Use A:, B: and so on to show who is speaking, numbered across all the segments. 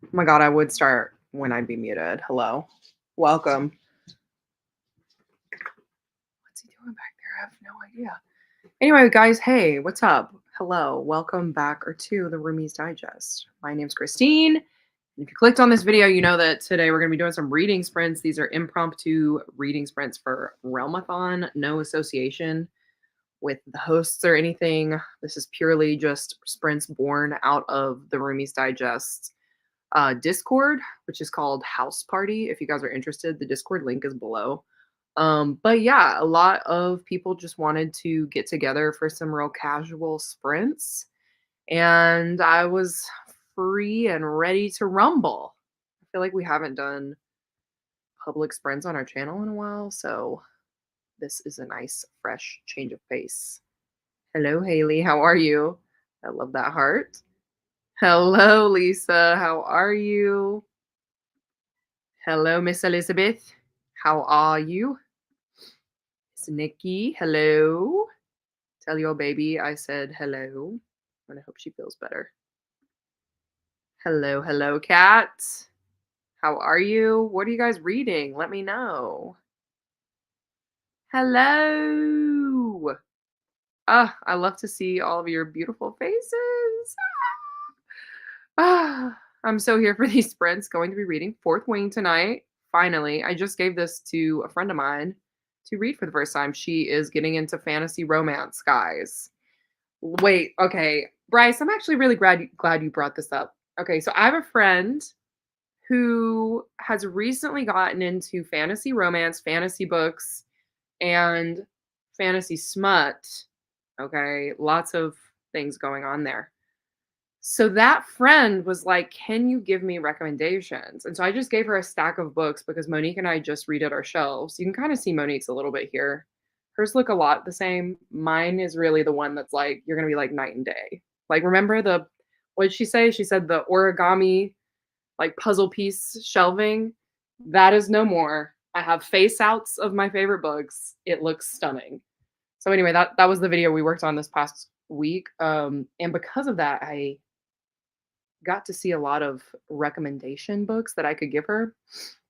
A: Oh my god, I would start when I'd be muted. Hello. Welcome. What's he doing back there? I have no idea. Anyway, guys, hey, what's up? Hello. Welcome back or to the Roomies Digest. My name's Christine. And if you clicked on this video, you know that today we're going to be doing some reading sprints. These are impromptu reading sprints for Realmathon, no association with the hosts or anything. This is purely just sprints born out of the Roomies Digest Discord, which is called House Party. If you guys are interested, the Discord link is below. But yeah, a lot of people just wanted to get together for some real casual sprints, and I was free and ready to rumble. I feel like we haven't done public sprints on our channel in a while, so this is a nice, fresh change of pace. Hello, Haley. How are you? I love that heart. Hello, Lisa. How are you? Hello, Miss Elizabeth. How are you? Miss Nikki, hello. Tell your baby I said hello. And I hope she feels better. Hello, hello, cat. How are you? What are you guys reading? Let me know. Hello. I love to see all of your beautiful faces. I'm so here for these sprints. Going to be reading Fourth Wing tonight. Finally, I just gave this to a friend of mine to read for the first time. She is getting into fantasy romance, guys. Wait, okay. Bryce, I'm actually really glad you brought this up. Okay, so I have a friend who has recently gotten into fantasy romance, fantasy books, and fantasy smut. Okay, lots of things going on there. So that friend was like, "Can you give me recommendations?" And so I just gave her a stack of books because Monique and I just read at our shelves. You can kind of see Monique's a little bit here. Hers look a lot the same. Mine is really the one that's like, you're going to be like night and day. Like, remember what did she say? She said the origami, like puzzle piece shelving. That is no more. I have face outs of my favorite books. It looks stunning. So anyway, that was the video we worked on this past week. And because of that, I got to see a lot of recommendation books that I could give her.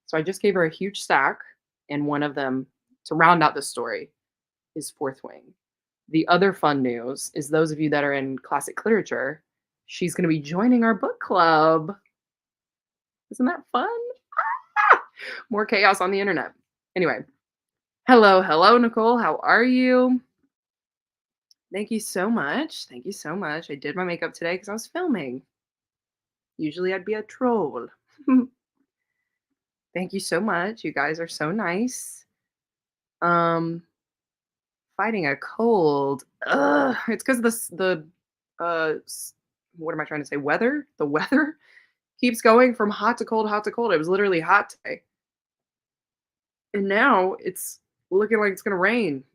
A: So I just gave her a huge stack, and one of them, to round out the story, is Fourth Wing. The other fun news is those of you that are in classic literature, she's going to be joining our book club. Isn't that fun? Ah! More chaos on the internet. Anyway, hello, Nicole. How are you? Thank you so much. Thank you so much. I did my makeup today because I was filming. Usually I'd be a troll. Thank you so much. You guys are so nice. Um, Fighting a cold. Ugh, it's because what am I trying to say? Weather. The weather keeps going from hot to cold, hot to cold. It was literally hot today, and now it's looking like it's gonna rain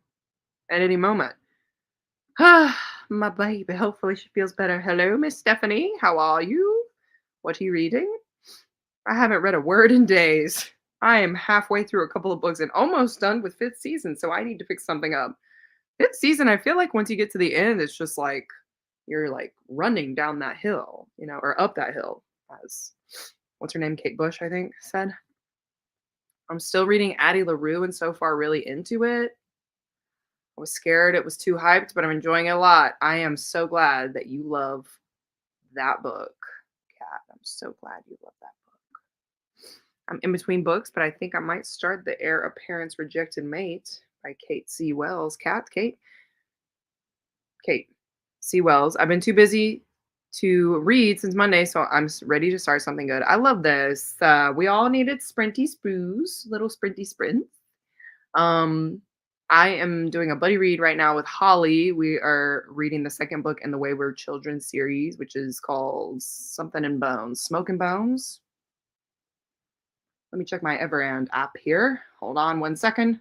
A: at any moment. My baby. Hopefully she feels better. Hello, Miss Stephanie. How are you? What are you reading? I haven't read a word in days. I am halfway through a couple of books and almost done with fifth season, so I need to fix something up. Fifth season, I feel like once you get to the end, it's just like you're like running down that hill, or up that hill, as what's her name, Kate Bush, I think, said. I'm still reading Addie LaRue and so far really into it. I was scared it was too hyped, but I'm enjoying it a lot. I am so glad that you love that book, Kat. I'm so glad you love that book. I'm in between books, but I think I might start The Heir Apparent's Rejected Mate by Kate C. Wells. Kate C. Wells. I've been too busy to read since Monday, so I'm ready to start something good. I love this. We all needed sprinty sproos, little sprinty sprints. I am doing a buddy read right now with Holly. We are reading the second book in the Wayward Children series, which is called something in Bones. Smoke and Bones. Let me check my Everand app here. Hold on one second.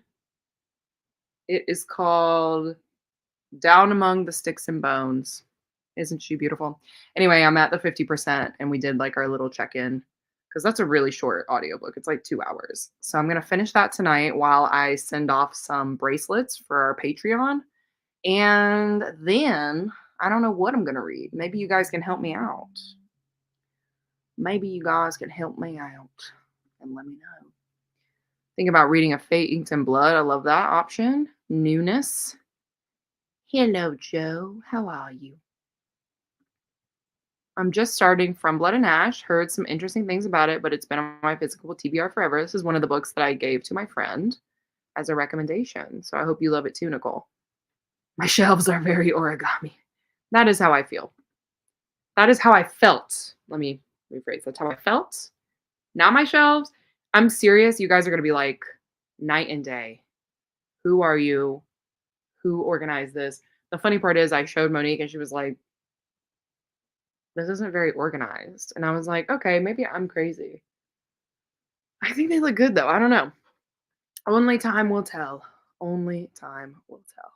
A: It is called Down Among the Sticks and Bones. Isn't she beautiful? Anyway, I'm at the 50%, and we did like our little check-in because that's a really short audiobook. It's like 2 hours. So I'm going to finish that tonight while I send off some bracelets for our Patreon. And then I don't know what I'm going to read. Maybe you guys can help me out. Maybe you guys can help me out and let me know. Think about reading A Fate Inked in Blood. I love that option. Newness. Hello, Joe. How are you? I'm just starting From Blood and Ash. Heard some interesting things about it, but it's been on my physical TBR forever. This is one of the books that I gave to my friend as a recommendation. So I hope you love it too, Nicole. My shelves are very origami. That is how I feel. That is how I felt. Let me rephrase. That's how I felt. Now my shelves. I'm serious. You guys are going to be like night and day. Who are you? Who organized this? The funny part is I showed Monique and she was like, this isn't very organized. And I was like, okay, maybe I'm crazy. I think they look good though. I don't know. Only time will tell. Only time will tell.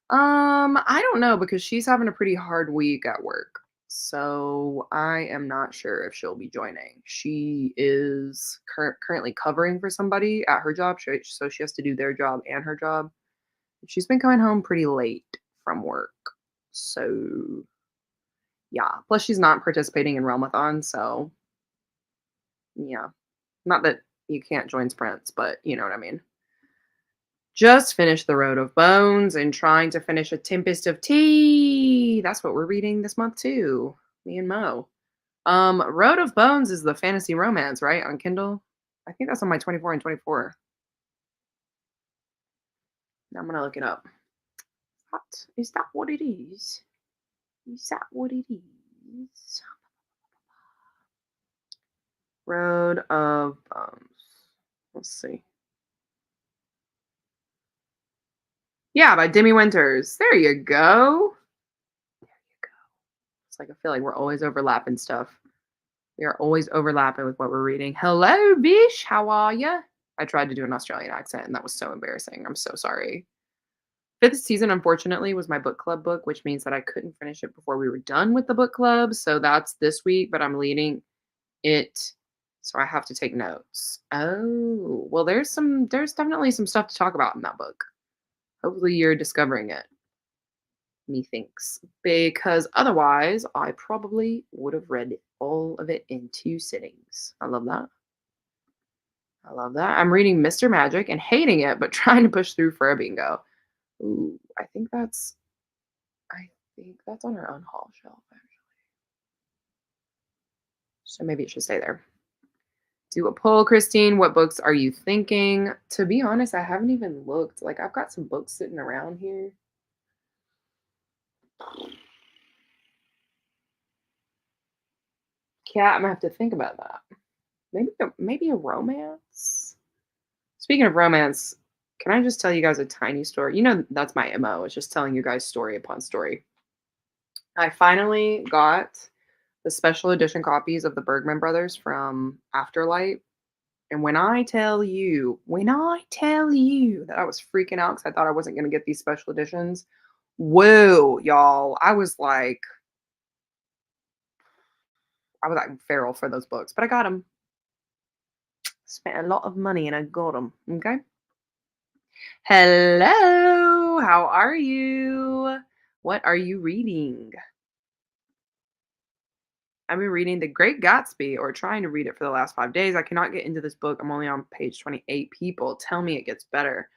A: I don't know because she's having a pretty hard week at work. So I am not sure if she'll be joining. She is currently covering for somebody at her job, so she has to do their job and her job. She's been coming home pretty late from work. So yeah. Plus she's not participating in Realmathon, so yeah. Not that you can't join sprints, but you know what I mean. Just finished The Road of Bones and trying to finish A Tempest of Tea. That's what we're reading this month too. Me and Mo. Road of Bones is the fantasy romance, right? On Kindle. I think that's on my 24 and 24. I'm gonna look it up. Is that what it is? Is that what it is? Road of Bones. Let's see. Yeah, by Demi Winters. There you go. There you go. It's like I feel like we're always overlapping stuff. We are always overlapping with what we're reading. Hello, Bish. How are you? I tried to do an Australian accent, and that was so embarrassing. I'm so sorry. Fifth season, unfortunately, was my book club book, which means that I couldn't finish it before we were done with the book club. So that's this week, but I'm leading it. So I have to take notes. Oh, well, there's definitely some stuff to talk about in that book. Hopefully you're discovering it. Methinks. Because otherwise, I probably would have read all of it in 2 sittings. I love that. I love that. I'm reading Mr. Magic and hating it, but trying to push through for a bingo. Ooh, I think that's on our unhaul shelf, actually. So maybe it should stay there. Do a poll, Christine. What books are you thinking? To be honest, I haven't even looked. Like, I've got some books sitting around here. Yeah, I'm gonna have to think about that. Maybe a romance. Speaking of romance, can I just tell you guys a tiny story? You know that's my MO. It's just telling you guys story upon story. I finally got the special edition copies of the Bergman Brothers from Afterlight. And when I tell you that I was freaking out because I thought I wasn't going to get these special editions, whoa, y'all. I was like feral for those books, but I got them. Spent a lot of money and I got them. Okay. Hello. How are you? What are you reading? I've been reading The Great Gatsby or trying to read it for the last 5 days. I cannot get into this book. I'm only on page 28. People tell me it gets better.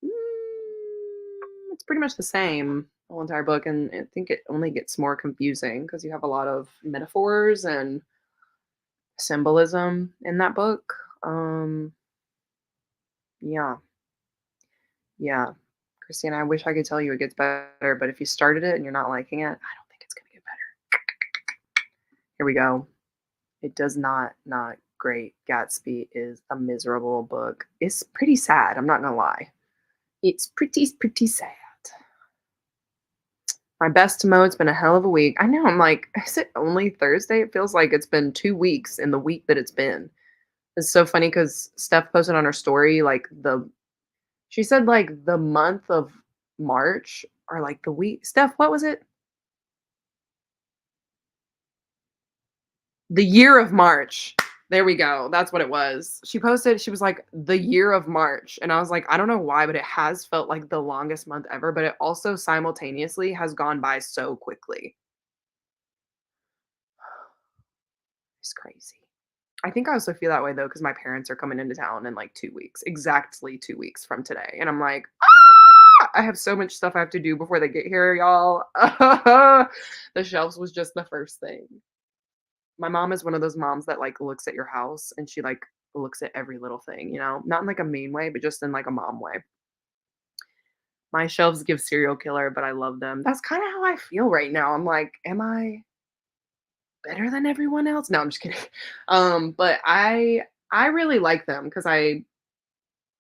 A: It's pretty much the same, the whole entire book. And I think it only gets more confusing because you have a lot of metaphors and symbolism in that book. Yeah. Yeah. Christina, I wish I could tell you it gets better, but if you started it and you're not liking it, I don't think it's going to get better. Here we go. It does not great. Gatsby is a miserable book. It's pretty sad. I'm not gonna lie. It's pretty sad. My best Mo. It's been a hell of a week. I know. I'm like, is it only Thursday? It feels like it's been 2 weeks in the week that it's been. It's so funny because Steph posted on her story she said like the month of March or like the week. Steph, what was it? The year of March. There we go. That's what it was. She posted, she was like, the year of March. And I was like, I don't know why, but it has felt like the longest month ever, but it also simultaneously has gone by so quickly. It's crazy. I think I also feel that way though because my parents are coming into town in, like, 2 weeks, exactly 2 weeks from today, and I'm like, "Ah! I have so much stuff I have to do before they get here, y'all." The shelves was just the first thing. My mom is one of those moms that, like, looks at your house and she, like, looks at every little thing, you know? Not in, like, a mean way, but just in, like, a mom way. My shelves give serial killer, but I love them. That's kinda how I feel right now. I'm like, "Am I better than everyone else?" No, I'm just kidding. But I really like them because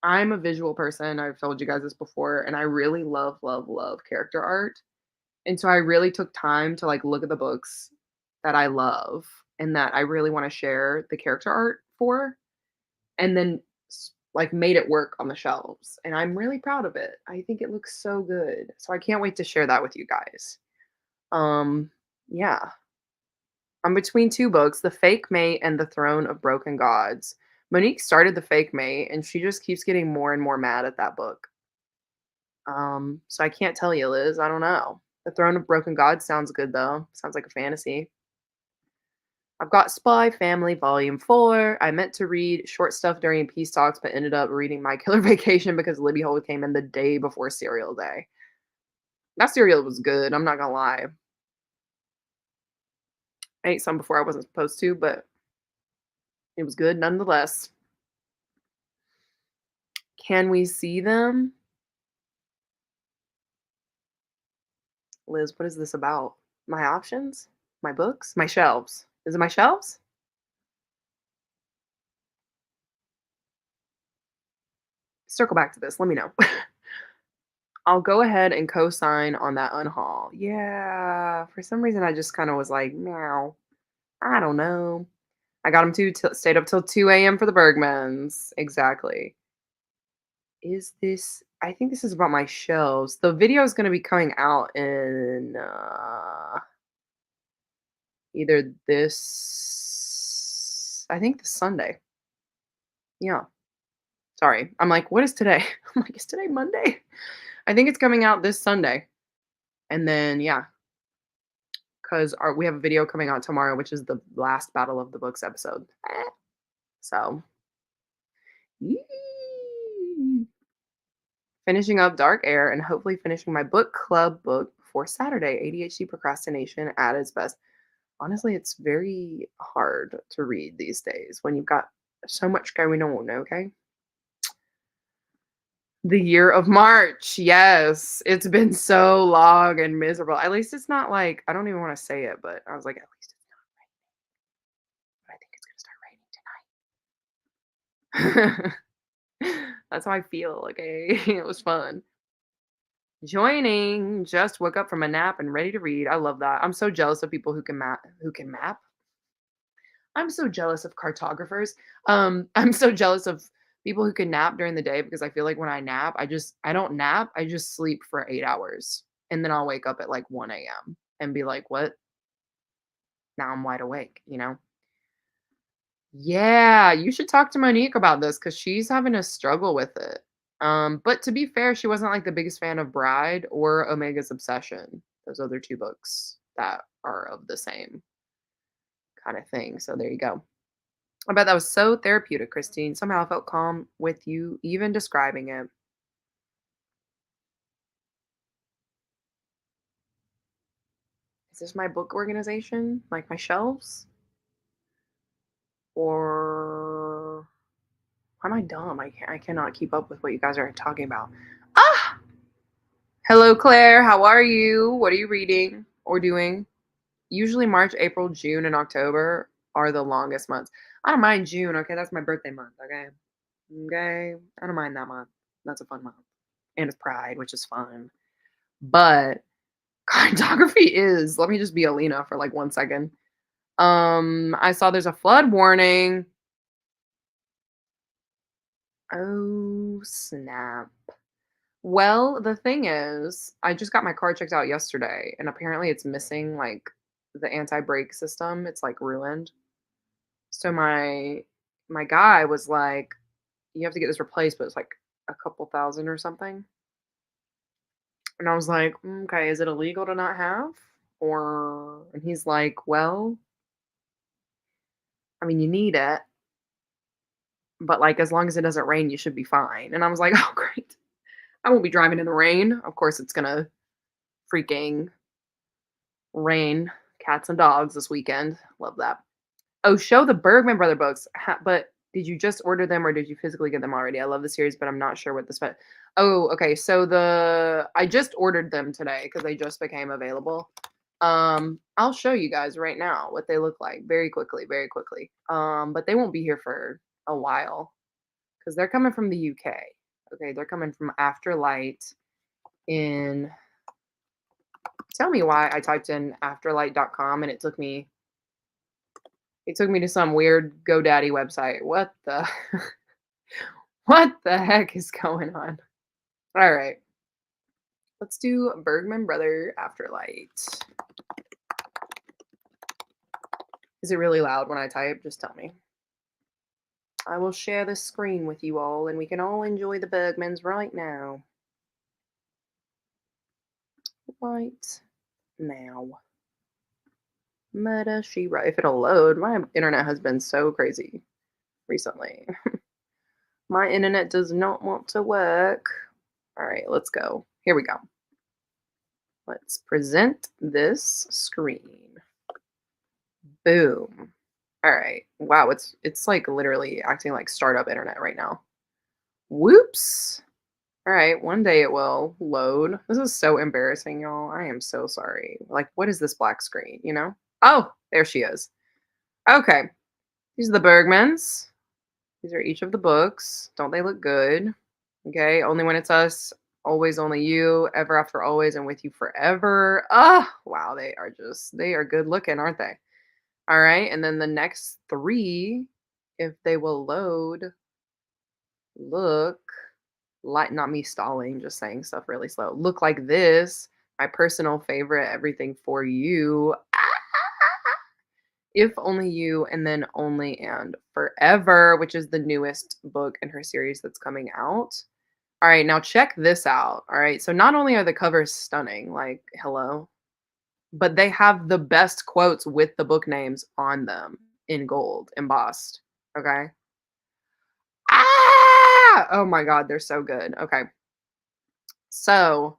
A: I'm a visual person. I've told you guys this before, and I really love, love, love character art. And so I really took time to like look at the books that I love and that I really want to share the character art for, and then like made it work on the shelves. And I'm really proud of it. I think it looks so good. So I can't wait to share that with you guys. Um, yeah. I'm between 2 books, The Fake Mate and The Throne of Broken Gods. Monique started The Fake Mate, and she just keeps getting more and more mad at that book. So I can't tell you, Liz, I don't know. The Throne of Broken Gods sounds good, though. Sounds like a fantasy. I've got Spy Family Volume 4. I meant to read short stuff during peace talks, but ended up reading My Killer Vacation because Libby Hole came in the day before Cereal Day. That cereal was good, I'm not gonna lie. I ate some before I wasn't supposed to, but it was good nonetheless. Can we see them? Liz, what is this about? My options? My books? My shelves? Is it my shelves? Circle back to this. Let me know. I'll go ahead and co-sign on that unhaul. Yeah. For some reason, I just kind of was like, meow. I don't know. I got him stayed up till 2 a.m. for the Bergmans. Exactly. Is this? I think this is about my shelves. The video is going to be coming out in either this, I think this Sunday. Yeah. Sorry. I'm like, "What is today?" I'm like, "Is today Monday?" I think it's coming out this Sunday. And then, yeah, 'cause our we have a video coming out tomorrow, which is the last Battle of the Books episode. So, yee. Finishing up Dark Air and hopefully finishing my book club book before Saturday. ADHD procrastination at its best. Honestly, it's very hard to read these days when you've got so much going on, okay? The year of March, yes. It's been so long and miserable. At least it's not like I don't even wanna say it, but I was like, "At least it's not raining," but I think it's gonna start raining tonight. That's how I feel, okay? It was fun. Joining, just woke up from a nap and ready to read. I love that. I'm so jealous of people who can map? I'm so jealous of cartographers. I'm so jealous of people who can nap during the day because I feel like when I nap, I don't nap, I just sleep for 8 hours, and then I'll wake up at, like, 1 AM and be like, "What? Now I'm wide awake," you know? Yeah, you should talk to Monique about this because she's having a struggle with it. But to be fair, she wasn't, like, the biggest fan of Bride or Omega's Obsession, those other 2 books that are of the same kinda thing, so there you go. I bet that was so therapeutic, Christine. Somehow I felt calm with you even describing it. Is this my book organization? Like my shelves? Or am I dumb? I cannot keep up with what you guys are talking about. Ah! Hello, Claire. How are you? What are you reading or doing? Usually March, April, June, and October are the longest months. I don't mind June, okay? That's my birthday month, okay? Okay. I don't mind that month. That's a fun month. And it's Pride, which is fun. But cartography is let me just be Alina for, like, 1 second. I saw there's a flood warning. Oh, snap. Well, the thing is, I just got my car checked out yesterday, and apparently it's missing, like, the anti-brake system, it's, like, ruined. So my guy was like, "You have to get this replaced," but it's, like, a couple thousand or something. And I was like, "Okay, is it illegal to not have?" Or and he's like, "Well, I mean, you need it." but, like, as long as it doesn't rain, you should be fine." And I was like, "Oh, great. I won't be driving in the rain." Of course, it's gonna freaking rain cats and dogs this weekend. Love that. Oh, show the Bergman Brother books. But did you just order them or did you physically get them already? I love the series, but I'm not sure what the Oh, okay. So I just ordered them today because they just became available. I'll show you guys right now what they look like very quickly, very quickly. But they won't be here for a while because they're coming from the UK. Okay, they're coming from Afterlight in tell me why I typed in afterlight.com and it took me to some weird GoDaddy website. What the what the heck is going on? All right. Let's do Bergman Brother Afterlight. Is it really loud when I type? Just tell me. I will share the screen with you all and we can all enjoy the Bergmans right now. Right now. Murder She Wrote. If it'll load, my internet has been so crazy recently. My internet does not want to work. All right, let's go. Here we go. Let's present this screen. Boom. All right. Wow, it's like literally acting like startup internet right now. Whoops. All right, one day it will load. This is so embarrassing, y'all. I am so sorry. Like, what is this black screen, you know? Oh, there she is. Okay. These are the Bergmans. These are each of the books. Don't they look good? Okay. Only when it's us, always only you, ever after always, and with you forever. Ah, wow, they are good looking, aren't they? All right. And then the next three, if they will load, look like not me stalling, just saying stuff really slow. Look like this. My personal favorite, everything for you. If only you, and then only and forever, which is the newest book in her series that's coming out. All right, now check this out. All right, so not only are the covers stunning, like hello, but they have the best quotes with the book names on them in gold, embossed. Okay. Ah! Oh my God, they're so good. Okay. So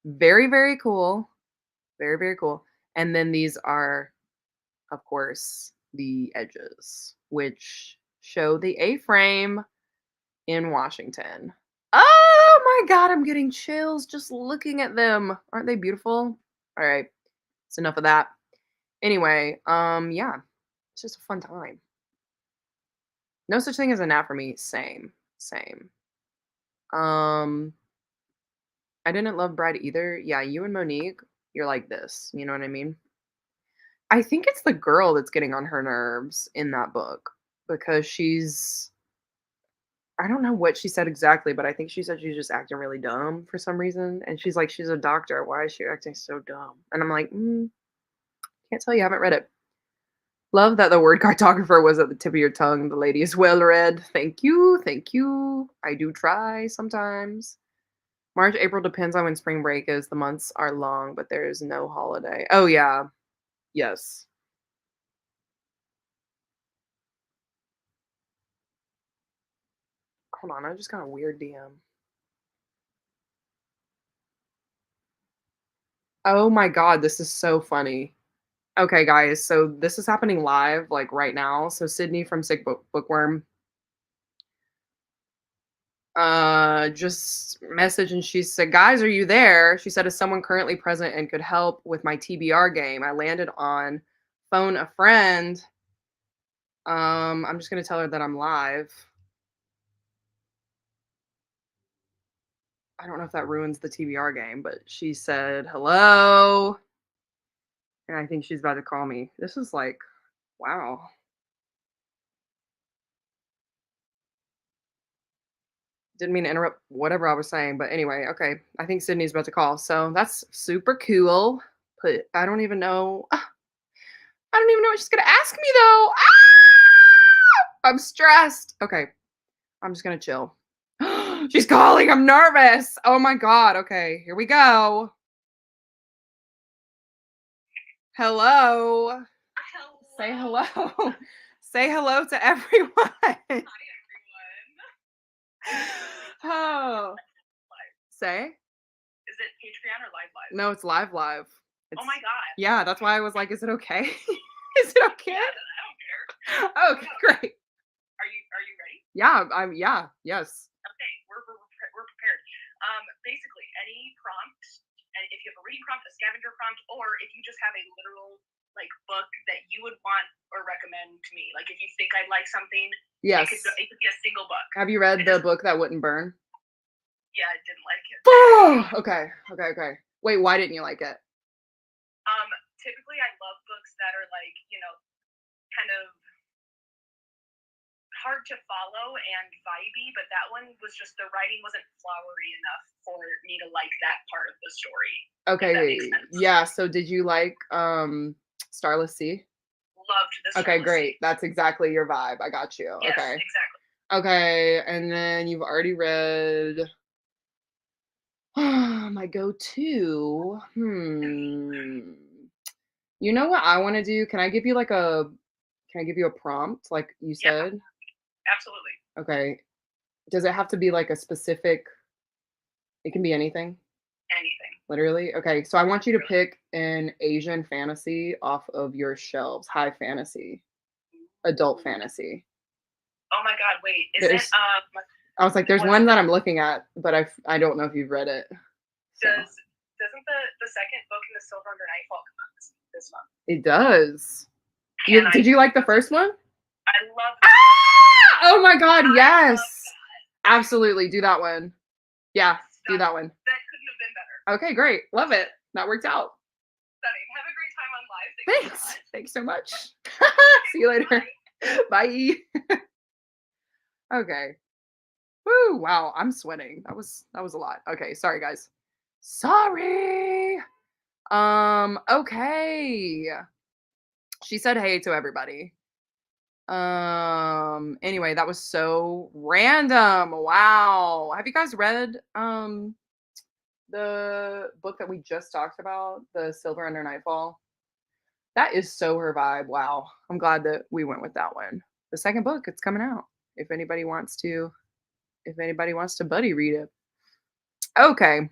A: very, very cool. Very, very cool. And then these are, of course, the edges, which show the A frame in Washington. Oh my God, I'm getting chills just looking at them. Aren't they beautiful? All right, it's enough of that. Anyway, yeah, it's just a fun time. No such thing as a nap for me. Same, same. Um, I didn't love Bride either. Yeah, you and Monique, you're like this. You know what I mean? I think it's the girl that's getting on her nerves in that book because I don't know what she said exactly, but I think she said she's just acting really dumb for some reason. And she's like, she's a doctor. Why is she acting so dumb? And I'm like, can't tell you. I haven't read it. Love that the word cartographer was at the tip of your tongue. The lady is well read. Thank you. Thank you. I do try sometimes. March, April depends on when spring break is. The months are long, but there is no holiday. Oh, yeah. Yes. Hold on. I just got a weird DM. Oh my God. This is so funny. Okay, guys. So this is happening live, like right now. So Sydney from Sick Bookworm just messaged and she said, "Guys, are you there?" She said, "Is someone currently present and could help with my TBR game? I landed on phone a friend." I'm just gonna tell her that I'm live. I don't know if that ruins the TBR game, but she said hello, and I think she's about to call me. This is like, wow. Didn't mean to interrupt whatever I was saying, but anyway, okay. I think Sydney's about to call, so that's super cool. But I don't even know. I don't even know what she's gonna ask me though. I'm stressed. Okay, I'm just gonna chill. She's calling. I'm nervous. Oh my God. Okay, here we go. Hello. Say hello.
B: Hello.
A: Say hello to everyone.
B: Hi, everyone.
A: Oh,
B: Live.
A: say?
B: Is it Patreon or Live Live?
A: No, it's live live.
B: Oh
A: It's
B: my god.
A: yeah, that's why I was like, "Is it okay? Is it okay?"
B: Yeah, I don't care.
A: Oh, okay,
B: Yeah.
A: great.
B: Are you ready?
A: Yeah, yeah, yes.
B: Okay, we're prepared. Basically, any prompt, and if you have a reading prompt, a scavenger prompt, or if you just have a literal like book that you would want or recommend to me, like if you think I'd like something,
A: Yes.
B: it could be a single book.
A: Have you read
B: It
A: the
B: doesn't.
A: book that wouldn't burn?
B: Yeah, I didn't like it.
A: Oh, okay, okay, okay. Wait, why didn't you like it?
B: Um, Typically, I love books that are like kind of hard to follow and vibey, but that one was just the writing wasn't flowery enough for me to like that part of the story. If that makes
A: Okay,
B: sense.
A: yeah, so did you like, Starless Sea?
B: Loved the
A: Okay,
B: Starless
A: great.
B: Sea.
A: That's exactly your vibe. I got you.
B: Yes,
A: Okay.
B: exactly.
A: Okay, and then you've already read my go-to. You know what I wanna do? Can I give you a prompt like you
B: Yeah,
A: said?
B: absolutely.
A: Okay. Does it have to be like a specific it can be anything?
B: Anything.
A: Literally? Okay, so I want you to
B: Really.
A: pick an Asian fantasy off of your shelves, high fantasy, adult
B: Ooh.
A: fantasy.
B: Oh my god, wait. Is it
A: There's I was like, there's
B: what's
A: one that I'm looking at, but I don't know if you've read it. So
B: doesn't the second book in the Silver Under Nightfall come out this month?
A: it does.
B: Can I
A: Did you like the
B: do this
A: first
B: one?
A: one?
B: I love
A: Ah! Oh my god,
B: I love
A: yes.
B: that.
A: Absolutely, do that one. Yeah, do that
B: Stunning.
A: one.
B: That couldn't have been better.
A: Okay, great. Love it. That worked out.
B: Stunning. Have a great time on live. Thank you so
A: Thanks.
B: much.
A: Thanks so much.
B: Okay,
A: See you later.
B: bye.
A: Bye. Okay. Woo, wow, I'm sweating. That was a lot. Okay, sorry guys. Sorry. Okay. She said hey to everybody. Anyway, that was so random. Wow. Have you guys read the book that we just talked about, The Silver Under Nightfall? That is so her vibe. Wow. I'm glad that we went with that one. The second book, it's coming out. If anybody wants to buddy read it. Okay.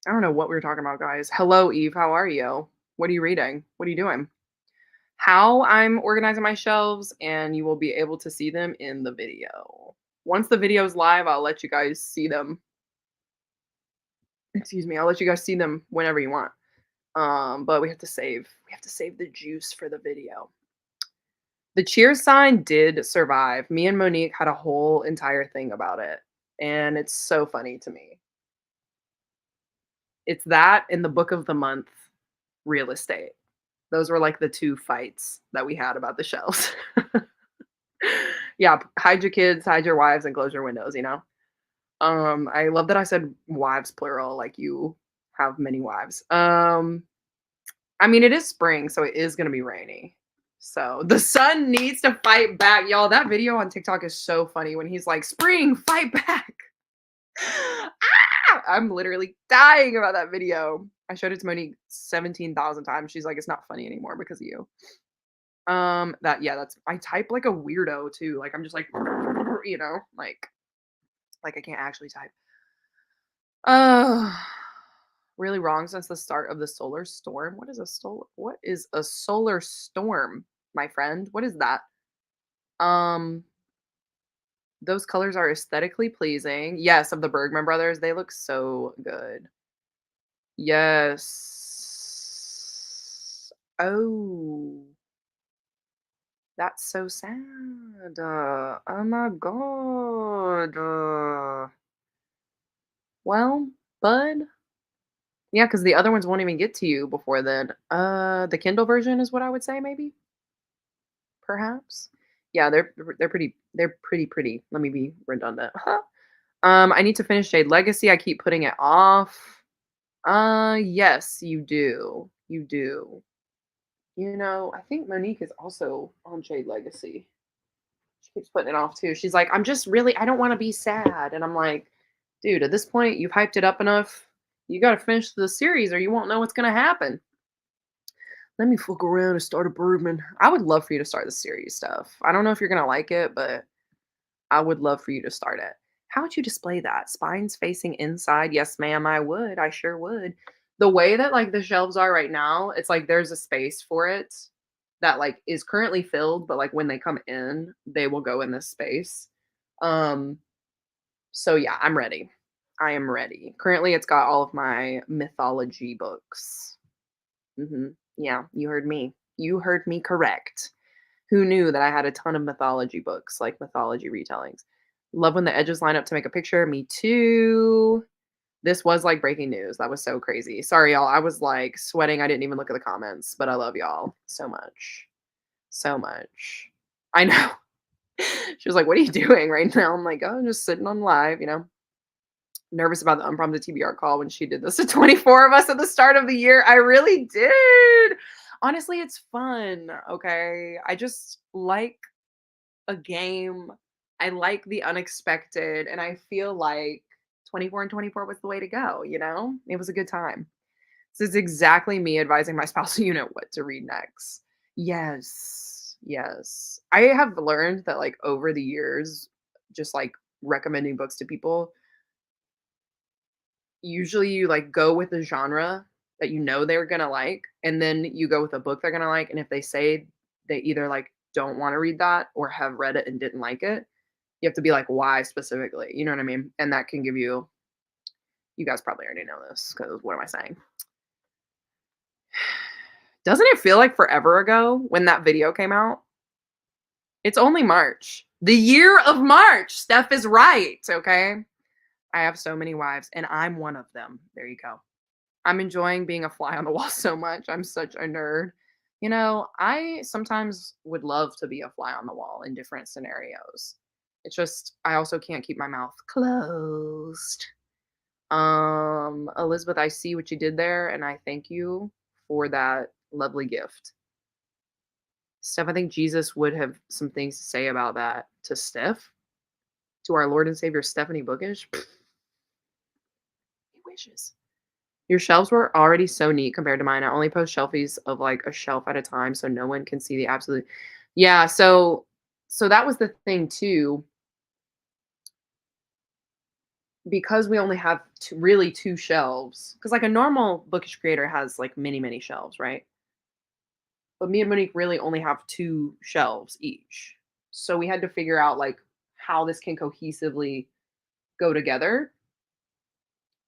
A: I don't know what we were talking about, guys. Hello, Eve. How are you? What are you reading? What are you doing? How I'm organizing my shelves, and you will be able to see them in the video. Once the video is live, I'll let you guys see them. Excuse me. I'll let you guys see them whenever you want. But we have to save the juice for the video. The cheer sign did survive. Me and Monique had a whole entire thing about it, and it's so funny to me. It's that in the book of the month, real estate. Those were like the two fights that we had about the shelves. Yeah, hide your kids, hide your wives, and close your windows, you know? I love that I said wives plural, like you have many wives. I mean, it is spring, so it is gonna be rainy. So the sun needs to fight back. Y'all, that video on TikTok is so funny when he's like, spring, fight back. I'm literally dying about that video. I showed it to Monique 17,000 times. She's like, it's not funny anymore because of you. That's I type like a weirdo too. Like I'm just like, you know, like I can't actually type. Uh really wrong since the start of the solar storm. What is a solar storm, my friend? What is that? Um those colors are aesthetically pleasing. Yes, of the Bergman brothers, they look so good. Yes. Oh, that's so sad. Oh my god. Well, bud. Yeah, because the other ones won't even get to you before then. The Kindle version is what I would say, maybe, perhaps. Yeah, they're pretty. Let me be redundant. I need to finish Jade Legacy. I keep putting it off. Yes, you do. You do. You know, I think Monique is also on Jade Legacy. She keeps putting it off too. She's like, I don't want to be sad. And I'm like, dude, at this point, you've hyped it up enough. You got to finish the series or you won't know what's going to happen. Let me look around and start a Bergman. I would love for you to start the series stuff. I don't know if you're going to like it, but I would love for you to start it. How would you display that? Spines facing inside? Yes, ma'am, I would. I sure would. The way that like the shelves are right now, it's like there's a space for it that like is currently filled, but like when they come in, they will go in this space. Um, so yeah, I'm ready. I am ready. Currently, it's got all of my mythology books. Yeah, you heard me. You heard me correct. Who knew that I had a ton of mythology books, like mythology retellings? Love when the edges line up to make a picture. Me too. This was like breaking news. That was so crazy. Sorry, y'all. I was like sweating. I didn't even look at the comments, but I love y'all so much. So much. I know. She was like, "What are you doing right now?" I'm like, "Oh, I'm just sitting on live. Nervous about the unprompted TBR call when she did this to 24 of us at the start of the year. I really did. Honestly, it's fun. Okay. I just like a game. I like the unexpected. And I feel like 24 and 24 was the way to go? It was a good time. This is exactly me advising my spousal unit what to read next. Yes. Yes. I have learned that like over the years, just like recommending books to people, usually you like go with the genre that you know they're gonna like, and then you go with a book they're gonna like. And if they say they either like don't want to read that or have read it and didn't like it, you have to be like, why specifically? You know what I mean? And that can give you guys probably already know this because what am I saying? Doesn't it feel like forever ago when that video came out? It's only March. The year of March. Steph is right. Okay. I have so many wives, and I'm one of them. There you go. I'm enjoying being a fly on the wall so much. I'm such a nerd. I sometimes would love to be a fly on the wall in different scenarios. It's just I also can't keep my mouth closed. Elizabeth, I see what you did there, and I thank you for that lovely gift. Steph, I think Jesus would have some things to say about that to Steph, to our Lord and Savior Stephanie Bookish. He wishes. Your shelves were already so neat compared to mine. I only post shelfies of like a shelf at a time so no one can see the absolute. Yeah, so that was the thing too, because we only have really two shelves. Because like a normal bookish creator has like many, many shelves, right? But me and Monique really only have two shelves each. So we had to figure out like how this can cohesively go together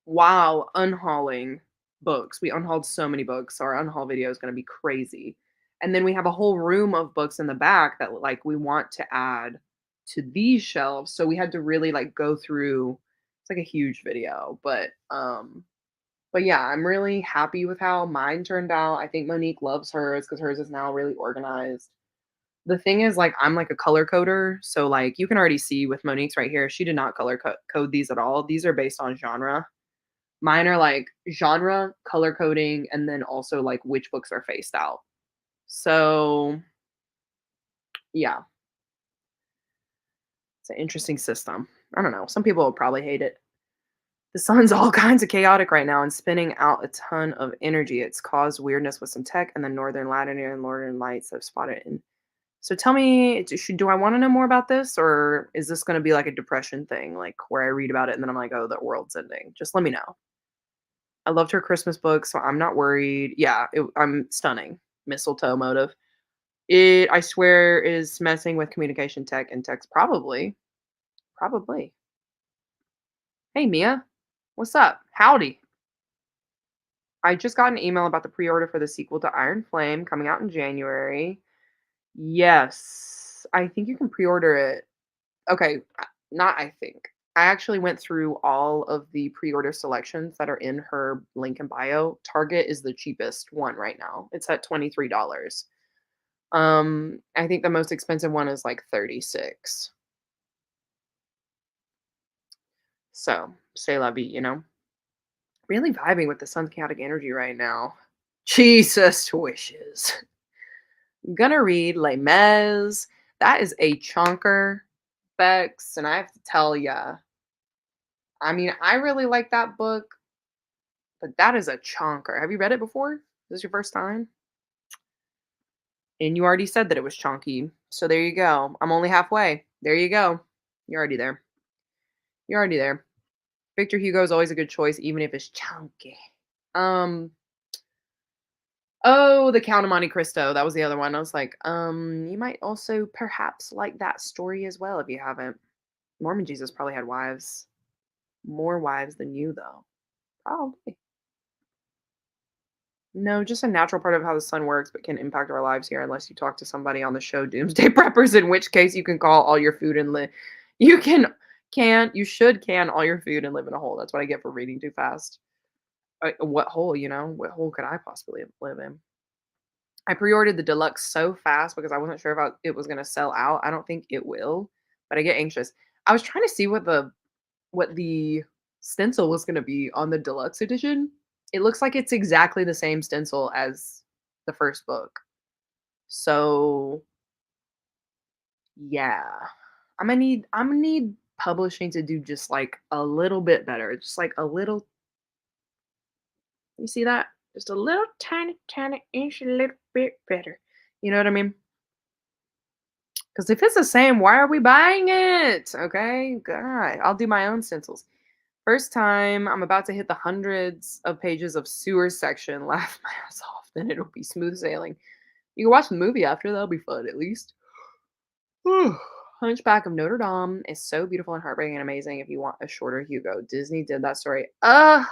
A: while unhauling books. We unhauled so many books. So our unhaul video is going to be crazy. And then we have a whole room of books in the back that like we want to add to these shelves. So we had to really like go through. It's like a huge video, but yeah, I'm really happy with how mine turned out. I think Monique loves hers because hers is now really organized. The thing is, like, I'm like a color coder, so like you can already see with Monique's right here, she did not code these at all. These are based on genre. Mine are like genre, color coding, and then also like which books are faced out. So, yeah, it's an interesting system. I don't know. Some people will probably hate it. The sun's all kinds of chaotic right now and spinning out a ton of energy. It's caused weirdness with some tech, and the northern latitude and northern lights have spotted. And so, tell me, do I want to know more about this, or is this going to be like a depression thing, like where I read about it and then I'm like, oh, the world's ending? Just let me know. I loved her Christmas book, so I'm not worried. Yeah, I'm stunning. Mistletoe motive. It, I swear, is messing with communication tech and text. Probably. Probably. Hey, Mia. What's up? Howdy. I just got an email about the pre order for the sequel to Iron Flame coming out in January. Yes. I think you can pre order it. Okay. Not I think. I actually went through all of the pre order selections that are in her link in bio. Target is the cheapest one right now, it's at $23. I think the most expensive one is like 36. So, say la vie. Really vibing with the sun's chaotic energy right now. Jesus wishes. Gonna read Les Mis. That is a chunker, Bex, and I have to tell ya. I mean, I really like that book, but that is a chunker. Have you read it before? Is this your first time? And you already said that it was chunky. So there you go. I'm only halfway. There you go. You're already there. You're already there. Victor Hugo is always a good choice, even if it's chunky. Um, oh, The Count of Monte Cristo. That was the other one. I was like, you might also perhaps like that story as well if you haven't. Mormon Jesus probably had wives. More wives than you, though. Probably. No, just a natural part of how the sun works, but can impact our lives here unless you talk to somebody on the show Doomsday Preppers, in which case you can call all your food and live. You you should can all your food and live in a hole. That's what I get for reading too fast. What hole, you know? What hole could I possibly live in? I pre-ordered the deluxe so fast because I wasn't sure if it was gonna sell out. I don't think it will, but I get anxious. I was trying to see what the stencil was gonna be on the deluxe edition. It looks like it's exactly the same stencil as the first book. So, yeah. I'm gonna need publishing to do just like a little bit better. Just like a little, you see that? Just a little tiny, tiny inch a little bit better. You know what I mean? Because if it's the same, why are we buying it? Okay, God, I'll do my own stencils. First time, I'm about to hit the hundreds of pages of sewer section. Laugh my ass off. Then it'll be smooth sailing. You can watch the movie after. That'll be fun, at least. Whew. Hunchback of Notre Dame is so beautiful and heartbreaking and amazing. If you want a shorter Hugo, Disney did that story. The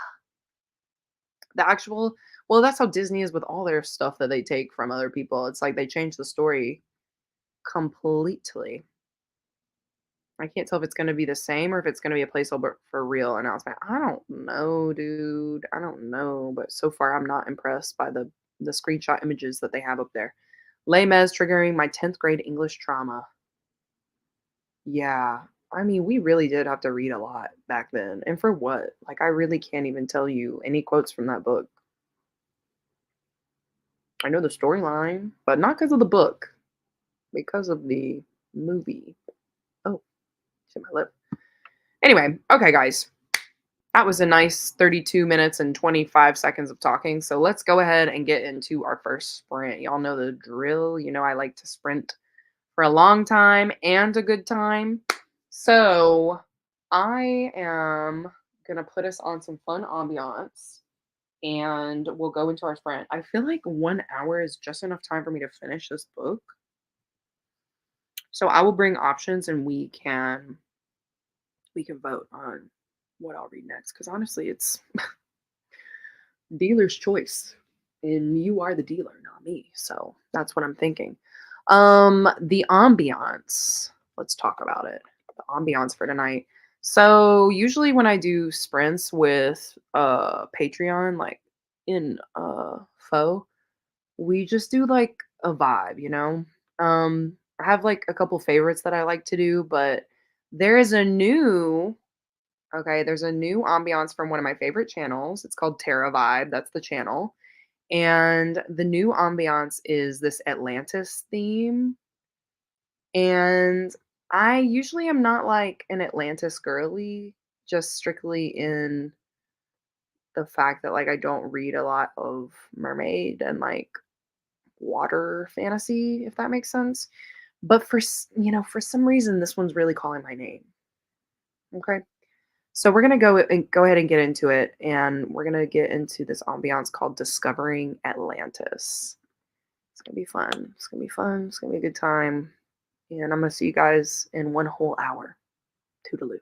A: actual. Well, that's how Disney is with all their stuff that they take from other people. It's like they change the story completely. I can't tell if it's gonna be the same or if it's gonna be a placeholder for real announcement. I don't know, dude. I don't know, but so far I'm not impressed by the screenshot images that they have up there. Les Mis triggering my 10th grade English trauma. Yeah. I mean, we really did have to read a lot back then. And for what? Like, I really can't even tell you any quotes from that book. I know the storyline, but not because of the book, because of the movie. Oh, hit my lip. Anyway, okay, guys. That was a nice 32 minutes and 25 seconds of talking. So let's go ahead and get into our first sprint. Y'all know the drill. You know, I like to sprint for a long time and a good time. So I am going to put us on some fun ambiance and we'll go into our sprint. I feel like 1 hour is just enough time for me to finish this book. So I will bring options and we can vote on what I'll read next. Because honestly, it's dealer's choice. And you are the dealer, not me. So that's what I'm thinking. The ambiance. Let's talk about it. The ambiance for tonight. So usually when I do sprints with Patreon, like in Faux, we just do like a vibe, you know? I have like a couple favorites that I like to do, but there is a new there's a new ambiance from one of my favorite channels. It's called Terra Vibe. That's the channel. And the new ambiance is this Atlantis theme. And I usually am not like an Atlantis girly, just strictly in the fact that like I don't read a lot of mermaid and like water fantasy, if that makes sense. But for some reason this one's really calling my name. Okay. So we're gonna go ahead and get into it, and we're gonna get into this ambiance called Discovering Atlantis. It's gonna be fun. It's gonna be fun. It's gonna be a good time, and I'm gonna see you guys in one whole hour. Toodaloo.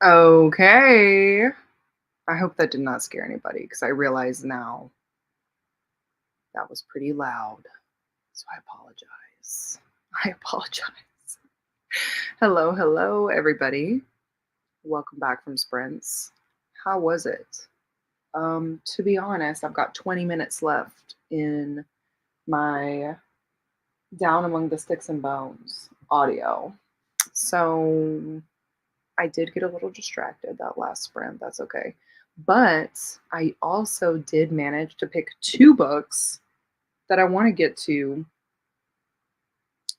A: Okay. I hope that did not scare anybody because I realize now that was pretty loud. So I apologize. I apologize. Hello, hello, everybody. Welcome back from Sprints. How was it? To be honest, I've got 20 minutes left in my Down Among the Sticks and Bones audio. So I did get a little distracted that last sprint. That's okay. But I also did manage to pick two books that I want to get to.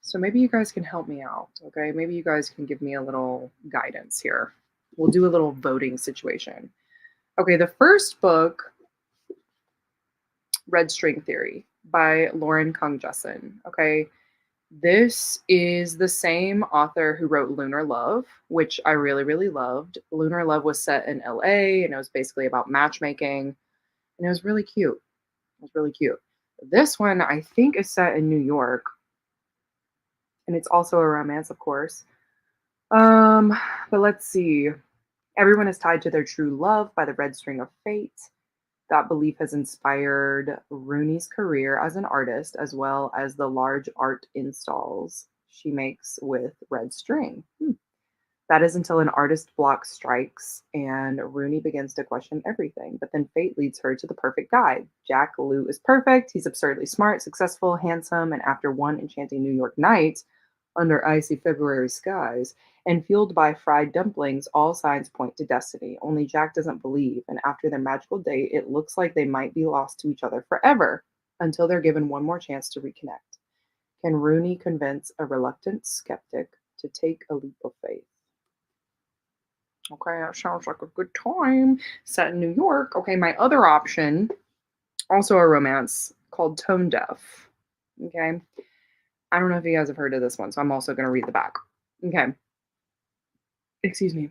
A: So maybe you guys can help me out. Okay. Maybe you guys can give me a little guidance here. We'll do a little voting situation. Okay. The first book, Red String Theory by Lauren Kung Jessen. Okay. This is the same author who wrote Lunar Love, which I really, really loved. Lunar Love was set in LA and it was basically about matchmaking and it was really cute. It was really cute. This one, I think, is set in New York and it's also a romance, of course. But let's see. Everyone is tied to their true love by the red string of fate. That belief has inspired Rooney's career as an artist, as well as the large art installs she makes with red string. That is until an artist block strikes and Rooney begins to question everything. But then fate leads her to the perfect guy. Jack Lou is perfect. He's absurdly smart, successful, handsome, and after one enchanting New York night under icy February skies and fueled by fried dumplings, all signs point to destiny. Only Jack doesn't believe, and after their magical date, it looks like they might be lost to each other forever until they're given one more chance to reconnect. Can Rooney convince a reluctant skeptic to take a leap of faith? Okay, that sounds like a good time. Set in New York. Okay, my other option, also a romance called Tone Deaf. Okay. I don't know if you guys have heard of this one, so I'm also going to read the back. Okay. Excuse me.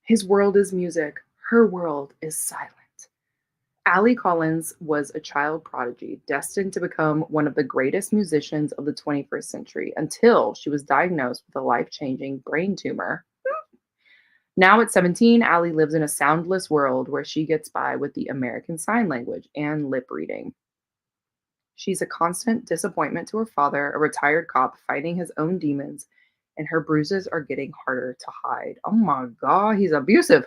A: His world is music. Her world is silent. Allie Collins was a child prodigy destined to become one of the greatest musicians of the 21st century until she was diagnosed with a life changing brain tumor. Now at 17, Allie lives in a soundless world where she gets by with the American Sign Language and lip reading. She's a constant disappointment to her father, a retired cop fighting his own demons, and her bruises are getting harder to hide. Oh my God, he's abusive.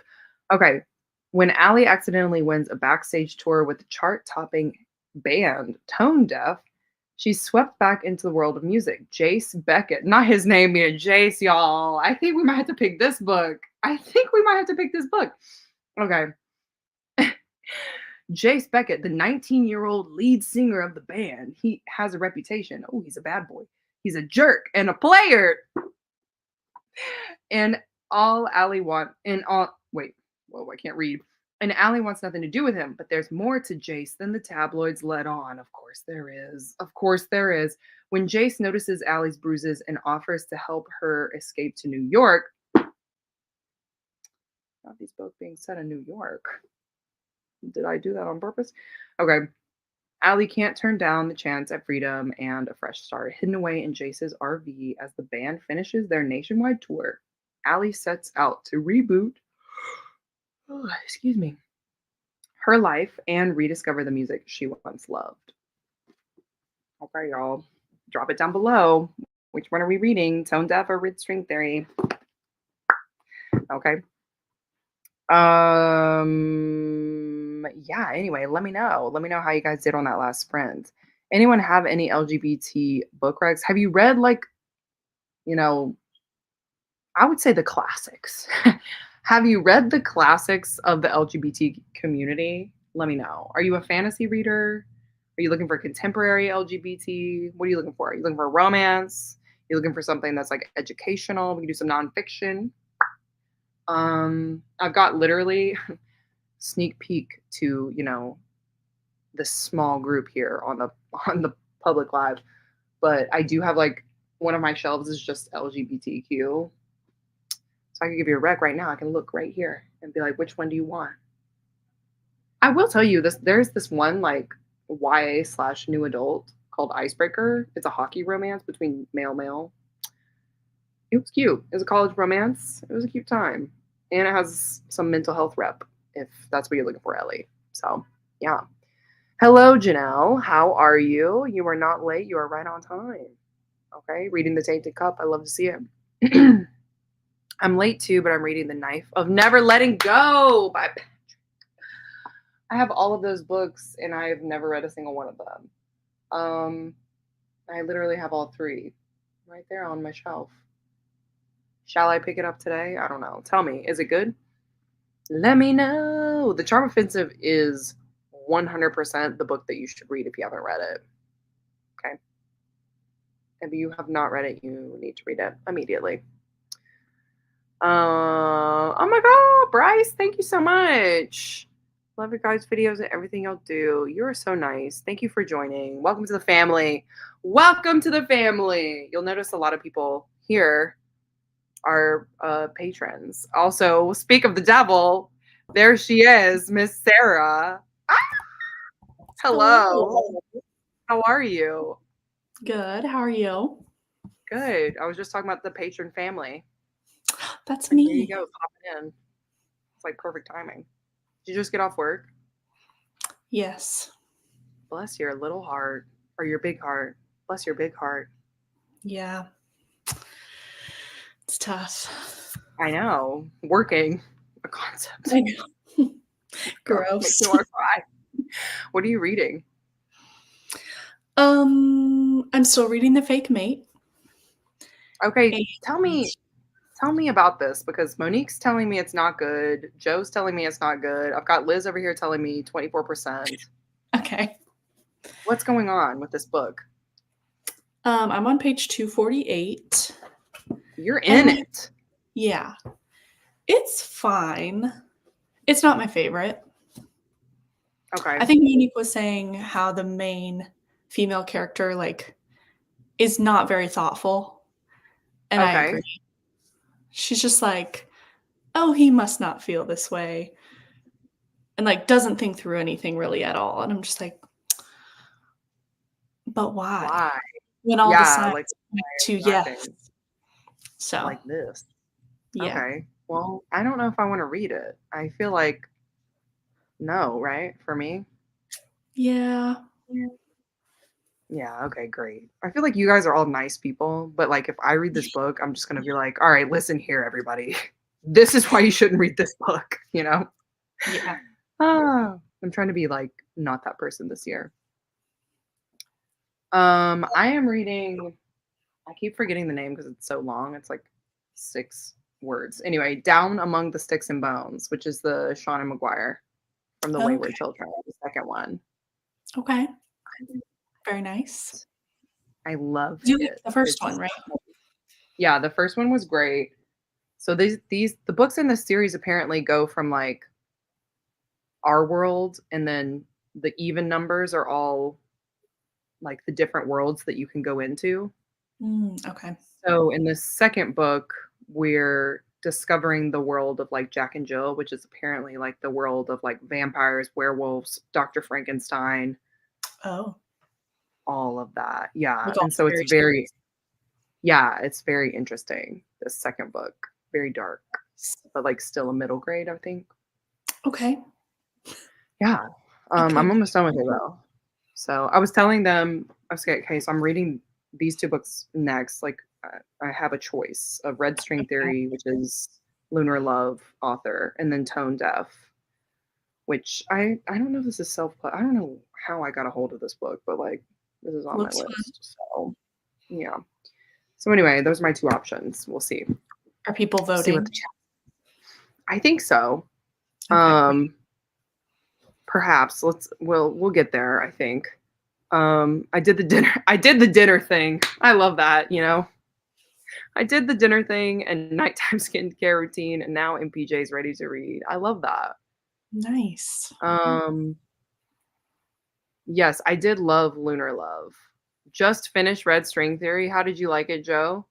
A: Okay, when Allie accidentally wins a backstage tour with the chart topping band Tone Deaf, she's swept back into the world of music. Jace Beckett, not his name being Jace, y'all. I think we might have to pick this book. Okay. Jace Beckett, the 19-year-old lead singer of the band, he has a reputation. Oh, he's a bad boy. He's a jerk and a player. And all Allie want and all wait, whoa, I can't read. And Allie wants nothing to do with him, but there's more to Jace than the tabloids let on. Of course there is. Of course there is. When Jace notices Allie's bruises and offers to help her escape to New York, not these both being set in New York. Did I do that on purpose? Okay. Allie can't turn down the chance at freedom and a fresh start, hidden away in Jace's RV as the band finishes their nationwide tour. Allie sets out to reboot, excuse me, her life and rediscover the music she once loved. Okay, y'all, drop it down below. Which one are we reading? Tone Deaf or Red String Theory? Okay. Yeah, anyway, let me know. Let me know how you guys did on that last sprint. Anyone have any LGBT book recs? Have you read like, you know, I would say the classics. Have you read the classics of the LGBT community? Let me know. Are you a fantasy reader? Are you looking for contemporary LGBT? What are you looking for? Are you looking for romance? You're looking for something that's like educational? We can do some nonfiction. I've got literally sneak peek to, this small group here on the public live, but I do have like one of my shelves is just LGBTQ. So I can give you a rec right now. I can look right here and be like, which one do you want? I will tell you this. There's this one like YA/new adult called Icebreaker. It's a hockey romance between male. It was cute. It was a college romance. It was a cute time. And it has some mental health rep, if that's what you're looking for, Ellie. So, yeah. Hello, Janelle. How are you? You are not late. You are right on time. Okay. Reading The Tainted Cup. I love to see it. I'm late too, but I'm reading The Knife of Never Letting Go by I have all of those books and I have never read a single one of them. I literally have all three right there on my shelf. Shall I pick it up today? I don't know. Tell me, is it good? Let me know. The Charm Offensive is 100% the book that you should read if you haven't read it. Okay. If you have not read it, you need to read it immediately. Oh my God, Bryce, thank you so much. Love your guys' videos and everything y'all do. You're so nice. Thank you for joining. Welcome to the family. Welcome to the family. You'll notice a lot of people here are patrons. Also, speak of the devil, there she is, Miss Sarah. Ah, hello.
C: Hello.
A: How are you?
C: Good. How are you?
A: Good. I was just talking about the patron family.
C: That's
A: Like,
C: me.
A: there you go, popping in. It's like perfect timing. Did you just get off work?
C: Yes.
A: Bless your little heart or your big heart. Bless your big heart.
C: Yeah. It's tough.
A: I know. Working a concept.
C: I know. Gross.
A: Makes me want to cry. What are you reading?
C: I'm still reading The Fake Mate.
A: Okay,
C: And
A: tell me about this because Monique's telling me it's not good. Joe's telling me it's not good. I've got Liz over here telling me 24%.
C: okay.
A: What's going on with this book?
C: I'm on page 248.
A: You're in it.
C: Yeah. It's fine. It's not my favorite.
A: Okay.
C: I think Monique was saying how the main female character is not very thoughtful. And I
A: Okay.
C: agree. She's just like, oh, he must not feel this way. And doesn't think through anything really at all. And I'm just like, but why?
A: Why?
C: When all the signs
A: like
C: point to
A: acting
C: yes. So
A: like this.
C: yeah.
A: Okay. Well, I don't know if I want to read it. I feel like no, right? For me?
C: Yeah.
A: Yeah, okay, great. I feel like you guys are all nice people, but like if I read this book, I'm just gonna be like, all right, listen here, everybody. This is why you shouldn't read this book, you know?
C: Yeah.
A: I'm trying to be like not that person this year. I am reading, I keep forgetting the name because it's so long. It's like 6 words. Anyway, Down Among the Sticks and Bones, which is the Shauna McGuire from the Wayward
C: Okay.
A: Children, the second one.
C: Okay. Very nice.
A: I loved
C: You liked
A: it.
C: the first one, right?
A: Yeah, the first one was great. So the books in this series apparently go from like our world, and then the even numbers are all like the different worlds that you can go into.
C: Okay.
A: So in the second book, we're discovering the world of like Jack and Jill, which is apparently like the world of like vampires, werewolves, Dr. Frankenstein,
C: Oh.
A: all of that. Yeah.
C: All
A: And so it's
C: very
A: it's very interesting. The second book, very dark,
C: serious.
A: but like still a middle grade, I think.
C: Okay.
A: Yeah.
C: Okay.
A: I'm almost done with it though. So I was telling them, I was like, okay, so I'm reading these 2 books next. Like, I have a choice of Red String Theory, which is Lunar Love author, and then Tone Deaf, which I don't know if this is I don't know how I got a hold of this book, but like this is on my
C: Looks fun.
A: list. So yeah. So anyway, those are my 2 options. We'll see.
C: Are people
A: See what
C: voting?
A: the chat. I think so.
C: Okay.
A: Perhaps we'll get there, I think. I did the dinner thing. I love that, you know. I did the dinner thing and nighttime skincare routine, and now MPJ's ready to read. I love that.
C: Nice.
A: Yes, I did love Lunar Love. Just finished Red String Theory. How did you like it, Joe?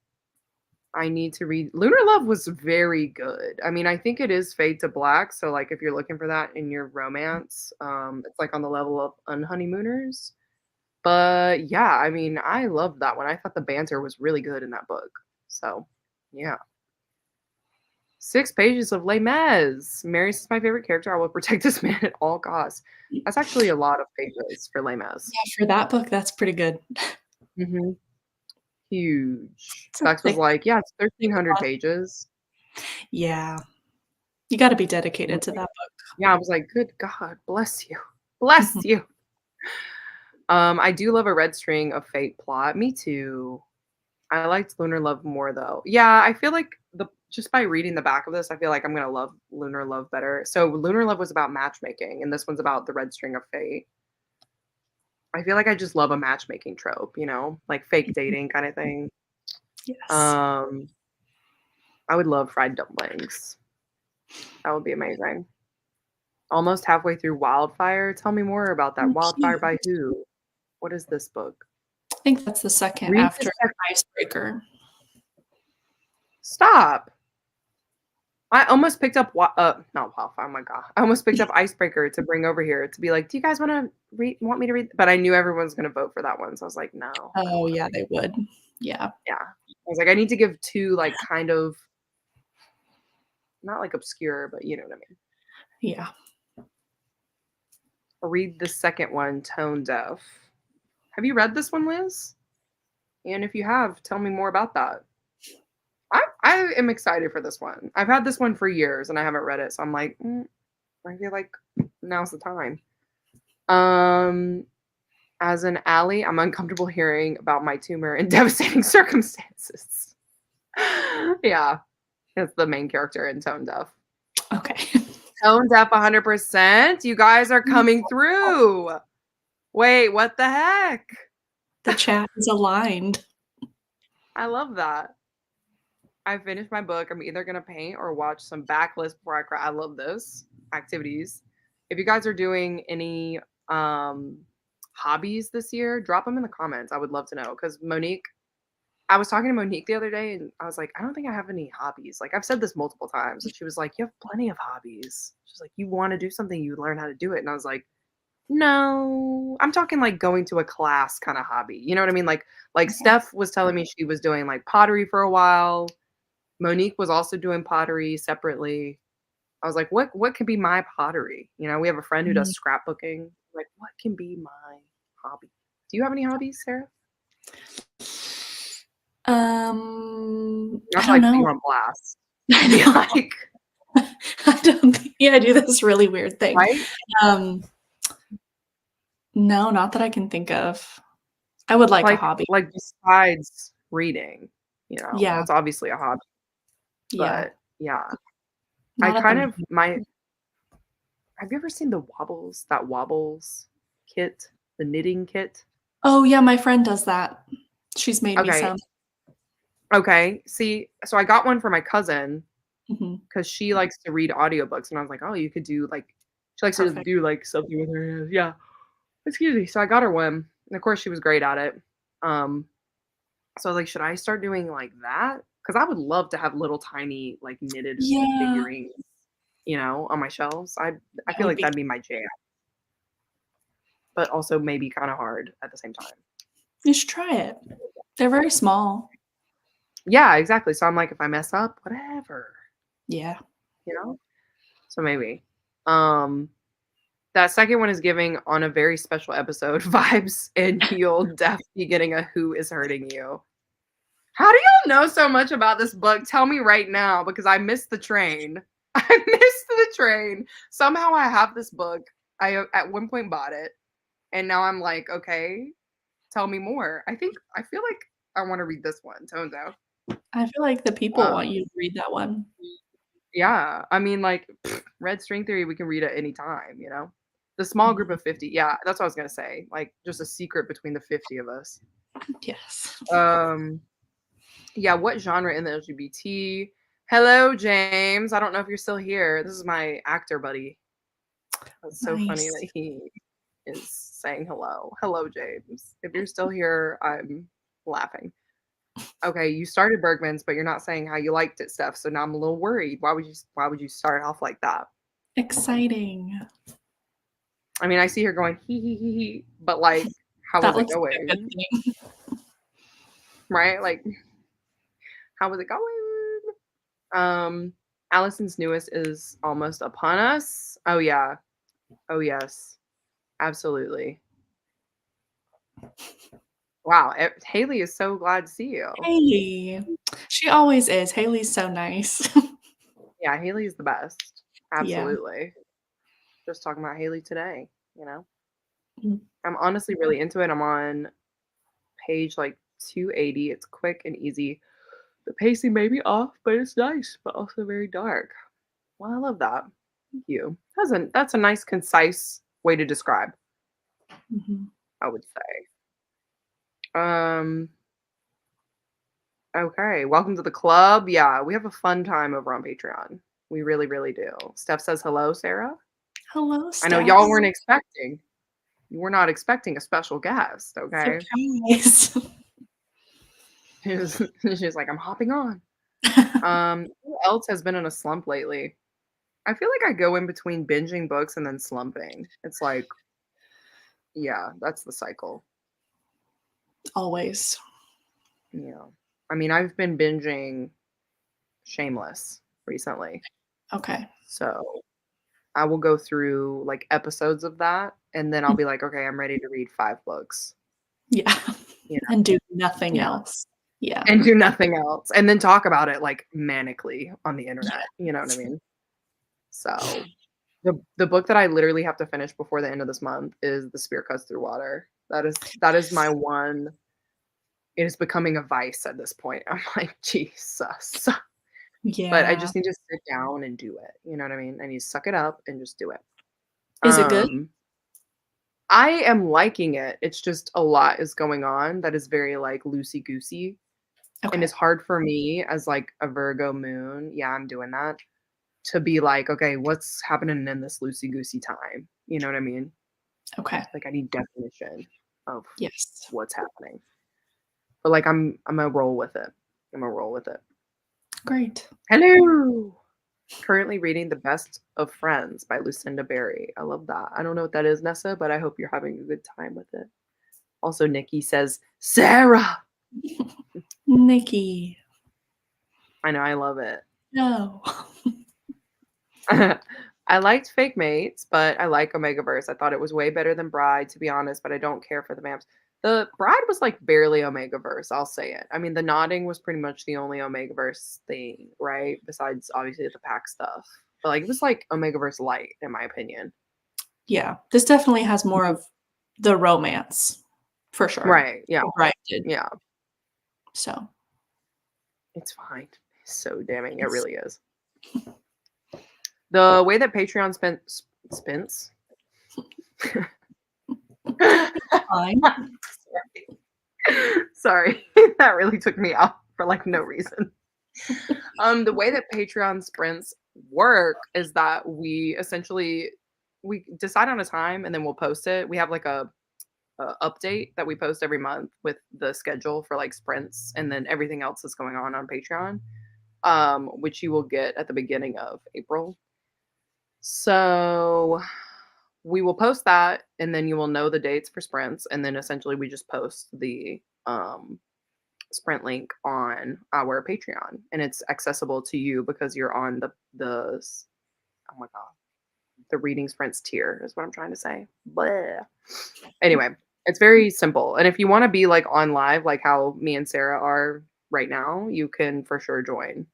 A: I need to read Lunar Love was very good. I mean, I think it is Fade to Black, so like if you're looking for that in your romance, it's like on the level of Unhoneymooners. But yeah, I mean, I loved that one. I thought the banter was really good in that book. So, yeah. 6 pages of Les Mis. Marius is my favorite character. I will protect this man at all costs. That's actually a lot of pages for Les Mis.
C: Yeah, for that book, that's pretty good.
A: Mhm. Huge.
C: It's a
A: Bex was
C: thick
A: like, "Yeah, it's
C: thick
A: 1,300
C: one.
A: pages."
C: Yeah. You gotta be
A: I was
C: dedicated to
A: like
C: that
A: yeah, I was like, "Good God, bless you.
C: book.
A: Bless
C: Mhm.
A: you." I do love a Red String of Fate plot. Me too. I liked Lunar Love more though. Yeah, I feel like the just by reading the back of this, I feel like I'm gonna love Lunar Love better. So Lunar Love was about matchmaking, and this one's about the Red String of Fate. I feel like I just love a matchmaking trope, like fake
C: Mhm.
A: dating kind of thing.
C: Yes.
A: Um, I would love fried dumplings. That would be amazing. Almost halfway through Wildfire. Tell me more about that.
C: Oh,
A: Wildfire by
C: cute.
A: who? What is this book?
C: I think that's the second
A: Read the
C: after Icebreaker.
A: Stop. I almost picked up not Wildfire, oh my god. I almost picked up Icebreaker to bring over here to be like, "Do you guys want me to read?" But I knew everyone's gonna vote for that one, so I was like, "No, I don't
C: Oh,
A: wanna
C: yeah,
A: read."
C: they would. Yeah.
A: Yeah. I was like, I need to give 2, like, kind of not, like, obscure, but you know what I mean.
C: Yeah.
A: I'll read the second one, Tone Deaf. Have you read this one, Liz? And if you have, tell me more about that. I am excited for this one. I've had this one for years, and I haven't read it, so I'm like, I feel like now's the time. Um, as an ally, I'm uncomfortable hearing about my tumor in devastating circumstances. Yeah, it's the main character in Tone Deaf.
C: Okay.
A: Tone Deaf 100%. You guys are coming through. Wait, what the heck?
C: The chat is aligned.
A: I love that. I finished my book. I'm either gonna paint or watch some backlist before I cry. I love this activities. If you guys are doing any um hobbies this year, drop them in the comments. I would love to know because Monique, I was talking to Monique the other day and I was like, I don't think I have any hobbies. Like I've said this multiple times, and she was like, you have plenty of hobbies. She's like, you want to do something, you learn how to do it. And I was like, no, I'm talking like going to a class kind of hobby. You know what I mean? Like
C: Okay.
A: Steph was telling me she was doing like pottery for a while. Monique was also doing pottery separately. I was like, what could be my pottery? We have a friend who
C: Mm,
A: does scrapbooking. Like, what can be my hobby? Do you have any hobbies, Sarah? Not
C: I
A: to
C: don't
A: like put
C: know.
A: you on blast.
C: I
A: Be
C: know.
A: like,
C: I don't think yeah, I do this really weird thing.
A: right?
C: Um, no, not that I can think of. I would like a
A: Like
C: hobby.
A: like besides reading,
C: Yeah,
A: that's obviously a hobby.
C: yeah.
A: But yeah, I
C: Not at the
A: kind of
C: moment.
A: my have you ever seen the Wobbles, that Wobbles kit, the knitting kit?
C: Oh, yeah, my friend does that. She's made me
A: Okay.
C: some.
A: Okay. See, so I got one for my cousin
C: Mhm.
A: because she likes to read audiobooks, and I was like, "Oh, you could do, like" she likes to
C: Perfect.
A: do, like, something with her hands, yeah. Excuse me. So I got her one, and of course, she was great at it. Um, so I was like, "Should I start doing like that? Because I would love to have little tiny, like, knitted
C: Yeah,
A: figurines, on my shelves. I
C: that
A: feel
C: would
A: like
C: be
A: that'd be my jam, but also maybe kinda hard at the same time.
C: you should try it. They're very small.
A: Yeah, exactly. So I'm like, if I mess up, whatever,
C: Yeah.
A: you know? So maybe. Um That second one is giving on a very special episode vibes, and you'll definitely be getting a "Who is hurting you?" How do y'all know so much about this book? Tell me right now because I missed the train. I missed the train. Somehow I have this book. I at one point bought it, and now I'm like, okay, tell me more. I feel like I want to read this one. Tones out.
C: I feel like the people
A: Um,
C: want you to read that one.
A: yeah, I mean, like Red String Theory, we can read at any time. The small group
C: Mhm.
A: of 50. Yeah, that's what I was gonna say. Like just a secret between the 50 of us.
C: Yes.
A: Um, yeah, what genre in the LGBT? Hello, James. I don't know if you're still here. This is my actor buddy. It's so funny
C: Nice.
A: that he is saying hello. Hello, James. If you're still here, I'm laughing. Okay, you started Bergman's, but you're not saying how you liked it, Steph. So now I'm a little worried. Why would you start off like that?
C: Exciting.
A: I mean, I see her going hee, but like, how
C: That
A: was it
C: looks like a good
A: going?
C: thing.
A: Right? Like, how was it going? Um, Allison's newest is almost upon us. Oh yeah. Oh yes. Absolutely. Wow. Haley is so glad to see you.
C: Haley. She always is. Haley's so nice.
A: Yeah, Haley's the best.
C: Yeah.
A: Absolutely. Just talking about Haley today, you know?
C: Mm.
A: I'm honestly really into it. I'm on page like 280. It's quick and easy. The pacing may be off, but it's nice, but also very dark. Well, I love that. Thank you. That's a nice, concise way to describe,
C: Mhm.
A: I would say. Um, okay. Welcome to the club. Yeah, we have a fun time over on Patreon. We really, really do. Steph says hello, Sarah.
C: Hello,
A: I know
C: Steph.
A: y'all weren't expecting. You were not expecting a special guest, okay?
C: Surprise.
A: She's like, I'm hopping on. Who else has been in a slump lately? I feel like I go in between binging books and then slumping. It's like, yeah, that's the cycle.
C: Always.
A: Yeah. I mean, I've been binging Shameless recently.
C: Okay.
A: So I will go through like episodes of that and then I'll be like, okay, I'm ready to read 5 books.
C: Yeah.
A: You
C: And do nothing
A: know? Yeah.
C: else. Yeah.
A: And do nothing else. And then talk about it like manically on the internet. You know what I mean? So the book that I literally have to finish before the end of this month is The Spear Cuts Through Water. That is my one. It is becoming a vice at this point. I'm like, Jesus. But I
C: Yeah.
A: just need to sit down and do it. You know what I mean? I need to suck it up and just do it.
C: Is it good?
A: I am liking it. It's just a lot is going on that is very like loosey goosey. And
C: Okay.
A: it's hard for me as like a Virgo moon. Yeah, I'm doing that. To be like, okay, what's happening in this loosey goosey time? You know what I mean?
C: Okay.
A: Like I need definition of
C: Yes.
A: what's happening. But like I'm gonna roll with it. I'm gonna roll with it.
C: Great.
A: Hello. Currently reading The Best of Friends by Lucinda Berry. I love that. I don't know what that is, Nessa, but I hope you're having a good time with it. Also, Nikki says, Sarah.
C: Nikki.
A: I know, I love it.
C: No.
A: I liked Fake Mates, but I like Omegaverse. I thought it was way better than Bride, to be honest, but I don't care for the vamps. The Bride was like barely Omegaverse, I'll say it. I mean, the nodding was pretty much the only Omegaverse thing, right? Besides, obviously, the pack stuff. But like, it was like Omegaverse light, in my opinion.
C: Yeah. This definitely has more of the romance. For sure.
A: Right. Yeah.
C: Right. Did.
A: Yeah.
C: So.
A: It's fine. It's so damning. It really is. The way that Patreon spends.
C: Fine.
A: Sorry. That really took me out for like no reason. The way that Patreon sprints work is that we decide on a time and then we'll post it. We have like a update that we post every month with the schedule for like sprints and then everything else that's going on Patreon, which you will get at the beginning of April. So we will post that and then you will know the dates for sprints. And then essentially we just post the sprint link on our Patreon and it's accessible to you because you're on the oh my God, the reading sprints tier is what I'm trying to say. Blah. Anyway, it's very simple. And if you want to be like on live, like how me and Sarah are right now, you can for sure join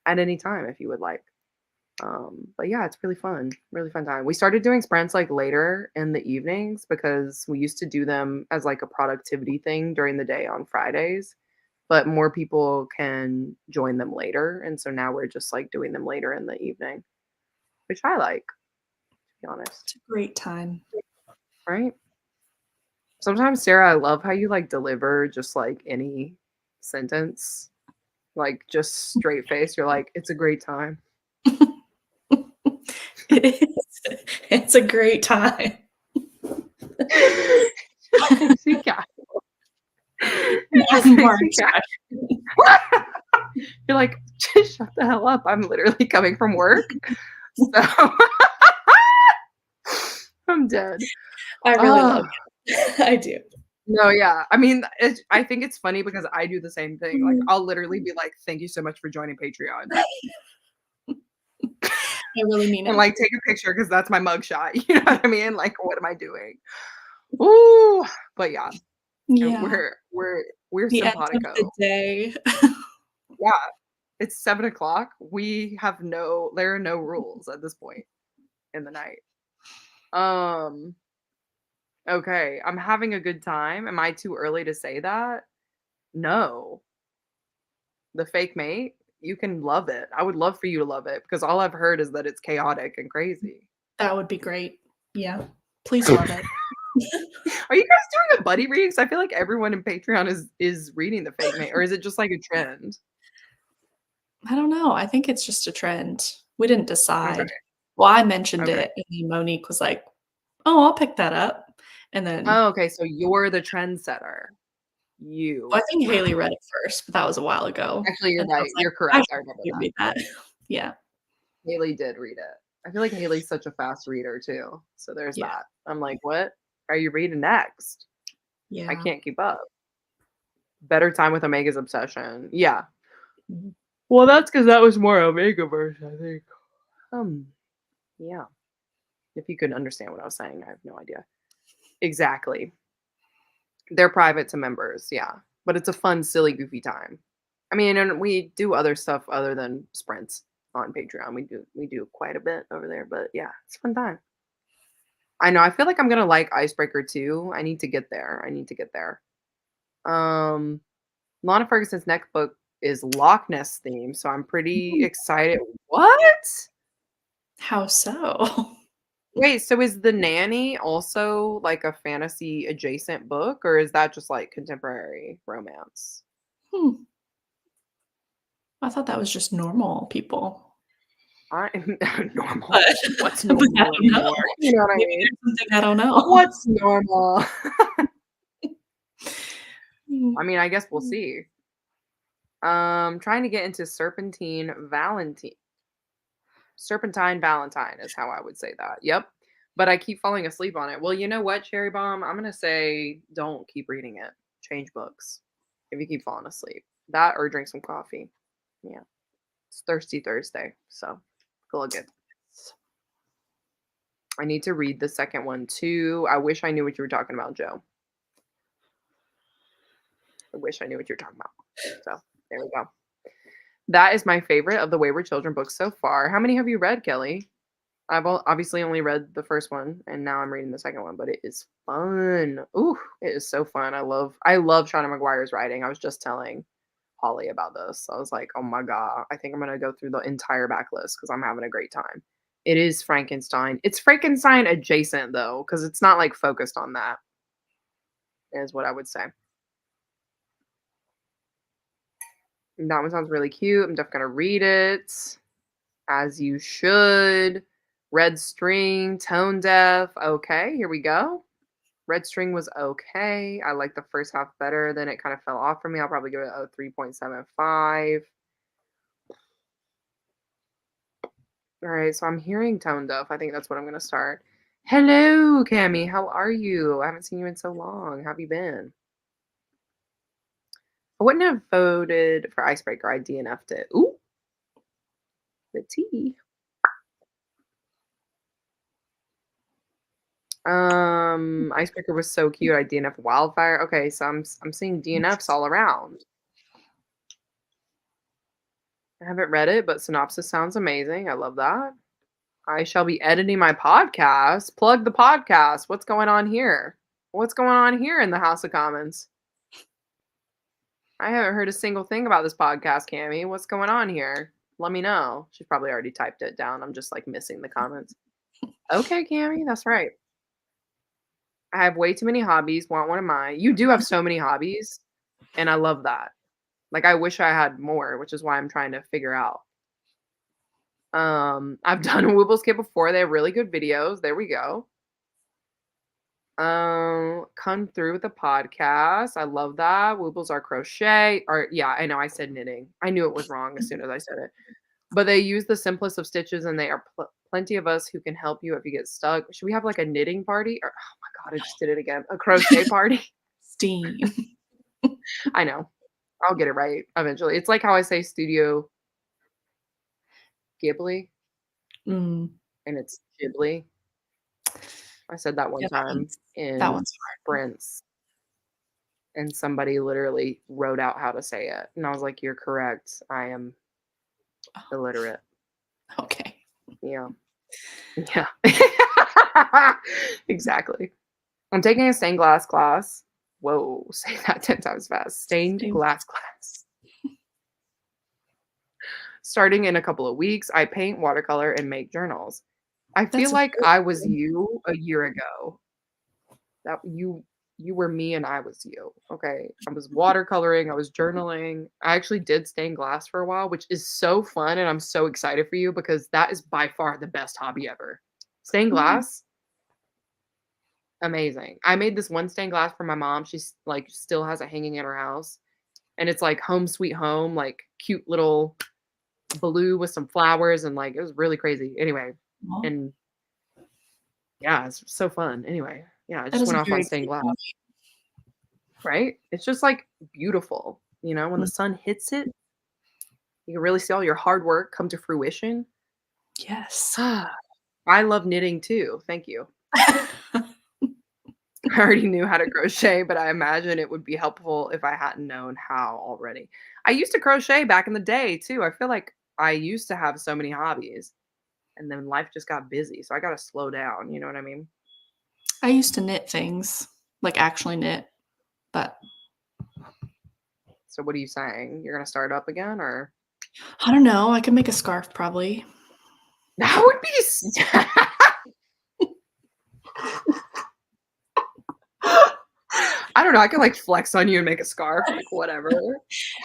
A: at any time if you would like. But yeah, it's really fun time. We started doing sprints like later in the evenings because we used to do them as like a productivity thing during the day on Fridays, but more people can join them later. And so now we're just like doing them later in the evening, which I like, to be honest.
C: It's a great time.
A: Right? Sometimes, Sarah, I love how you like deliver just like any sentence, like just straight face. You're like, it's a great time.
C: It is. It's a great time.
A: Yeah. You're like, just shut the hell up. I'm literally coming from work. So I'm dead.
C: I really love it. I do.
A: No, yeah. I mean, I think it's funny because I do the same thing. Like, I'll literally be like, thank you so much for joining Patreon.
C: I really mean
A: And,
C: it.
A: like, take a picture because that's my mugshot, you know what I mean? Like, what am I doing? Ooh, but yeah,
C: Yeah.
A: we're
C: The end of the
A: simpatico.
C: day.
A: Yeah, it's 7 o'clock. There are no rules at this point in the night. Um, okay, I'm having a good time. Am I too early to say that? No. The Fake Mate, you can love it. I would love for you to love it because all I've heard is that it's chaotic and crazy.
C: That would be great. Yeah. Please love it.
A: Are you guys doing a buddy read? 'Cause I feel like everyone in Patreon is reading The Fake Mate, or is it just like a trend?
C: I don't know, I think it's just a trend. We didn't
A: Okay,
C: decide. Well, I mentioned
A: okay.
C: it, and then Monique was like, "Oh, I'll pick that up." And then
A: Oh, okay, so you're the trendsetter.
C: well,
A: You.
C: I think Haley read it first, but that was a while ago,
A: Actually, you're
C: and then I
A: right,
C: was like,
A: you're
C: "I
A: correct, I
C: should
A: remember
C: probably
A: that.
C: read that." Yeah,
A: Haley did read it. I feel like Haley's such a fast reader too, so there's
C: yeah,
A: that. I'm like, "What are you reading next?" I
C: yeah.
A: can't keep up. Better Time with Omega's Obsession. Yeah.
C: Mhm.
A: Well, that's because that was more Omega-verse, I think. Um, yeah. If you could understand what I was saying, I have no idea. Exactly. They're private to members, yeah. But it's a fun, silly, goofy time. I mean, and we do other stuff other than sprints on Patreon. We do quite a bit over there, but yeah, it's a fun time. I know. I feel like I'm gonna like Icebreaker too. I need to get there. I need to get there. Um, Lana Ferguson's next book is Loch Ness theme, so I'm pretty
C: Ooh,
A: excited. What?
C: how so?
A: Wait, so is The Nanny also like a fantasy adjacent book, or is that just like contemporary romance?
C: Hmm, I thought that was just normal people,
A: I'm normal.
C: but
A: What's
C: but I
A: normal
C: don't know.
A: anymore? You know what I
C: Maybe
A: mean?
C: there's something I don't know.
A: What's normal?
C: Mm.
A: I mean, I guess we'll see. Trying to get into Serpentine Valentine is how I would say that. Yep. But I keep falling asleep on it. Well, you know what, Cherry Bomb? I'm gonna say don't keep reading it. Change books if you keep falling asleep. That or drink some coffee. Yeah. It's Thirsty Thursday. So go look it. I need to read the second one too. I wish I knew what you were talking about, Joe. I wish I knew what you were talking about. So there we go. That is my favorite of the Wayward Children books so far. How many have you read, Kelly? Obviously only read the first one, and now I'm reading the second one, but it is fun. Ooh, it is so fun. I love Shauna McGuire's writing. I was just telling Holly about this. I was like, oh my god, I think I'm gonna go through the entire backlist because I'm having a great time. It is Frankenstein. It's Frankenstein adjacent though, because it's not like focused on that, is what I would say. And that one sounds really cute. I'm definitely gonna read it. As you should. Red String, Tone Deaf. Okay, here we go. Red String was okay. I like the first half better. Then it kind of fell off for me. I'll probably give it a 3.75. All right, so I'm hearing Tone Deaf. I think that's what I'm going to start. Hello, Cami. How are you? I haven't seen you in so long. How have you been? I wouldn't have voted for Icebreaker. I DNF'd it. Ooh, the tea. Icebreaker was so cute. I DNF Wildfire. Okay, so I'm seeing DNFs all around. I haven't read it, but synopsis sounds amazing. I love that. I shall be editing my podcast. Plug the podcast. What's going on here? What's going on here in the House of Commons? I haven't heard a single thing about this podcast, Cami. What's going on here? Let me know. She's probably already typed it down. I'm just like missing the comments. Okay, Cami, that's right. I have way too many hobbies. Want one of mine. You do have so many hobbies, and I love that. Like I wish I had more, which is why I'm trying to figure out. I've done a Woobles Kit before. They have really good videos. There we go. Come through with the podcast. I love that. Woobles are crochet. Or yeah, I know I said knitting. I knew it was wrong as soon as I said it. But they use the simplest of stitches, and they are plenty of us who can help you if you get stuck. Should we have like a knitting party? Or oh my god, I just did it again. A crochet party.
C: Steam.
A: I know. I'll get it right eventually. It's like how I say Studio Ghibli.
C: Mm.
A: and it's Ghibli. I said that one
C: Yeah,
A: time
C: that
A: in
C: one's hard.
A: sprints, and somebody literally wrote out how to say it, and I was like, "You're correct. I am illiterate."
C: Okay.
A: Yeah. Yeah. Exactly. I'm taking a stained glass class. Whoa, say that 10 times fast. Stained
C: Same.
A: glass class. Starting in a couple of weeks, I paint, watercolor, and make journals. I feel
C: That's
A: like
C: very
A: I was
C: cool.
A: you a year ago. That you were me and I was you. Okay. I was watercoloring, I was journaling. I actually did stained glass for a while, which is so fun and I'm so excited for you because that is by far the best hobby ever. Stained
C: Mm.
A: glass, amazing. I made this one stained glass for my mom. She's like still has it hanging in her house. And it's like home sweet home, like cute little blue with some flowers and like it was really crazy. Anyway,
C: Aw,
A: and yeah, it's so fun. Anyway, yeah, I
C: that
A: just
C: is
A: went
C: a
A: off on
C: very
A: stained
C: cute
A: glass,
C: hobby.
A: right? It's just like beautiful, when the
C: Mm,
A: sun hits it, you can really see all your hard work come to fruition.
C: yes.
A: I love knitting too. Thank you. I already knew how to crochet, but I imagine it would be helpful if I hadn't known how already. I used to crochet back in the day too. I feel like I used to have so many hobbies and then life just got busy. So I got to slow down. You know what I mean?
C: I used to knit things, like, actually knit, but
A: So what are you saying? You're going to start up again or
C: I don't know, I could make a scarf probably.
A: that would be I don't know. I could like flex on you and make a scarf, like whatever.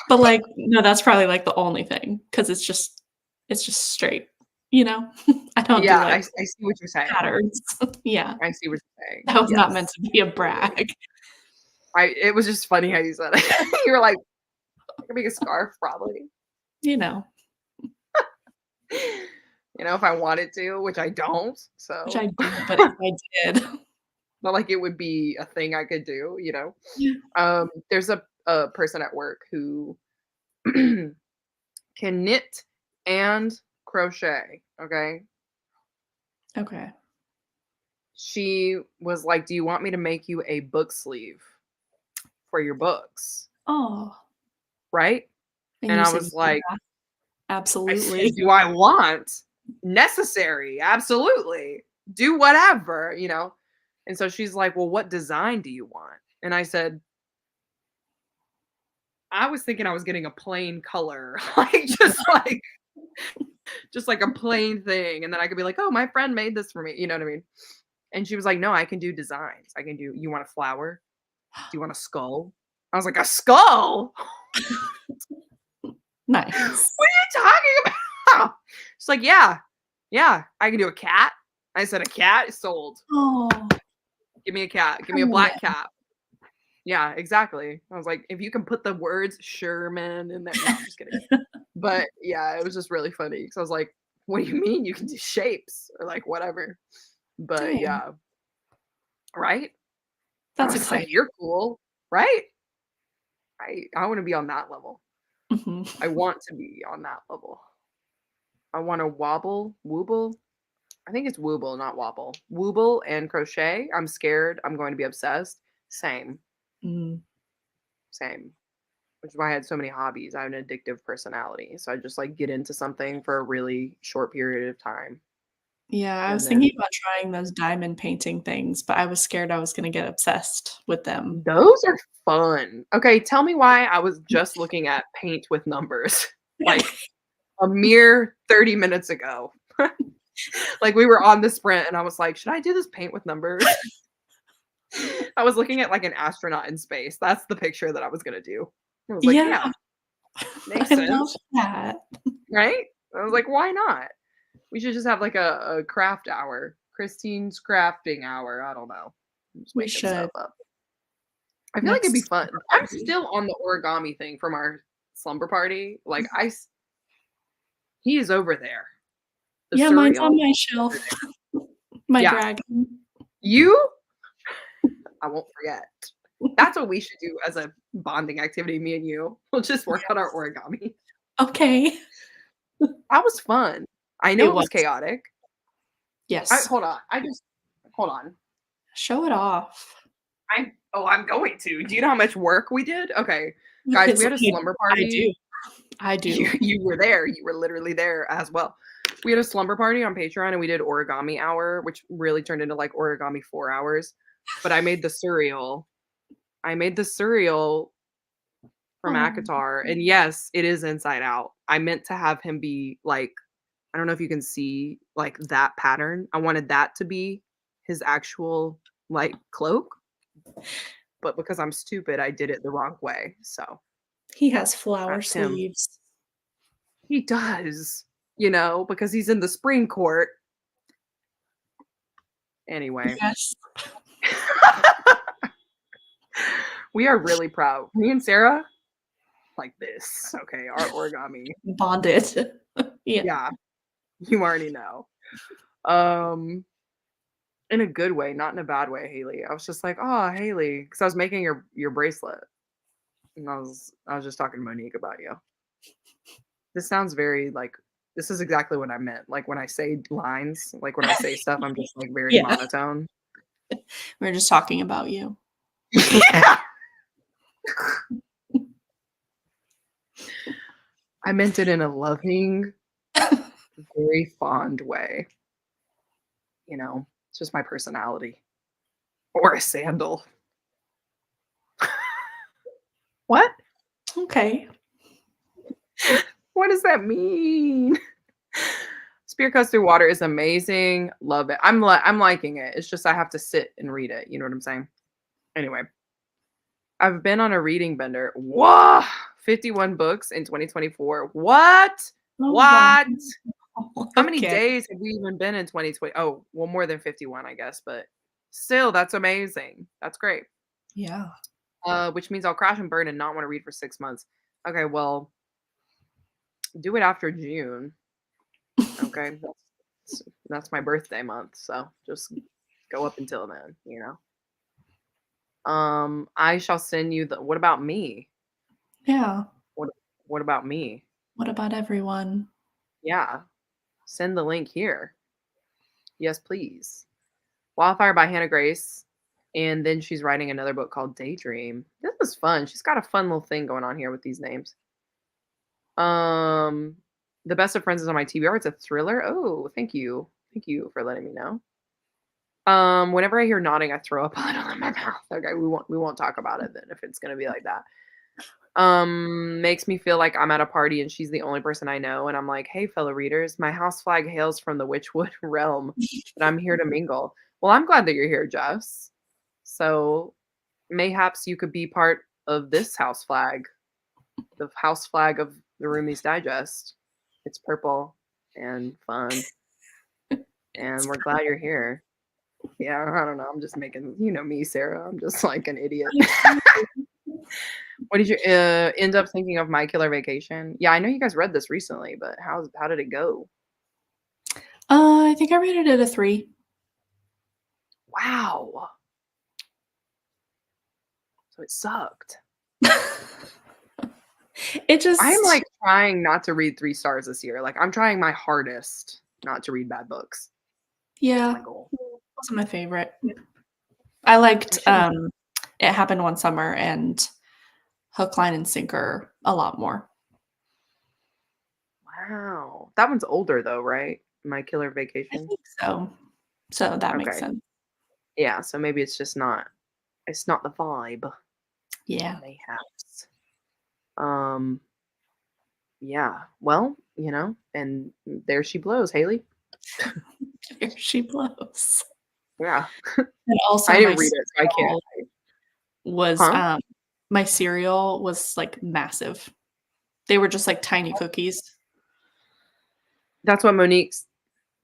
C: But, like, no, that's probably, like, the only thing because it's just straight, you know? I don't do,
A: Yeah,
C: like,
A: I see what you're saying.
C: patterns. Yeah,
A: I see what you're saying.
C: that was not meant
A: Yes,
C: to be a
A: absolutely.
C: brag,
A: I It was just funny how you said it. You were like, I could make a scarf probably.
C: you know,
A: If I wanted to, which I don't.
C: which I
A: So,
C: don't, but if I did.
A: not like it would be a thing I could do.
C: Yeah,
A: There's a person at work who can knit and crochet. Okay.
C: okay.
A: She was like, "Do you want me to make you a book sleeve for your books?"
C: Oh,
A: Right?
C: and
A: And
C: you
A: I
C: said
A: was
C: yeah,
A: like, I
C: absolutely.
A: said, "Do I want? Necessary, absolutely. Do whatever." And so she's like, "Well, what design do you want?" And I said, "I was thinking I was getting a plain color, like just like a plain thing, and then I could be like, "Oh, my friend made this for me." You know what I mean? And she was like, "No, I can do designs. I can do. You want a flower? Do you want a skull?" I was like, "A skull?
C: Nice.
A: What are you talking about?" She's like, "Yeah, yeah, I can do a cat." I said, "A cat is sold.
C: Oh,
A: Give me a cat. Give me a black
C: Herman.
A: cat." Yeah, exactly. I was like, "If you can put the words Sherman in there." No, I'm just kidding. But yeah, it was just really funny because I was like, "What do you mean you can do shapes or like whatever?" But
C: Dang,
A: yeah, right? I
C: that's
A: was like,
C: exciting.
A: "You're cool, right?" I want to be on that level.
C: Mhm.
A: I want to be on that level. I want to wooble. I think it's wooble, not wobble. Wooble and crochet. I'm scared. I'm going to be obsessed. Same,
C: Mm.
A: same. Which is why I had so many hobbies. I have an addictive personality. So I just like get into something for a really short period of time.
C: Yeah, I
A: And
C: was thinking
A: then
C: about trying those diamond painting things, but I was scared I was gonna get obsessed with them.
A: those are fun. Okay, tell me why I was just looking at paint with numbers like a mere 30 minutes ago. Like we were on the sprint and I was like, should I do this paint with numbers? I was looking at like an astronaut in space. That's the picture that I was gonna do. I was like,
C: Yeah,
A: yeah, makes
C: I love
A: sense,
C: that.
A: right? I was like, why not? We should just have like a craft hour. Christine's crafting hour. I don't know. I'm just
C: We
A: making stuff
C: should.
A: up. I feel like it'd be
C: Next
A: fun.
C: summer
A: I'm
C: party.
A: still on the origami thing from our slumber party. Like he is over there. The
C: Yeah, mine's on
A: surreal.
C: my
A: Over
C: shelf.
A: there.
C: My
A: Yeah.
C: dragon.
A: You I won't forget. That's what we should do as a bonding activity, me and you. We'll just work on our
C: Yes.
A: origami.
C: Okay.
A: That was fun. I know
C: It
A: it was
C: was.
A: chaotic.
C: Yes.
A: Hold on. Hold on.
C: Show it off.
A: I'm going to. Do you know how much work we did? Okay. Guys, we
C: It's
A: had a slumber
C: I
A: party.
C: do. I
A: You
C: do.
A: you were there. You were literally there as well. We had a slumber party on Patreon and we did origami hour, which really turned into like origami 4 hours. But I made the cereal. I made the cereal from
C: Oh,
A: Akatar. And yes, it is inside out. I meant to have him be like, I don't know if you can see like that pattern. I wanted that to be his actual like cloak, but because I'm stupid, I did it the wrong way. So
C: he has flower
A: that's him.
C: sleeves.
A: He does, because he's in the spring court. Anyway,
C: Yes.
A: we are really proud. Me and Sarah, like this. Okay, our origami.
C: Bonded. Yeah.
A: Yeah, you already know. Um, in a good way, not in a bad way, Haley. I was just like, oh, Haley, because I was making your bracelet, and I was just talking to Monique about you. This sounds very like this is exactly what I meant. Like when I say lines, like when I say stuff, I'm just like very
C: Yeah.
A: monotone.
C: We're just talking about you.
A: Yeah. I meant it in a loving, very fond way. It's just my personality. Or a sandal. What?
C: Okay.
A: What does that mean? Spear Cuts Through Water is amazing. Love it. I'm liking it. It's just I have to sit and read it. You know what I'm saying? Anyway, I've been on a reading bender. Whoa! 51 books in 2024. What?
C: Oh, wow.
A: What? How many
C: Okay.
A: days have we even been in 2020? Oh, well, more than 51, I guess, but still, that's amazing. That's great.
C: Yeah.
A: Which means I'll crash and burn and not want to read for 6 months. Okay, well, do it after June. Okay, that's my birthday month, so just go up until then. I shall send you the. What about me?
C: Yeah.
A: What What about me?
C: What about everyone?
A: Yeah, send the link here. Yes, please. Wildfire by Hannah Grace. And then she's writing another book called Daydream. This is fun. She's got a fun little thing going on here with these names. Um, The Best of Friends is on my TBR. It's a thriller. Oh, thank you. Thank you for letting me know. Whenever I hear nodding, I throw up a little in my mouth. Okay, we won't talk about it then if it's gonna be like that. Makes me feel like I'm at a party and she's the only person I know, and I'm like, hey, fellow readers, my house flag hails from the Witchwood realm, but I'm here to mingle. Well, I'm glad that you're here, Jess. So mayhaps you could be part of this house flag, the house flag of the Roomies Digest. It's purple and fun, and we're glad you're here. Yeah, I don't know. I'm just making, me, Sarah. I'm just like an idiot. What did you end up thinking of My Killer Vacation? Yeah, I know you guys read this recently, but how did it go?
C: I think I rated it a 3.
A: Wow. So it sucked.
C: It just
A: I'm like trying not to read 3 stars this year. Like I'm trying my hardest not to read bad books.
C: yeah,
A: My goal.
C: wasn't my favorite. I liked
A: I
C: It Happened One Summer and Hook, Line, and Sinker a lot more.
A: Wow. That one's older though, right? My Killer
C: I
A: Vacation.
C: think so. So that makes
A: Okay.
C: sense.
A: Yeah, so maybe it's not the vibe.
C: Yeah.
A: Mayhaps. Um yeah. Well, and there she blows, Haley.
C: There she blows.
A: Yeah.
C: And also
A: I
C: my
A: didn't read it, so I can't.
C: was,
A: Huh?
C: my cereal was, like, massive. They were just, like, tiny cookies.
A: That's what Monique's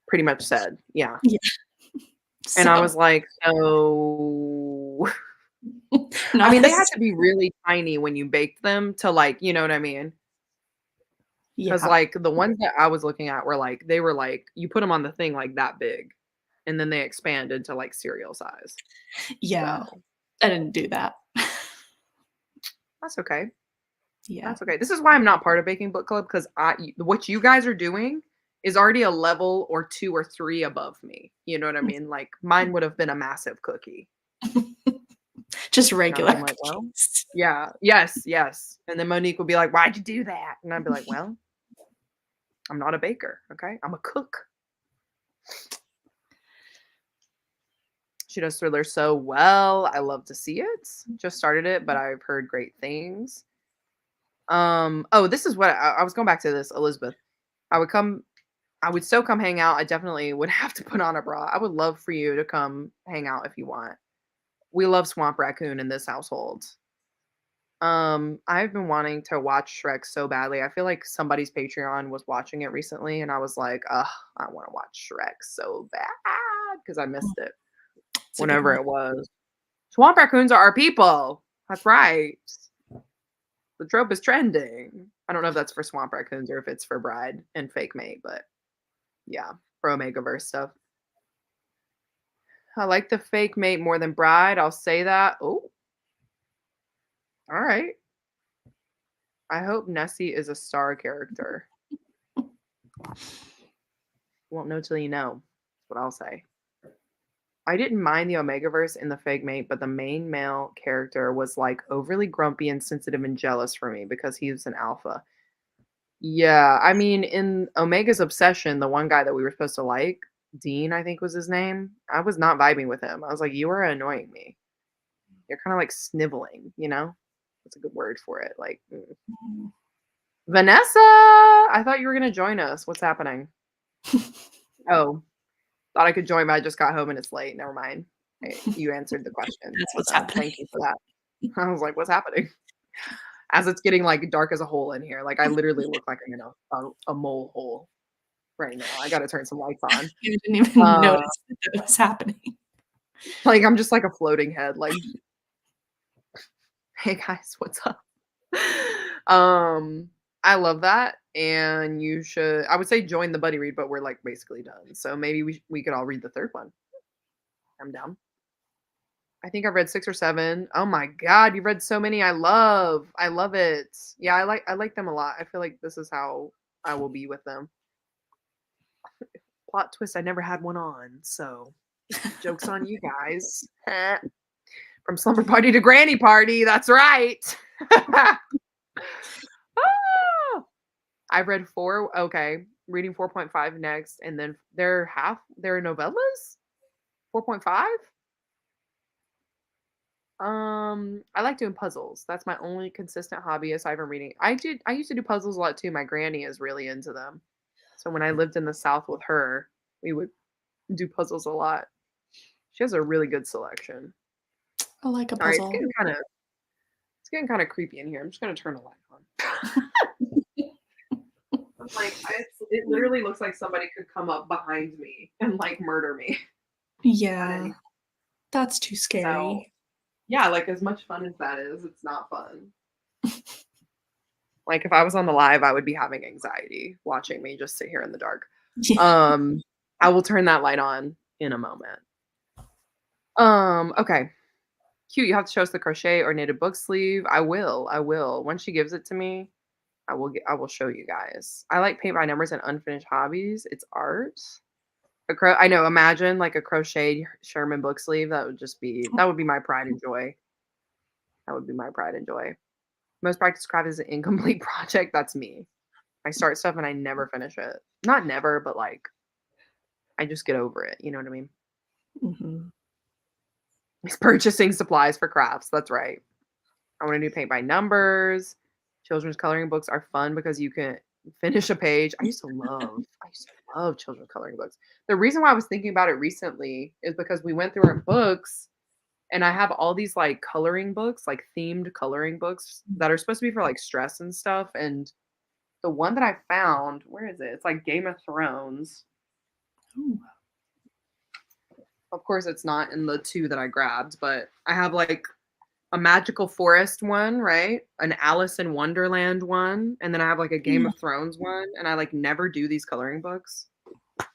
A: pretty much said. Yeah.
C: Yeah.
A: And I was
C: So,
A: like, "So" I
C: not
A: mean, they had to
C: necessarily.
A: be really tiny when you baked them to like, you know what I mean? Because
C: Yeah.
A: like the ones that I was looking at were like they were like you put them on the thing like that big, and then they expanded to like cereal size.
C: Yeah.
A: So
C: I didn't do that.
A: that's okay.
C: Yeah.
A: That's okay. This is why I'm not part of Baking Book Club because what you guys are doing is already a level or 2 or 3 above me. You know what I mean? Like, mine would have been a massive cookie.
C: Just
A: And I'd be
C: regular
A: like, "Well."
C: cookies.
A: Yeah. Yes, yes. And then Monique would be like, "Why'd you do that?" And I'd be like, "Well, I'm not a baker, okay? I'm a cook." She does Thriller so well. I love to see it. Just started it, but I've heard great things. Oh, this is what I was going back to this, Elizabeth. I would come I would still come hang out. I definitely would have to put on a bra. I would love for you to come hang out if you want. We love Swamp Raccoon in this household. I've been wanting to watch Shrek so badly. I feel like somebody's Patreon was watching it recently, and I was like, ugh, I want to watch Shrek so bad because I missed it
C: It's a good
A: whenever
C: one.
A: it was. Swamp raccoons are our people. That's right. The trope is trending. I don't know if that's for swamp raccoons or if it's for bride and fake mate, but yeah, for Omegaverse stuff. I like the fake mate more than bride. I'll say that. Oh, all right. I hope Nessie is a star character. Won't know till you know. That's what I'll say. I didn't mind the Omegaverse in the fake mate, but the main male character was like overly grumpy and sensitive and jealous for me because he was an alpha. Yeah, I mean, in Omega's Obsession, the one guy that we were supposed to like, Dean, I think was his name, I was not vibing with him. I was like, "You are annoying me. You're kinda, like, sniveling," you know? That's a good word for it, like,
C: Mm.
A: Vanessa! I thought you were gonna join us. What's happening? Oh, thought I could join, but I just got home and it's late. Never mind. You answered the question,
C: That's what's
A: so
C: happening.
A: thank you for that. I was like, "What's happening?" As it's getting, like, dark as a hole in here, like, I literally look like I'm in a mole hole right now. I gotta turn some lights on.
C: You didn't even
A: Uh,
C: notice that that was happening.
A: like, I'm just like a floating head, like, "Hey, guys, what's up?" Um, I love that, and you should I would say join the buddy read, but we're, like, basically done, so maybe we could all read the 3rd one. I'm down. I think I've read 6 or 7. Oh my god, you've read so many. I love it. Yeah, I like them a lot. I feel like this is how I will be with them. Plot twist, I never had one on, so joke's on you guys. From slumber party to granny party, that's right. Ah! I've read 4, okay, reading 4.5 next, and then they're novellas? 4.5? I like doing puzzles. That's my only consistent hobby aside from reading. I used to do puzzles a lot too. My granny is really into them. So when I lived in the South with her, we would do puzzles a lot. She has a really good selection.
C: I like a
A: All right,
C: puzzle.
A: it's getting kind of creepy in here. I'm just gonna turn the light on. I'm like, it literally looks like somebody could come up behind me and like murder me at
C: Yeah,
A: any.
C: that's too
A: So
C: scary.
A: yeah, like as much fun as that is, it's not fun. Like if I was on the live, I would be having anxiety watching me just sit here in the dark.
C: Yeah.
A: Um, I will turn that light on in a moment. Okay. Cute. You have to show us the crochet or knitted book sleeve. I will. I will. Once she gives it to me, I will show you guys. I like paint by numbers and unfinished hobbies. It's art. I know, imagine like a crocheted Sherman book sleeve. That would be my pride and joy. That would be my pride and joy. Most practice craft is an incomplete project. That's me. I start stuff and I never finish it. Not never, but like I just get over it. You know what I mean?
C: Mhm.
A: It's purchasing supplies for crafts. That's right. I want to do paint by numbers. Children's coloring books are fun because you can finish a page. I used to love children's coloring books. The reason why I was thinking about it recently is because we went through our books and I have all these like coloring books, like themed coloring books that are supposed to be for like stress and stuff. And the one that I found, where is it? It's like Game of Thrones.
C: Ooh.
A: Of course, it's not in the 2 that I grabbed, but I have like a magical forest one, right? An Alice in Wonderland one, and then I have like a Game
C: Yeah.
A: of Thrones one, and I like never do these coloring books. So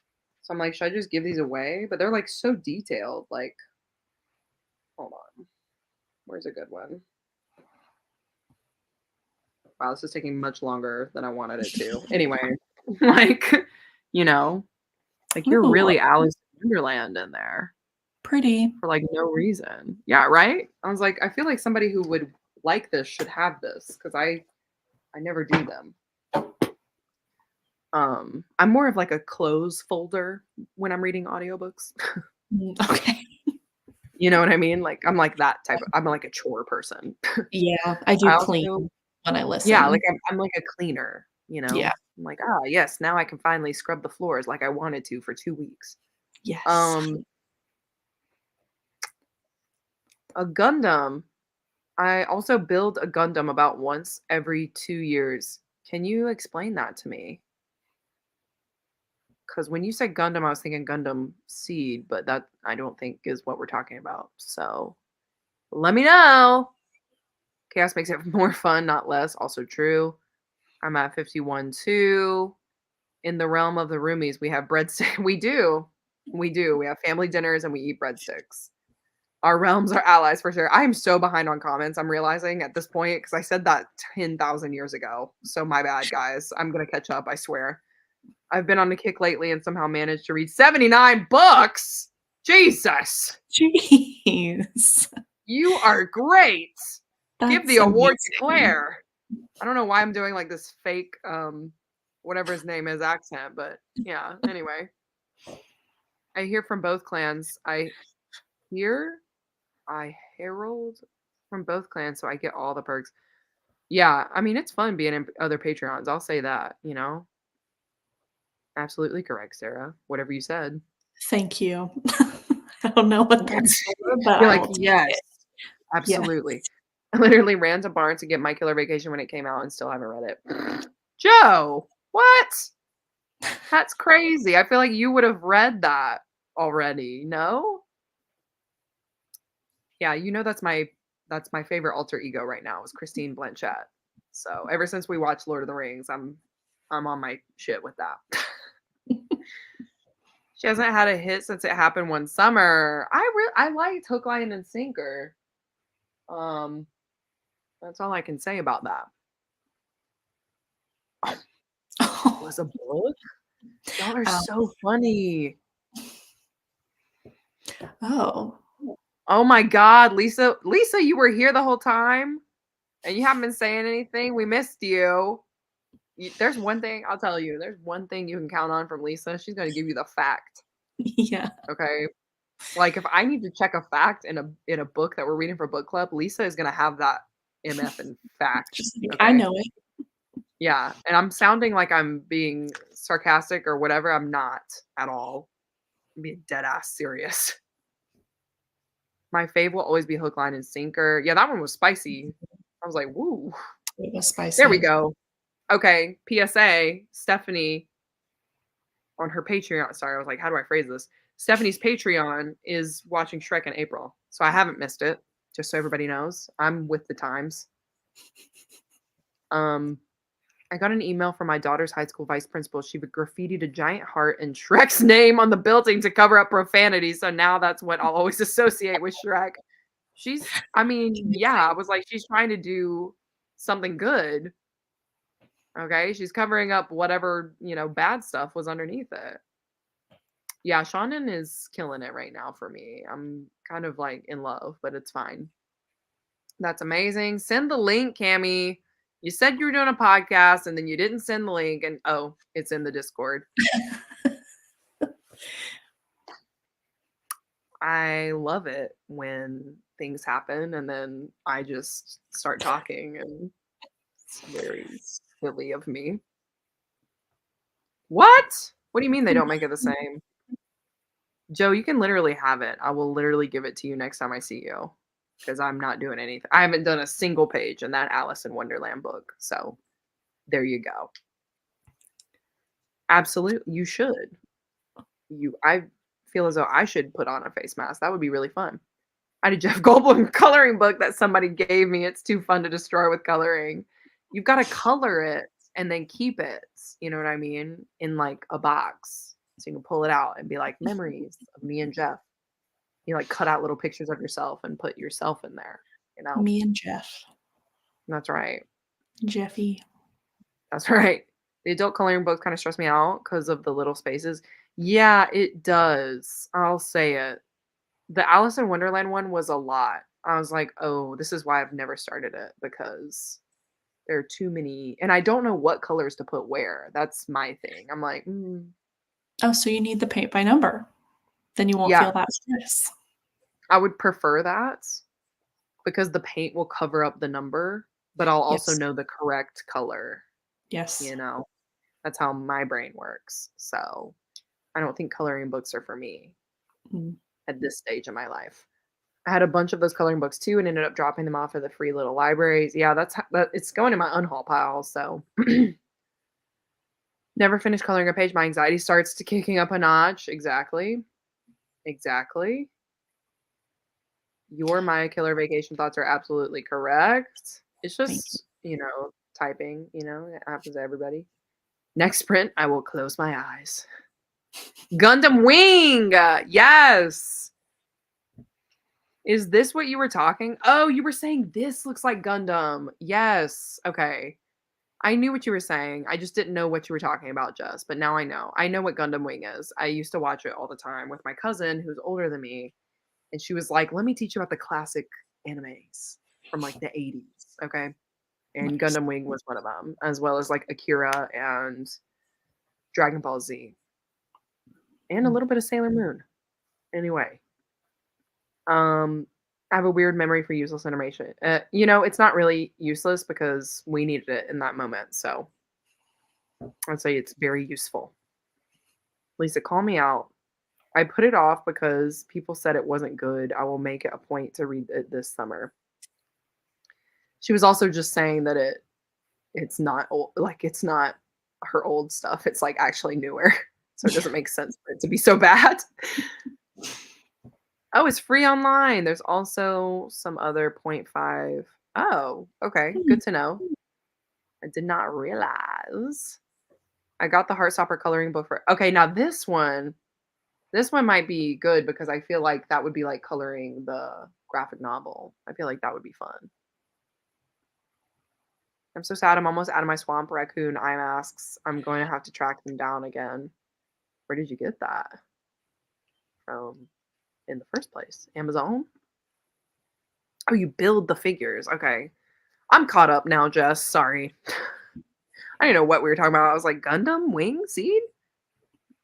A: I'm like, should I just give these away? But they're like so detailed. Like, hold on, where's a good one? Wow, this is taking much longer than I wanted it to. Anyway, like You know? Like, you're
C: Ooh,
A: really Alice in Wonderland in there
C: pretty.
A: for, like, no reason. Yeah, right? I was like, I feel like somebody who would like this should have this because I never do them. I'm more of like a clothes folder when I'm reading audiobooks.
C: Okay.
A: You know what I mean? Like, I'm like that type of I'm like a chore person.
C: Yeah, I do
A: I
C: clean
A: also
C: when I
A: yeah, like,
C: listen.
A: I'm like a cleaner, you
C: Yeah.
A: know? I'm like, "Ah, yes, now I can finally scrub the floors like I wanted to for 2 weeks."
C: Yes.
A: Um, a Gundam. I also build a Gundam about once every 2 years. Can you explain that to me? Because when you said Gundam, I was thinking Gundam Seed, but that I don't think is what we're talking about. So let me know. Chaos makes it more fun, not less. Also true. I'm at 51 too. In the realm of the roomies, we have breadsticks. We do. We do. We have family dinners and we eat breadsticks. Our realms are allies for sure. I am so behind on comments. I'm realizing at this point because I said that 10,000 years ago. So my bad, guys. I'm going to catch up, I swear. I've been on a kick lately and somehow managed to read 79 books. Jesus.
C: Jeez.
A: You are great. Give the
C: That's
A: award to
C: amazing.
A: Claire. I don't know why I'm doing like this fake whatever his name is accent, but yeah, anyway. I hear from both clans. Hear I herald from both clans, so I get all the perks. Yeah, I mean it's fun being in other Patreons. I'll say that, you know. Absolutely correct, Sarah. Whatever you said.
C: Thank you. I don't know what that's for, but
A: You're
C: I
A: like,
C: will take
A: yes,
C: it. Yes.
A: absolutely. I literally ran to Barnes to get My Killer Vacation when it came out and still haven't read it. Joe, what? That's crazy. I feel like you would have read that already. No? Yeah, you know that's my favorite alter ego right now is Christine Blanchett. So ever since we watched Lord of the Rings, I'm on my shit with that. She hasn't had a hit since it happened one summer. I liked Hook, Line, and Sinker. Um, that's all I can say about that. It was a book? Y'all are
C: Um,
A: so funny.
C: oh.
A: Oh my God, Lisa. Lisa, you were here the whole time and you haven't been saying anything. We missed you. There's one thing I'll tell you. There's one thing you can count on from Lisa. She's going to give you the fact.
C: Yeah.
A: Okay. Like if I need to check a fact in a book that we're reading for book club, Lisa is going to have that MF and fact.
C: Just like, I
A: Okay.
C: know it.
A: Yeah. And I'm sounding like I'm being sarcastic or whatever. I'm not at all. I'm being dead ass serious. My fave will always be Hook, Line, and Sinker. Yeah, that one was spicy. I was like, woo.
C: It was
A: There we
C: spicy.
A: go. Okay. PSA, Stephanie on her Patreon. Sorry, I was like, how do I phrase this? Stephanie's Patreon is watching Shrek in April. So I haven't missed it, just so everybody knows. I'm with the times. Um, I got an email from my daughter's high school vice principal. She graffitied a giant heart and Shrek's name on the building to cover up profanity. So now that's what I'll always associate with Shrek. I mean, yeah, I was like, she's trying to do something good. Okay. She's covering up whatever, bad stuff was underneath it. Yeah, Shannon is killing it right now for me. I'm kind of like in love, but it's fine. That's amazing. Send the link, Cami. You said you were doing a podcast and then you didn't send the link, and oh, it's in the Discord. I love it when things happen and then I just start talking, and it's very silly of me. What? What do you mean they don't make it the same? Joe, you can literally have it. I will literally give it to you next time I see you because I'm not doing anything. I haven't done a single page in that Alice in Wonderland book. So there you go. Absolutely. You should. I feel as though I should put on a face mask. That would be really fun. I had a Jeff Goldblum coloring book that somebody gave me. It's too fun to destroy with coloring. You've got to color it and then keep it, you know what I mean, in like a box. So you can pull it out and be like memories of me and Jeff. You like cut out little pictures of yourself and put yourself in there, you know?
C: Me and Jeff.
A: That's right.
C: Jeffy.
A: That's right. The adult coloring books kinda stress me out because of the little spaces. Yeah, it does. I'll say it. The Alice in Wonderland one was a lot. I was like, "Oh, this is why I've never started it because there are too many," and I don't know what colors to put where. That's my thing. I'm like, "Mm."
C: Oh, so you need the paint by number. Then you won't feel
A: Yeah,
C: that stress.
A: I would prefer that because the paint will cover up the number, but I'll also
C: Yes.
A: know the correct color,
C: Yes.
A: you know? That's how my brain works. So, I don't think coloring books are for me
C: Mm,
A: at this stage of my life. I had a bunch of those coloring books too and ended up dropping them off at the free little libraries. Yeah, that it's going in my unhaul pile, so never finished coloring a page. My anxiety starts to kicking up a notch. Exactly. Exactly. Your My Killer Vacation thoughts are absolutely correct. It's
C: thank you.
A: just, typing, it happens to everybody. Next sprint, I will close my eyes. Gundam Wing! Yes! Is this what you were talking? Oh, you were saying this looks like Gundam. Yes. Okay. I knew what you were saying. I just didn't know what you were talking about, Jess, but now I know. I know what Gundam Wing is. I used to watch it all the time with my cousin who's older than me, and she was like, "Let me teach you about the classic animes from like the 80s." Okay? And
C: Nice.
A: Gundam Wing was one of them, as well as like Akira and Dragon Ball Z and a
C: Mm.
A: little bit of Sailor Moon. Anyway, um I have a weird memory for useless information. It's not really useless because we needed it in that moment. So I'd say it's very useful. Lisa, call me out. I put it off because people said it wasn't good. I will make it a point to read it this summer. She was also just saying that it's not old, like it's not her old stuff. It's like actually newer. So it
C: Yeah.
A: doesn't make sense for it to be so bad. Oh, it's free online. There's also some other point 0.5. Oh, okay.
C: Mm.
A: Good to know. I did not realize. I got the Heartstopper coloring book for. Okay, now this one might be good because I feel like that would be like coloring the graphic novel. I feel like that would be fun. I'm so sad. I'm almost out of my swamp raccoon eye masks. I'm going to have to track them down again. Where did you get that from in the first place? Amazon? Oh, you build the figures. Okay. I'm caught up now, Jess. Sorry. I didn't know what we were talking about. I was like, Gundam Wing Seed?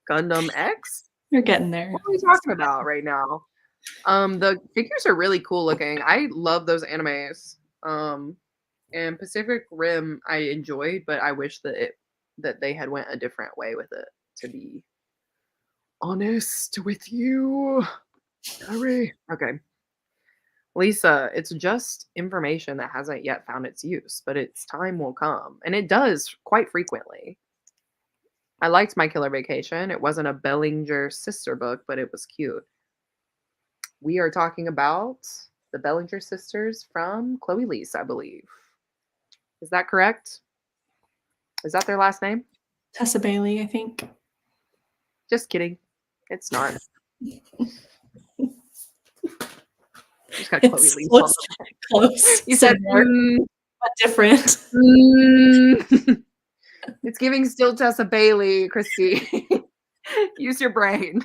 A: Gundam X?
C: You're getting there.
A: What are we talking about right now? The figures are really cool looking. I love those animes. And Pacific Rim I enjoyed, but I wish that they had went a different way with it, to be honest with you. Hurry. Okay. Lisa, it's just information that hasn't yet found its use, but its time will come. And it does quite frequently. I liked My Killer Vacation. It wasn't a Bellinger sister book, but it was cute. We are talking about the Bellinger sisters from Chloe Lease, I believe. Is that correct? Is that their last name?
C: Tessa Bailey, I think.
A: Just kidding. It's not. Just got Chloe
C: It's
A: Lease on
C: close,
A: the.
C: close,
A: You said,
C: similar, but different.
A: mm. It's giving still Tessa Bailey, Christy. Use your brain.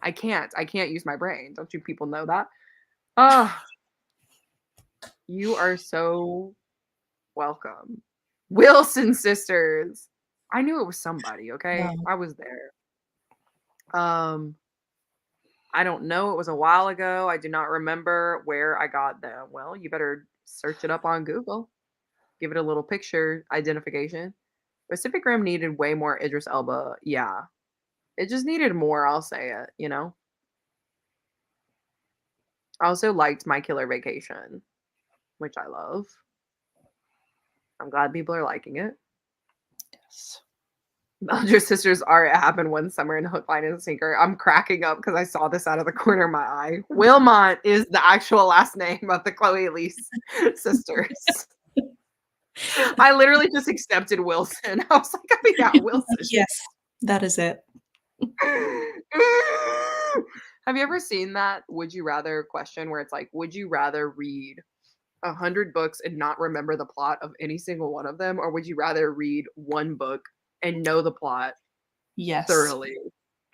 A: I can't. I can't use my brain. Don't you people know that? Oh, you are so welcome. Wilson sisters. I knew it was somebody, okay?
C: No.
A: I was there. Um, I don't know. It was a while ago. I do not remember where I got them. Well, you better search it up on Google. Give it a little picture identification. Pacific Rim needed way more Idris Elba. Yeah. It just needed more, I'll say it. I also liked My Killer Vacation, which I love. I'm glad people are liking it.
C: Yes.
A: Bellinger sisters art happened one summer in Hook, Line, and Sinker. I'm cracking up because I saw this out of the corner of my eye. Wilmot is the actual last name of the Chloe Elise sisters. I literally just accepted Wilson. I was like, oh yeah, Wilson.
C: Yes, that is it.
A: Have you ever seen that would you rather question where it's like, would you rather read 100 books and not remember the plot of any single one of them, or would you rather read one book and know the plot
C: Yes.
A: thoroughly.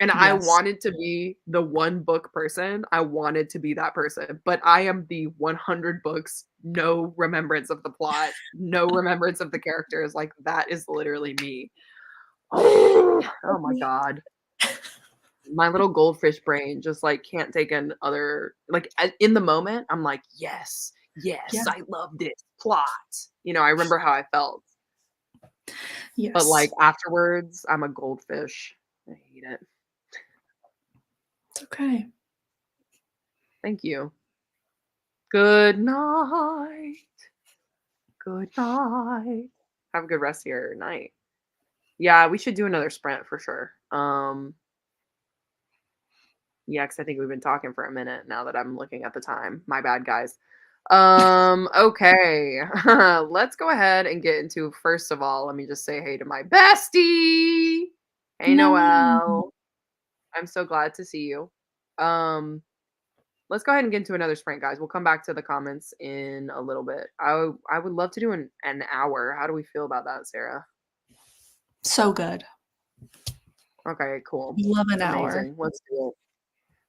A: And I
C: Yes.
A: wanted to be the one book person. I wanted to be that person, but I am the 100 books, no remembrance of the plot, no remembrance of the characters. Like that is literally me. Oh my god. My little goldfish brain just like can't take in other like in the moment I'm like, "Yes.
C: Yeah.
A: Yes, I love this plot." I remember how I felt. But like
C: Yes.
A: afterwards, I'm a goldfish. I hate it.
C: It's okay.
A: Thank you. Good night. Good night. Have a good rest of your night. Yeah, we should do another sprint for sure. Yeah, because I think we've been talking for a minute now that I'm looking at the time. My bad, guys. Okay. Let's go ahead and get into first of all, let me just say hey to my bestie. Hey
C: No.
A: Noelle. I'm so glad to see you. Um, let's go ahead and get into another sprint, guys. We'll come back to the comments in a little bit. I would love to do an hour. How do we feel about that, Sarah?
C: So good.
A: Okay, cool.
C: Love an hour.
A: Amazing. Let's do it.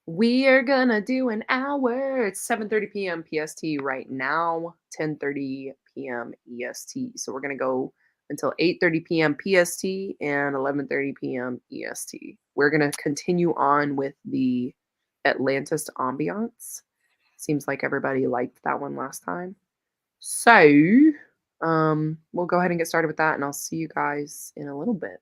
A: We are gonna do an hour. It's 7:30 p.m. PST right now, 10:30 p.m. EST. So we're gonna go until 8:30 p.m. PST and 11:30 p.m. EST. We're gonna continue on with the Atlantis ambiance. Seems like everybody liked that one last time. So, we'll go ahead and get started with that, and I'll see you guys in a little bit.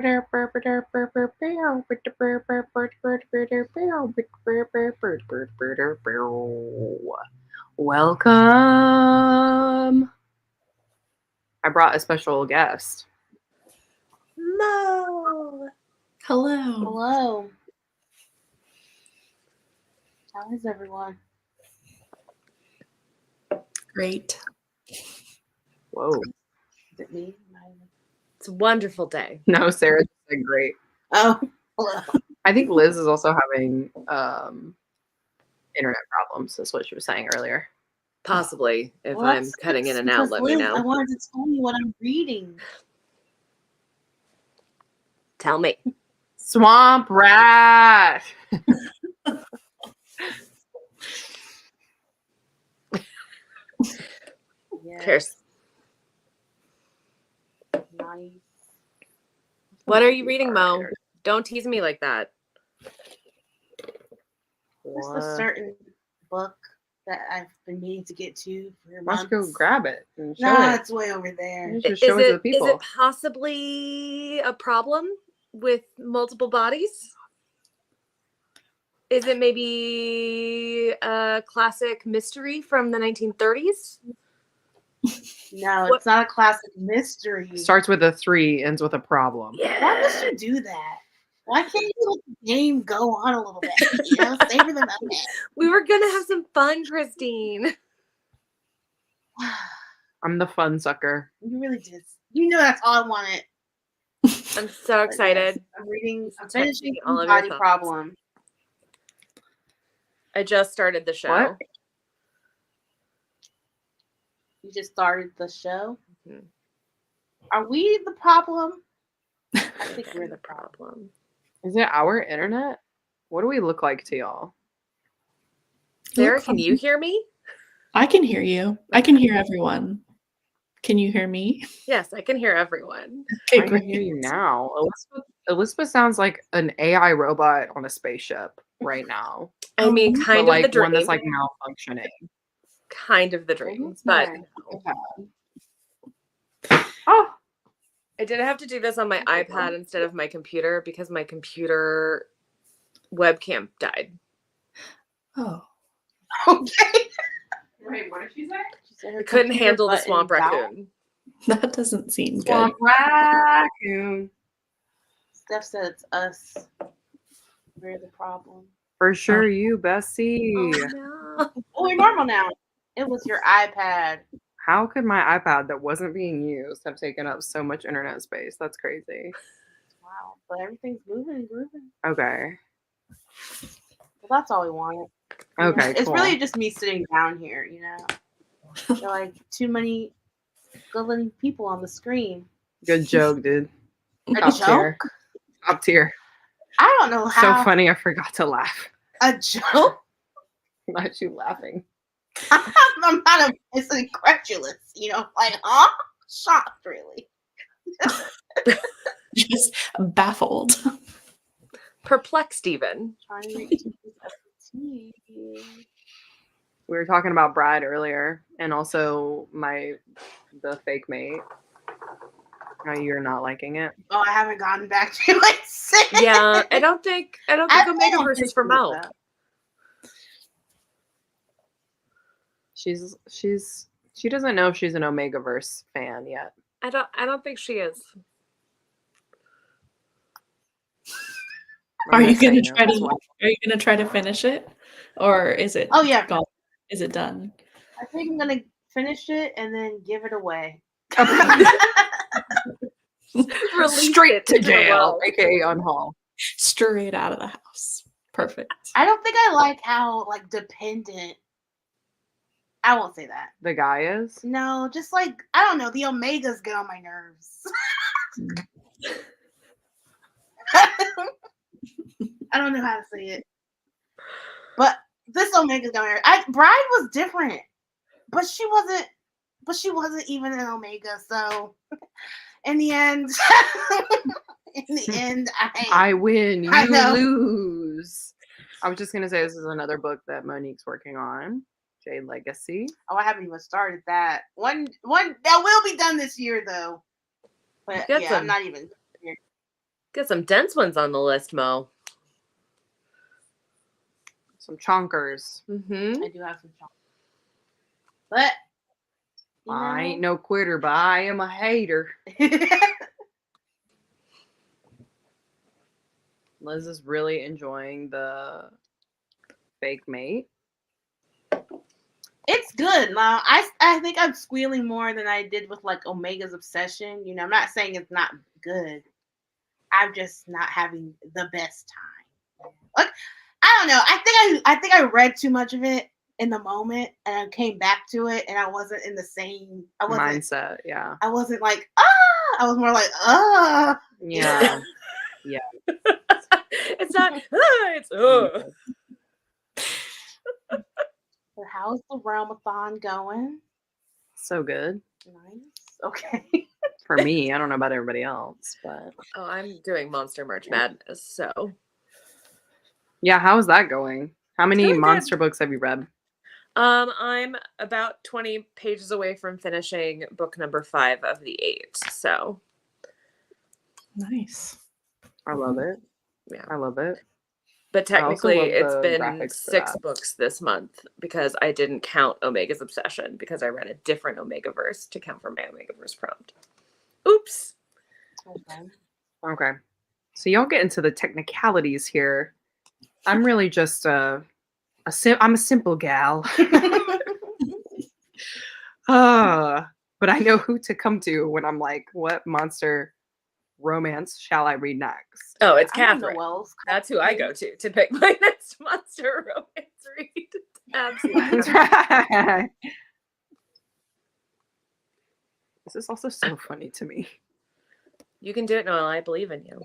A: Welcome. I brought a special guest.
B: Mo.
C: Hello.
B: Hello. How is everyone?
C: Great.
A: Whoa.
B: Is it me?
D: It's a wonderful day.
A: No, Sarah said great.
B: Oh, hello.
A: I think Liz is also having internet problems. That's what she was saying earlier.
D: Possibly, if
B: Well,
D: I'm
B: that's
D: cutting in
B: good,
D: and out,
B: because
D: let me
B: Liz,
D: know.
B: I wanted to tell you what I'm reading.
D: Tell me.
A: Swamp rat.
B: Yeah,
D: Cheers.
B: nice.
D: What are you reading, Mo? Don't tease me like that.
B: There's a certain book that I've been meaning to get to for
A: Why
B: months.
A: don't you go grab it and show
B: Nah,
A: it?
B: it's way over there.
A: You should show it to the people.
D: Is it possibly a problem with multiple bodies? Is it maybe a classic mystery from the 1930s?
B: No,
D: What-
B: it's not a classic mystery.
A: Starts with a 3, ends with a problem.
D: Yeah.
B: Why must you do that? Why can't you let the game go on a little bit? You know, savor the moment.
D: We were going to have some fun, Christine.
A: I'm the fun sucker.
B: You really did. You know that's all I wanted.
D: I'm so excited.
B: I'm reading. I'm
D: Text
B: finishing
D: me all of your
B: Body
D: thoughts.
B: Problem.
D: I just started the show.
A: What?
B: You just started the show.
D: Mhm.
B: Are we the problem? I
D: I
B: think
D: think
B: we're
D: we're
B: the
D: the problem.
A: Is it our internet? What do we look like to y'all?
D: Sarah, can you hear me?
C: I can hear you. I can hear everyone. Can you hear me?
D: Yes, I can hear everyone.
C: Okay,
A: I can hear you now. Elizabeth sounds like an AI robot on a spaceship right now.
D: I mean,
A: But
D: kind of
A: like
D: the dream.
A: one that's like malfunctioning.
D: Kind of the dream.
A: That's
D: But
A: my iPad. Oh,
D: I did have to do this on my iPad instead of my computer because my computer webcam died.
C: Oh.
B: Okay.
A: wait, what did she say?
B: She said her
D: I couldn't
B: computer
D: handle the
B: button
D: swamp
B: died.
D: raccoon.
C: That doesn't seem good.
A: Swamp raccoon.
B: Steph said it's us. We're the problem.
A: For sure, you, Bessie.
D: Oh, no.
B: Oh, we're normal now. It was your iPad.
A: How could my iPad that wasn't being used have taken up so much internet space? That's crazy.
B: Wow. But everything's moving and grooving.
A: Okay.
B: Well, that's all we wanted. You know,
A: Okay,
B: it's
A: cool.
B: really just me sitting down here, you know. There are like too many good-looking people on the screen.
A: Good joke, dude.
B: A
A: Top
B: joke?
A: tier. Top tier.
B: I don't know how.
A: So funny, I forgot to laugh.
B: A joke?
A: Why are you laughing?
B: I'm kind of it's incredulous, you know, like, huh? Shocked, really.
C: Just baffled.
D: Perplexed even.
B: Trying to reach tea.
A: We were talking about Brad earlier, and also the fake mate. How you're not liking it?
B: Oh, I haven't gotten back to it since.
D: Yeah, I don't think Omegaverse is for Mo.
A: She doesn't know if she's an Omegaverse fan yet.
D: I don't think she is.
C: Are you
A: gonna
C: gonna
A: say
C: try
A: no,
C: to?
A: that's why.
C: Are you gonna try to finish it, or is it?
B: Oh, yeah.
C: gone? Is it done?
B: I think I'm gonna finish it and then give it away.
D: Release
A: Straight
D: it
A: to
D: into the
A: jail,
D: world.
A: aka unhaul.
C: Straight out of the house. Perfect.
B: I don't think I like how like dependent. I won't say that.
A: The guy is.
B: No, just like I don't know. The Omegas get on my nerves. I don't know how to say it, but this Omega's got my nerves. Bride was different, but she wasn't. But she wasn't even an Omega. So in the end,
A: I win,
B: I
A: you
B: know.
A: lose. I was just gonna say this is another book that Monique's working on, Jade Legacy.
B: Oh, I haven't even started that. One that will be done this year though. But
D: Get
B: yeah,
D: some.
B: I'm not even here.
D: Got some dense ones on the list, Mo.
A: Some chonkers.
D: Mm-hmm.
B: I do have some chocolate. But
A: I ain't no quitter, but I am a hater. Liz is really enjoying the fake mate.
B: it's good. Now I think I'm squealing more than I did with like Omega's Obsession. You know, I'm not saying it's not good. I'm just not having the best time. Like, I don't know. I think I read too much of it in the moment, and I came back to it, and I wasn't in the same.
A: Mindset, yeah.
B: I wasn't like I was more like
A: Yeah. Yeah.
D: It's not. It's.
B: So how's the Realmathon going?
A: So good.
B: Nice. Okay.
A: For me, I don't know about everybody else, but
D: Oh, I'm doing Monster March Madness, so.
A: yeah, how's that going? How many
D: Going good.
A: monster books have you read?
D: I'm about 20 pages away from finishing book number 5 of the 8. So.
C: Nice.
A: I love it.
D: Yeah.
A: I love it.
D: But technically,
A: love
D: it's
A: the
D: been
A: graphics for
D: 6
A: that.
D: books this month because I didn't count Omega's Obsession because I read a different Omegaverse to count for my Omegaverse prompt. Oops.
A: Okay. So y'all get into the technicalities here. I'm really just I'm a simple gal. But I know who to come to when I'm like, what monster romance shall I read next?
D: Oh, it's
B: I'm on
D: Catherine.
B: Noelle's
D: That's who I go to pick my next monster romance read. Absolutely.
A: That's right. This is also so funny to me.
D: You can do it, Noelle. I believe in you.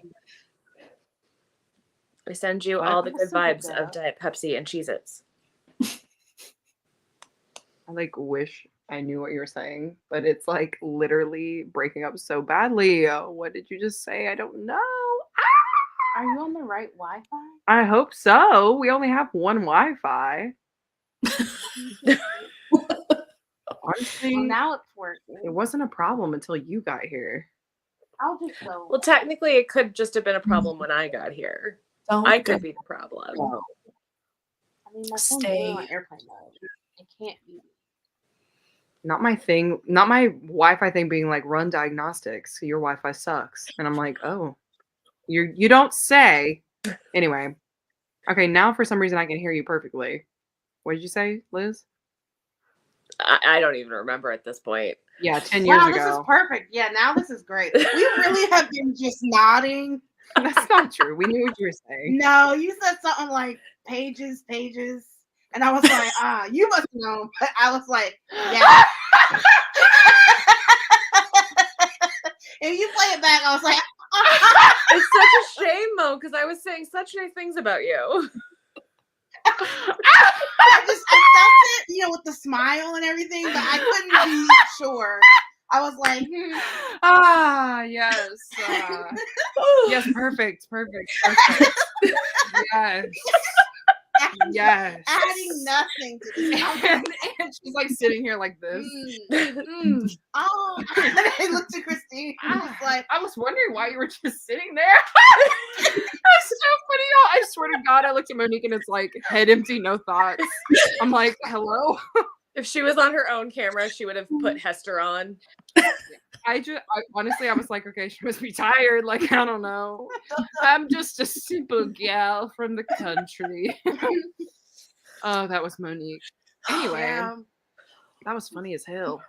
D: I send you
A: What?
D: all the
B: I'm a
D: good
B: simple
D: vibes
B: gal.
D: of Diet Pepsi and Cheez-Its.
A: I like wish I knew what you were saying, but it's like literally breaking up so badly. What did you just say? I don't know.
B: Are you on the right Wi-Fi?
A: I hope so. We only have one Wi-Fi. Honestly,
B: Well, now it's working.
A: it wasn't a problem until you got here.
B: I'll just go.
D: Well, technically, it could just have been a problem when I got here.
C: Don't
D: I could be the problem.
A: Oh,
B: I mean, my phone's
C: Stay.
B: on airplane mode. It can't be.
A: not my thing. Not my Wi-Fi thing being like run diagnostics. Your Wi-Fi sucks, and I'm like, oh, you don't say. Anyway, okay. Now for some reason I can hear you perfectly. What did you say, Liz?
D: I don't even remember at this point.
A: Yeah, 10 years
B: Wow, this
A: ago.
B: is perfect. Yeah, now this is great. We really have been just nodding.
A: That's not true. We knew what you were saying.
B: No, you said something like pages, and I was like, you must know. But I was like, yeah. If you play it back, I was like,
D: It's such a shame, Mo, because I was saying such nice things about you.
B: I felt it, with the smile and everything, but I couldn't be sure. I was like,
A: Yes. Yes, perfect. Yes. Yes.
B: adding nothing to this.
A: And she's like sitting here like this.
B: Oh, and then I looked at Christine and was like,
A: I was wondering why you were just sitting there. That's so funny. I swear to God, I looked at Monique and it's like head empty, no thoughts. I'm like, hello.
D: If she was on her own camera, she would have put Hester on.
A: Honestly, I was like, okay, she must be tired. Like, I don't know. I'm just a simple gal from the country. Oh, that was Monique. Anyway,
B: yeah,
A: that was funny as hell.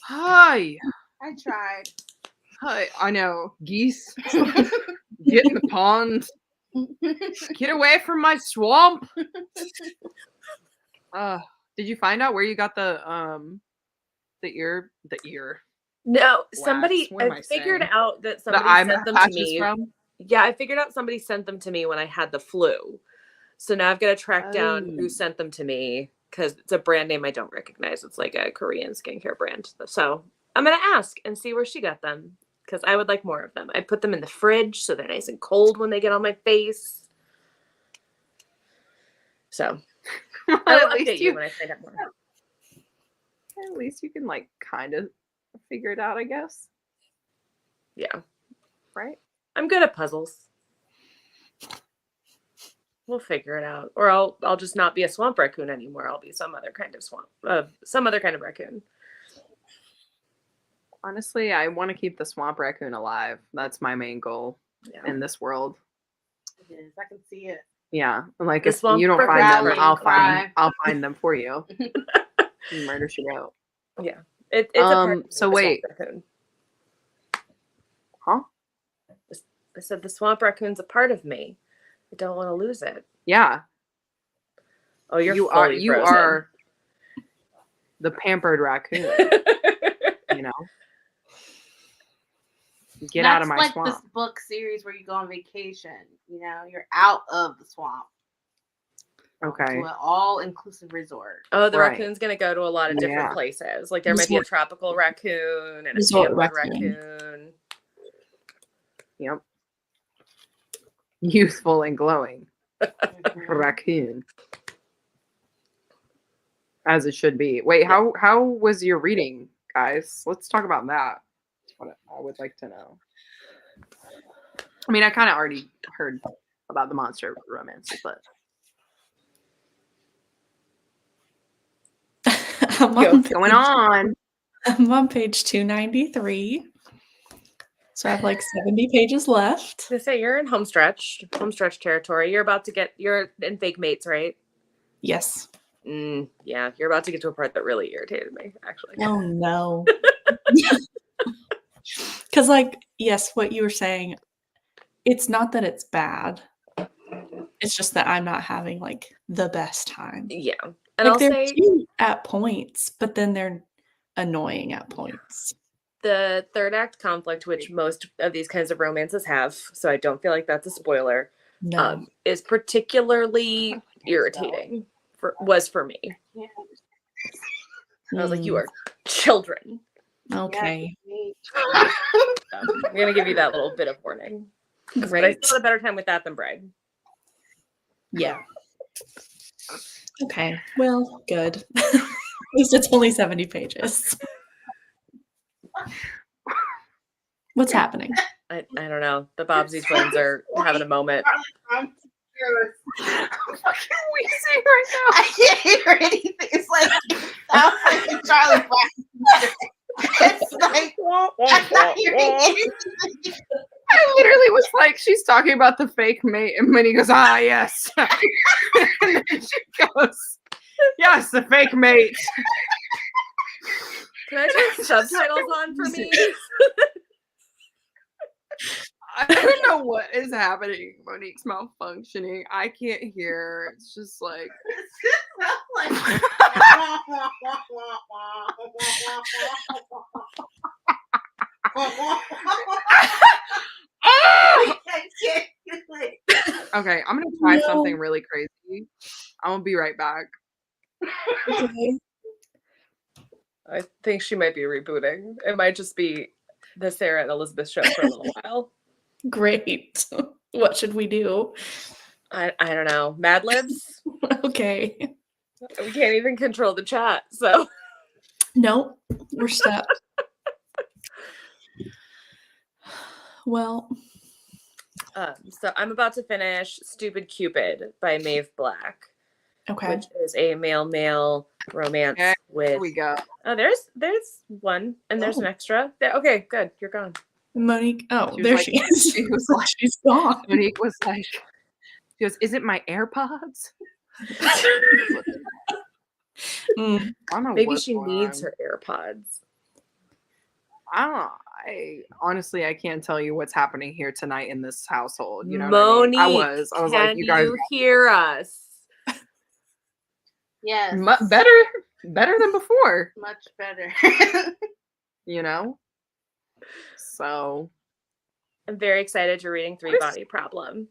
A: Hi.
B: I tried.
A: Hi. I know. Geese. Get in the pond. Get away from my swamp. Did you find out where you got the ear?
D: No, somebody
A: What am I
D: figured
A: saying?
D: out that
A: The
D: somebody
A: eye
D: sent them to
A: patches
D: me.
A: from?
D: Yeah, I figured out somebody sent them to me when I had the flu. So now I've got to track down who sent them to me because it's a brand name I don't recognize. It's like a Korean skincare brand. So I'm going to ask and see where she got them because I would like more of them. I put them in the fridge so they're nice and cold when they get on my face. So I will update you when I find out more.
A: At least you can like kind of figure it out, I guess.
D: Yeah.
A: Right?
D: I'm good at puzzles. We'll figure it out. Or I'll just not be a swamp raccoon anymore. I'll be some other kind of raccoon.
A: Honestly, I want to keep the swamp raccoon alive. That's my main goal in this world.
E: It is. I can see it.
A: Yeah, like
D: The
A: if
D: swamp
A: you don't find
D: raccoon's
A: them,
E: pretty
A: I'll find them for you. Murder she wrote.
D: Yeah. It's a part of me,
A: So
D: the
A: wait.
D: swamp raccoon.
A: Huh?
D: I said the swamp raccoon's a part of me. I don't want to lose it.
A: Yeah.
D: Oh,
A: You
D: fully frozen.
A: are the pampered raccoon, you know. Get out of my
E: like
A: swamp.
E: This book series where you go on vacation. You know, you're out of the swamp.
A: Okay.
E: To an all-inclusive resort.
D: Oh, the
A: Right.
D: raccoon's gonna go to a lot of different places. Like there might be a tropical raccoon and a
C: Resort
D: pampered
C: raccoon.
D: raccoon.
A: Yep. Youthful and glowing. Raccoon. As it should be. Wait, how was your reading, guys? Let's talk about that. That's what I would like to know. I mean, I kind of already heard about the monster romance, but what's going on?
C: I'm on page 293. So I have like 70 pages left.
D: To say you're in homestretch territory. You're in fake mates, right?
C: Yes.
D: Yeah, you're about to get to a part that really irritated me, actually.
C: Oh no. Because yes, what you were saying, it's not that it's bad. It's just that I'm not having the best time.
D: Yeah. And I'll
C: they're
D: say
C: cute at points, but then they're annoying at points.
D: The third act conflict, which most of these kinds of romances have, so I don't feel like that's a spoiler, is particularly irritating was for me.
E: Yeah.
D: I was like, you are children.
C: Okay.
D: I'm going to give you that little bit of warning.
C: Great.
D: But I still had a better time with that than Bride.
C: Yeah. Okay. Well, good. At least it's only 70 pages. What's happening?
D: I don't know. The Bobbsey twins are having a moment.
E: I'm
A: fucking wheezing right now.
E: I can't hear anything. It's like sounds like a Charlie Brown. It's like I'm not hearing anything.
A: I literally was like, she's talking about the fake mate, and then he goes, "Ah, yes." And then she goes, "Yes, the fake mate."
D: Can I turn subtitles on for me?
A: I don't know what is happening. Monique's malfunctioning. I can't hear. It's just like. Okay, I'm gonna try something really crazy. I'm gonna be right back.
D: I think she might be rebooting. It might just be the Sarah and Elizabeth show for a little while.
C: Great. What should we do?
D: I don't know. Mad Libs?
C: Okay.
D: We can't even control the chat, so.
C: Nope. We're stuck. Well.
D: So I'm about to finish Stupid Cupid by Maeve Black.
C: Okay.
D: Which is a male romance with.
A: Here we go.
D: Oh, there's one, and there's an extra. Okay, good. You're gone.
C: Monique. Oh, there she is.
A: She was like,
C: she's gone.
A: Monique was like, she goes, "Is it my AirPods?" I don't know.
D: Maybe she needs her AirPods.
A: I don't know. Honestly, I can't tell you what's happening here tonight in this household. You know,
D: Monique,
A: what I mean? I was like, you guys
D: hear us?
E: Yes.
A: Better than before.
E: Much better.
A: You know? So.
D: I'm very excited you're reading Three Body Problem.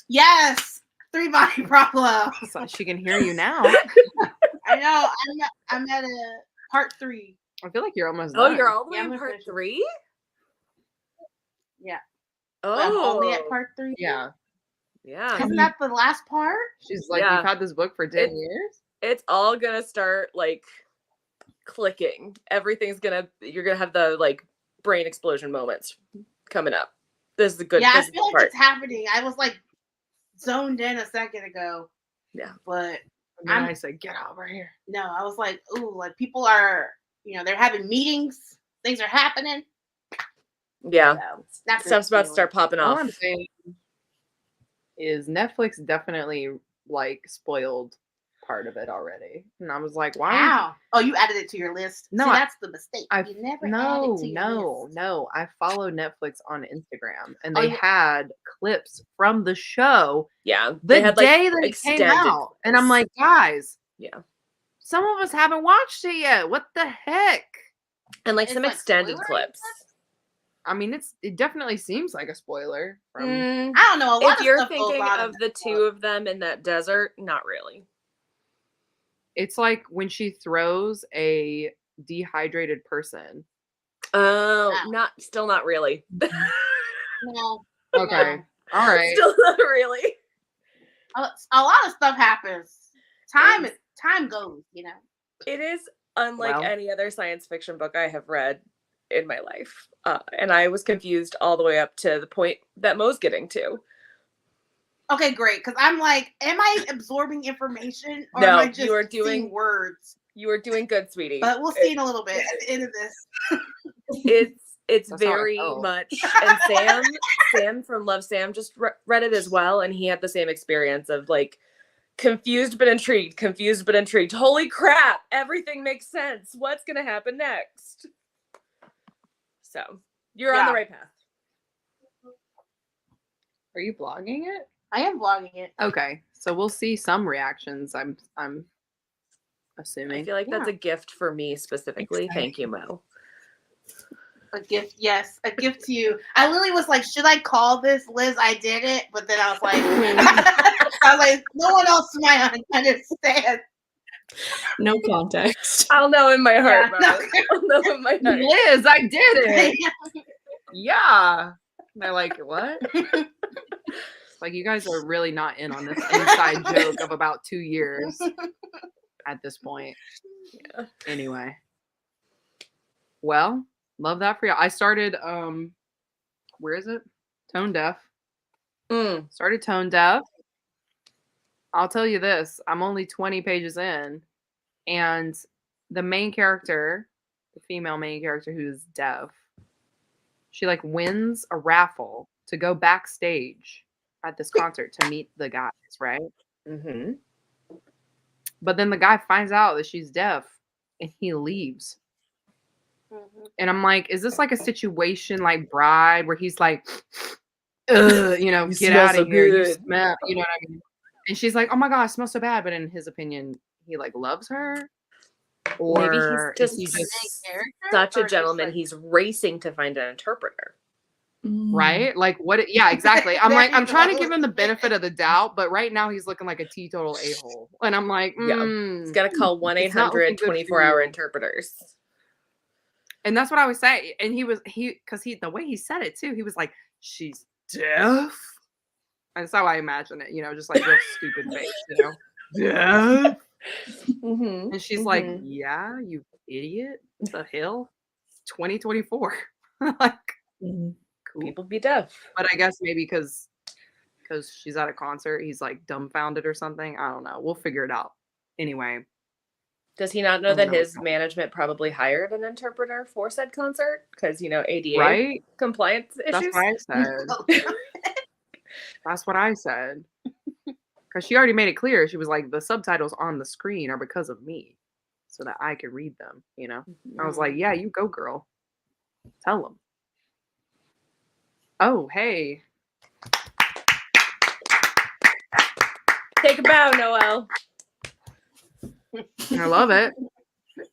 E: Yes. 3 Body Problem.
A: So she can hear you now.
E: I know. I'm at a part 3.
A: I feel like you're almost done.
D: Oh, you're all the way in part 3?
E: Yeah.
D: Oh.
E: I'm only at part 3.
A: Yeah.
D: Yeah.
E: Isn't that the last part?
A: She's like, you've had this book for 10 years?
D: It's all gonna start clicking. You're gonna have the brain explosion moments coming up. This is a good.
E: Yeah, I
D: this is
E: feel
D: the
E: like
D: part.
E: it's happening. I was like zoned in a second ago.
D: Yeah.
E: But
A: And then I said, get over here.
E: no, I was like, ooh, like people are, they're having meetings. Things are happening.
D: Yeah.
E: So, not good
D: Stuff's about to
E: feeling.
D: start popping
A: All
D: off.
A: I'm saying is Netflix definitely like spoiled part of it already. And I was like, why would
E: How? Oh, you added it to your list.
A: No,
E: See,
A: I-
E: that's the mistake.
A: I
E: You never add
A: no,
E: it to your list.
A: no. I follow Netflix on Instagram and
E: Oh,
A: they
E: you-
A: had clips from the show
D: Yeah.
A: the
D: They had, like,
A: day that it came
D: extended
A: out. And I'm
D: clips.
A: like, guys,
D: Yeah.
A: some of us haven't watched it yet. What the heck?
D: And like
E: It's
D: some
E: like
D: extended
E: spoiler
D: clips.
A: I mean, it definitely seems like a spoiler from
D: Mm,
E: I don't know. A lot
D: if
E: of
D: you're
E: stuff goes
D: thinking
E: on in
D: of
E: that
D: the
E: book.
D: two of them in that desert, not really.
A: it's like when she throws a dehydrated person.
D: Oh,
E: Wow.
D: still not really.
E: No.
A: Okay. All right.
D: Still not really.
E: A lot of stuff happens. Time goes,
D: It is unlike
A: Well.
D: any other science fiction book I have read in my life. And I was confused all the way up to the point that Mo's getting to.
E: Okay, great. Because I'm like, am I absorbing information or
D: No,
E: am I just
D: you are
E: seeing
D: doing-
E: words?
D: You are doing good, sweetie.
E: But we'll see in a little bit at the end of this.
D: It's
A: That's how I
D: very
A: felt.
D: much. And Sam from Love Sam just read it as well, and he had the same experience of like confused but intrigued, confused but intrigued. Holy crap! Everything makes sense. What's gonna happen next? So you're on the
E: Yeah.
D: right path.
A: Are you vlogging it?
E: I am vlogging it.
A: Okay. So we'll see some reactions. I'm
D: I
A: assuming.
D: feel like that's
E: Yeah.
D: a gift for me specifically.
A: Exciting.
D: Thank you, Mo.
E: A gift, yes, a gift to you. I literally was like, should I call this Liz? I did it, but then I was like, no one else might understand.
C: No context.
D: I'll know in my heart,
E: Yeah.
D: Mo. I'll know in my heart.
A: Liz, I did it. Yeah. And they're like, what? It's like, you guys are really not in on this inside joke of about 2 years at this point.
D: Yeah.
A: Anyway. Well, love that for you. I started, where is it? Tone Deaf.
D: Mm.
A: Started Tone Deaf. I'll tell you this. I'm only 20 pages in. And the main character, the female main character who's deaf, she like wins a raffle to go backstage at this concert to meet the guys, right?
D: Mm-hmm.
A: But then the guy finds out that she's deaf and he leaves. And I'm like, is this like a situation like Bride where he's like, ugh,
D: You
A: get
D: smell
A: out
D: so
A: of here. You
D: good.
A: smell, you know what I mean? And she's like, oh my God, it smells so bad. But in his opinion, he like loves her. Or
D: Maybe
A: is
D: he's
A: he
D: just
E: character,
D: such
E: or
D: a
E: just,
D: gentleman.
E: like-
D: He's racing to find an interpreter.
A: right? Like what? Yeah, exactly. I'm like, I'm trying to
E: There
A: give him the benefit of the doubt, but right now he's looking like a teetotal a-hole. And I'm like,
D: Yeah. He's got to call
A: It's not looking
D: 1-800
A: good for
D: 24-hour
A: you.
D: interpreters.
A: And that's what I was saying. And because the way he said it too, he was like, she's deaf. That's how I imagine it, just like real stupid face, deaf.
D: Mm-hmm.
A: And she's like, yeah, you idiot. What the hell? It's 2024. Like,
C: Mhm.
A: cool.
D: People be deaf.
A: But I guess maybe because she's at a concert, he's like dumbfounded or something. I don't know. We'll figure it out. Anyway.
D: Does he not know
A: I
D: that
A: don't know
D: his
A: what's going
D: management probably hired an interpreter for said concert? Because, ADA
A: Right?
D: compliance
A: That's
D: issues?
A: what I said. That's what I said. Because she already made it clear. She was like, the subtitles on the screen are because of me. So that I could read them, I was like, yeah, you go, girl. Tell them. Oh, hey.
D: Take a bow, Noelle.
A: I love it.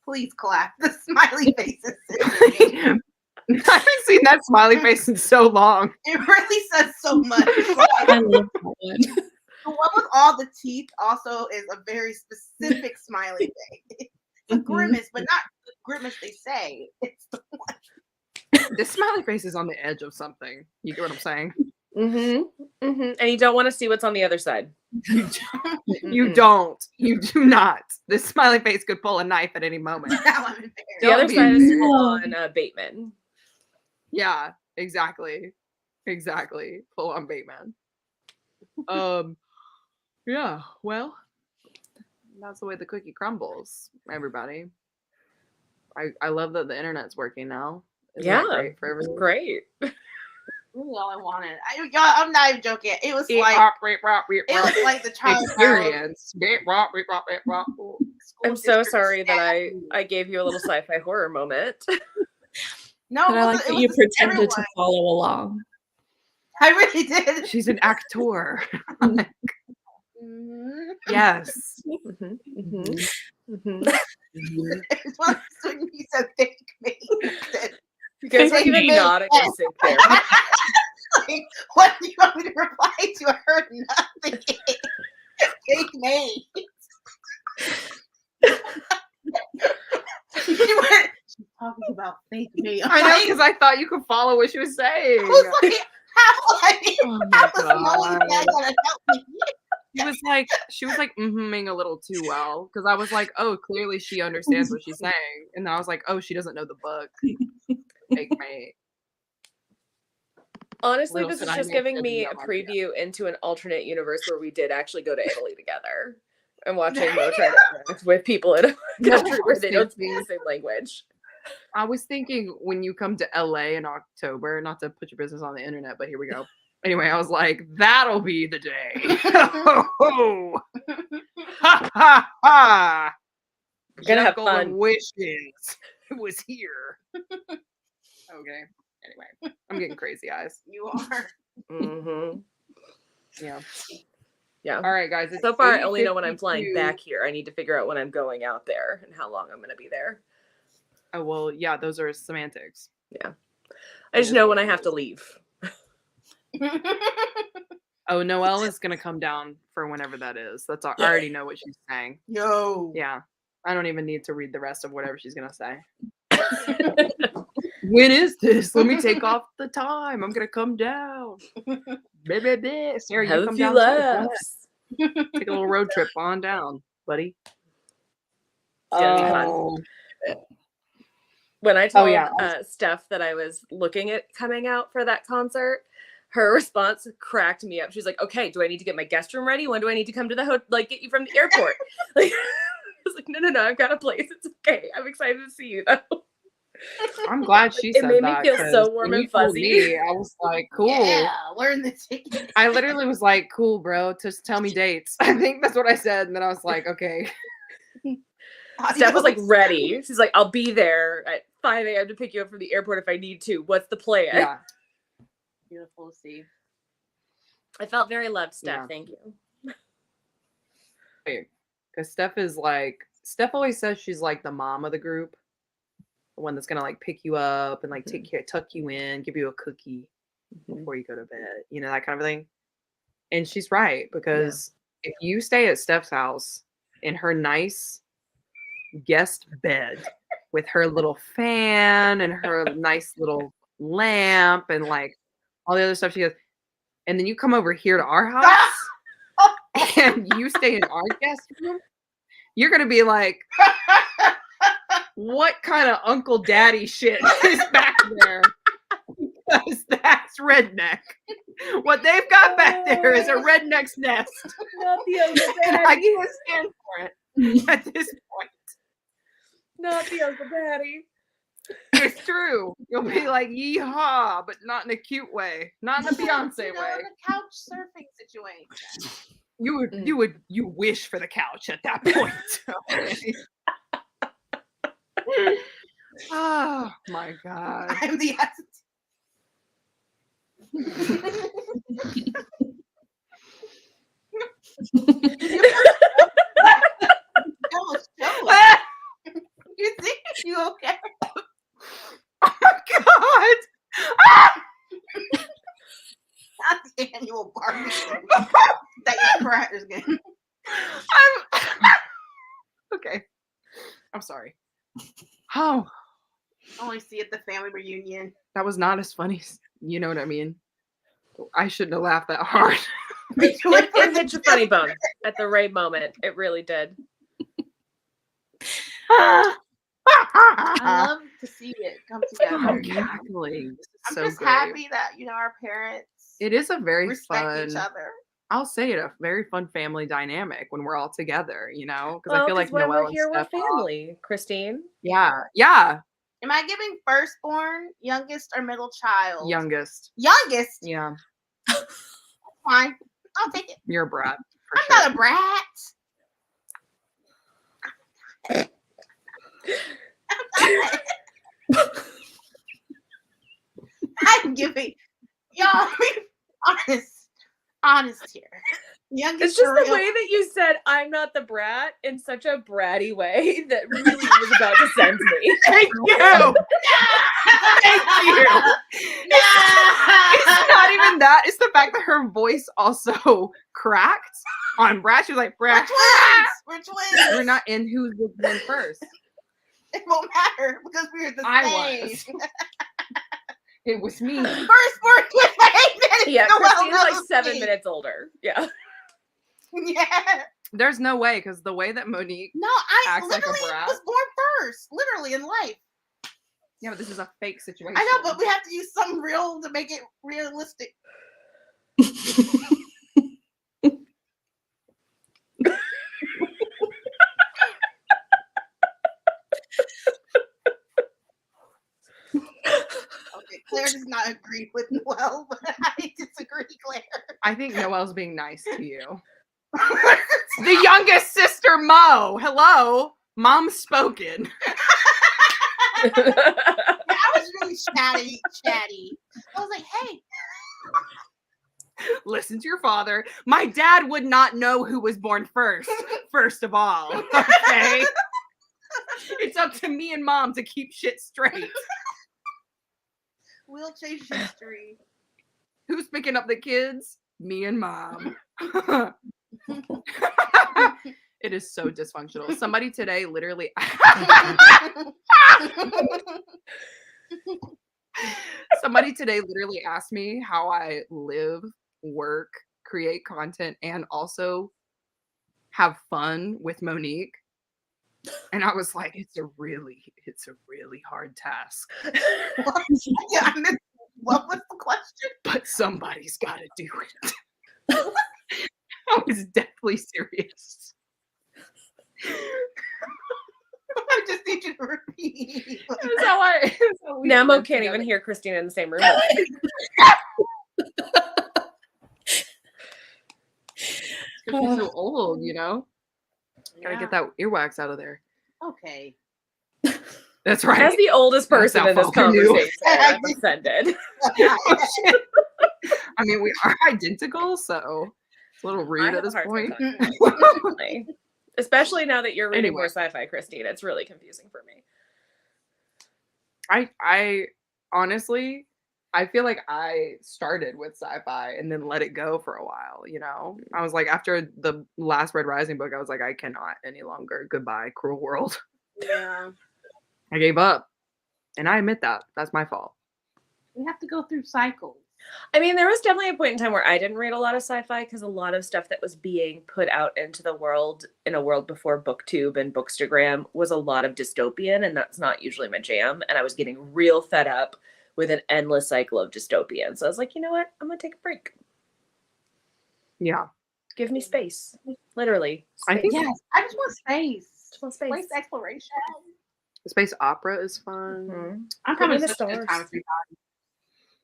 E: Please clap. The smiley faces.
A: I haven't seen that smiley face in so long.
E: It really says so much.
C: I love that one.
E: The one with all the teeth also is a very specific smiley face. It's a
C: Mhm.
E: grimace, but not the grimace they say. It's the
A: This smiley face is on the edge of something. You get what I'm saying?
D: Mm-hmm. Mm-hmm. And you don't want to see what's on the other side.
A: You
D: Mm-mm.
A: don't. You do not. This smiley face could pull a knife at any moment.
E: now I'm embarrassed.
D: The
A: Don't
D: other
A: be
D: side is
A: embarrassed.
D: on Bateman.
A: Yeah. Exactly. Full on Bateman. Yeah, well, that's the way the cookie crumbles, everybody. I love that the internet's working now. Isn't that great for everyone?
D: Great.
E: Really all I wanted. Y'all, I'm not even joking. It was like the child
A: experience.
D: I'm so sorry that I gave you a little sci-fi horror moment.
E: No,
C: But I like that you pretended to follow along.
E: I really did.
A: She's an actor.
E: Mm-hmm.
A: Yes.
E: It's one of those when you said "thank me."
D: You guys were even nodding in sync there.
E: Like, what do you want me to reply to? I heard nothing. Thank me. She's talking about fake me.
A: I know, because I thought you could follow what she was saying.
E: I was like,
A: Oh my God.
E: gonna help me.
A: She was like mm-hing a little too well, because I was like, oh, clearly she understands what she's saying, and then I was like, oh, she doesn't know the book. Fake mate.
D: Honestly, this is just giving me a preview into an alternate universe where we did actually go to Italy together and watching Mo try to interact with people in a country where they don't speak the same language.
A: I was thinking when you come to LA in October, not to put your business on the internet, but here we go. Anyway, I was like, that'll be the day. Oh, ha ha ha!
D: We're gonna have fun.
A: Wishes it was here. Okay. Anyway, I'm getting crazy eyes.
E: You are.
D: Mm-hmm.
A: Yeah.
D: Yeah.
A: All right, guys.
D: So far, I only know when I'm flying back here. I need to figure out when I'm going out there and how long I'm going to be there.
A: Oh, well, yeah, those are semantics.
D: Yeah. I just know when I have to leave.
A: Oh, Noelle is going to come down for whenever that is. That's all. I already know what she's saying.
E: Yo.
A: Yeah. I don't even need to read the rest of whatever she's going to say. When is this? Let me take off the time. I'm going to come down. Sarah, you come down.
D: Laughs.
A: Take a little road trip on down, buddy.
D: It's going to be fun. When I told Steph that I was looking at coming out for that concert, her response cracked me up. She's like, okay, do I need to get my guest room ready? When do I need to come to the get you from the airport? Like, I was like, no, I've got a place. It's okay. I'm excited to see you, though.
A: I'm glad she said that.
D: It made me feel so warm and fuzzy.
A: I was like, cool.
E: Yeah, we're in the ticket.
A: I literally was like, cool, bro. Just tell me dates. I think that's what I said. And then I was like, okay.
D: Steph was like ready. She's like, I'll be there at 5 a.m. to pick you up from the airport if I need to. What's the plan?
A: Yeah.
E: Beautiful to see.
D: I felt very loved, Steph. Yeah. Thank you.
A: Because Steph always says she's like the mom of the group. The one that's going to like pick you up and like take care, tuck you in, give you a cookie before you go to bed. You know, that kind of thing. And she's right, because if you stay at Steph's house in her nice guest bed with her little fan and her nice little lamp and like all the other stuff she does, and then you come over here to our house and you stay in our guest room, you're gonna be like, what kind of Uncle Daddy shit is back there? Because that's redneck. What they've got back there is a redneck's nest.
D: Not the Uncle Daddy.
A: I can't stand for it at this point.
D: Not the Uncle Daddy.
A: It's true. You'll be like, yeehaw, but not in a cute way. Not in a Beyonce way.
E: In a couch surfing situation.
A: You wish for the couch at that point. Oh my God.
E: I'm the You think you okay?
A: Oh my God!
E: Not the annual barbecue that your brother's getting.
A: Okay. I'm sorry. Oh.
E: Only see at the family reunion.
A: That was not as funny. You know what I mean? I shouldn't have laughed that hard.
D: It hit your funny bone at the right moment. It really did.
E: I love to see it come
A: I'm
E: together.
A: cackling. This is
E: I'm
A: so
E: just
A: great.
E: happy that our parents
A: It is a very
E: respect each
A: fun,
E: other.
A: I'll say it, a very fun family dynamic when we're all together, because I
D: Well,
A: feel
D: because
A: like
D: when
A: Noelle
D: we're
A: and
D: here, we're
A: Steph are.
D: family, Christine.
A: Yeah.
E: Am I giving firstborn, youngest, or middle child?
A: Youngest.
E: Youngest?
A: Yeah.
E: Fine. I'll take it.
A: You're a brat. For
E: I'm
A: sure.
E: not a brat. I'm giving y'all be honest here. Youngest
D: It's just
E: for
D: the
E: real.
D: way that you said "I'm not the brat" in such a bratty way that really was about to send me.
A: Thank you. Thank you. It's not even that. It's the fact that her voice also cracked on Brad. She was like,
E: We're
A: Brad,
E: twins. We're twins.
A: we're not in who's the one first.
E: It won't matter because we're the
A: I
E: same.
A: was. It was me.
E: Firstborn twin.
D: Yeah,
E: Noelle
D: Christine's like
E: knows
D: 7
E: me.
D: minutes older. Yeah.
E: Yeah.
A: There's no way, because the way that Monique.
E: No, I
A: Acts like a
E: literally
A: brat.
E: was born first. Literally in life.
A: Yeah, but this is a fake situation.
E: I know, but we have to use something real to make it realistic. Okay, Claire does not agree with Noelle, but I disagree, Claire.
A: I think Noelle's being nice to you. The youngest sister, Mo. Hello. Mom's spoken.
E: I was really chatty. I was like, hey.
A: Listen to your father. My dad would not know who was born first of all. Okay? It's up to me and Mom to keep shit straight.
E: We'll change history.
A: Who's picking up the kids? Me and Mom. It is so dysfunctional. Somebody today literally asked me how I live, work, create content, and also have fun with Monique. And I was like, it's a really hard task.
E: Yeah, I missed, what was the question?
A: But somebody's got to do it. I was deathly serious.
E: I just need you to repeat.
A: That's how we
D: Namo
A: live
D: can't
A: together.
D: even hear Christina in the same room.
A: She's so old, Gotta get that earwax out of there.
E: Okay.
A: That's right.
D: As the oldest
A: That's
D: person
A: how
D: in this
A: Falcon knew.
D: conversation, I'm offended.
A: Oh, shit. I mean, we are identical, so it's a little
D: I
A: rude
D: have
A: at
D: a
A: this
D: hard
A: point.
D: time talking about it, especially now that you're reading
A: Anyway.
D: more sci-fi, Christine. It's really confusing for me.
A: I honestly, I feel like I started with sci-fi and then let it go for a while, I was like, after the last Red Rising book, I was like, I cannot any longer. Goodbye, cruel world.
E: Yeah.
A: I gave up. And I admit that. That's my fault.
E: We have to go through cycles.
D: I mean, there was definitely a point in time where I didn't read a lot of sci-fi because a lot of stuff that was being put out into the world in a world before BookTube and Bookstagram was a lot of dystopian, and that's not usually my jam. And I was getting real fed up with an endless cycle of dystopian. So I was like, you know what? I'm going to take a break.
A: Yeah.
D: Give me space. Literally.
A: I think
E: Yes, I just want space.
D: Just want space.
E: Space exploration.
A: space opera is fun.
D: Mhm.
E: I'm
D: Put me
E: having
D: in the
E: such a good
D: stars.
E: time.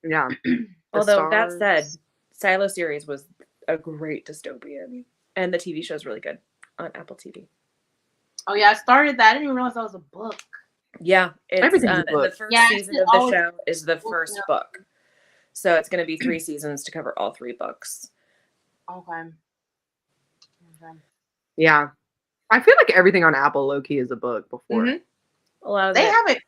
A: Yeah. The
D: Although that said,
A: stars.
D: Silo series was a great dystopian, and the TV show is really good on Apple TV.
E: Oh yeah, I started that. I didn't even realize that was a book.
D: Yeah, it's
A: Everything's a
D: the
A: book.
D: first
E: Yeah,
D: season
E: it's
D: of the
E: always-
D: show is the first
E: yeah.
D: book, so it's going to be 3 seasons to cover all 3 books.
E: Okay.
A: Yeah. I feel like everything on Apple low-key is a book before.
D: Mhm. A lot of
E: They
D: it,
E: have it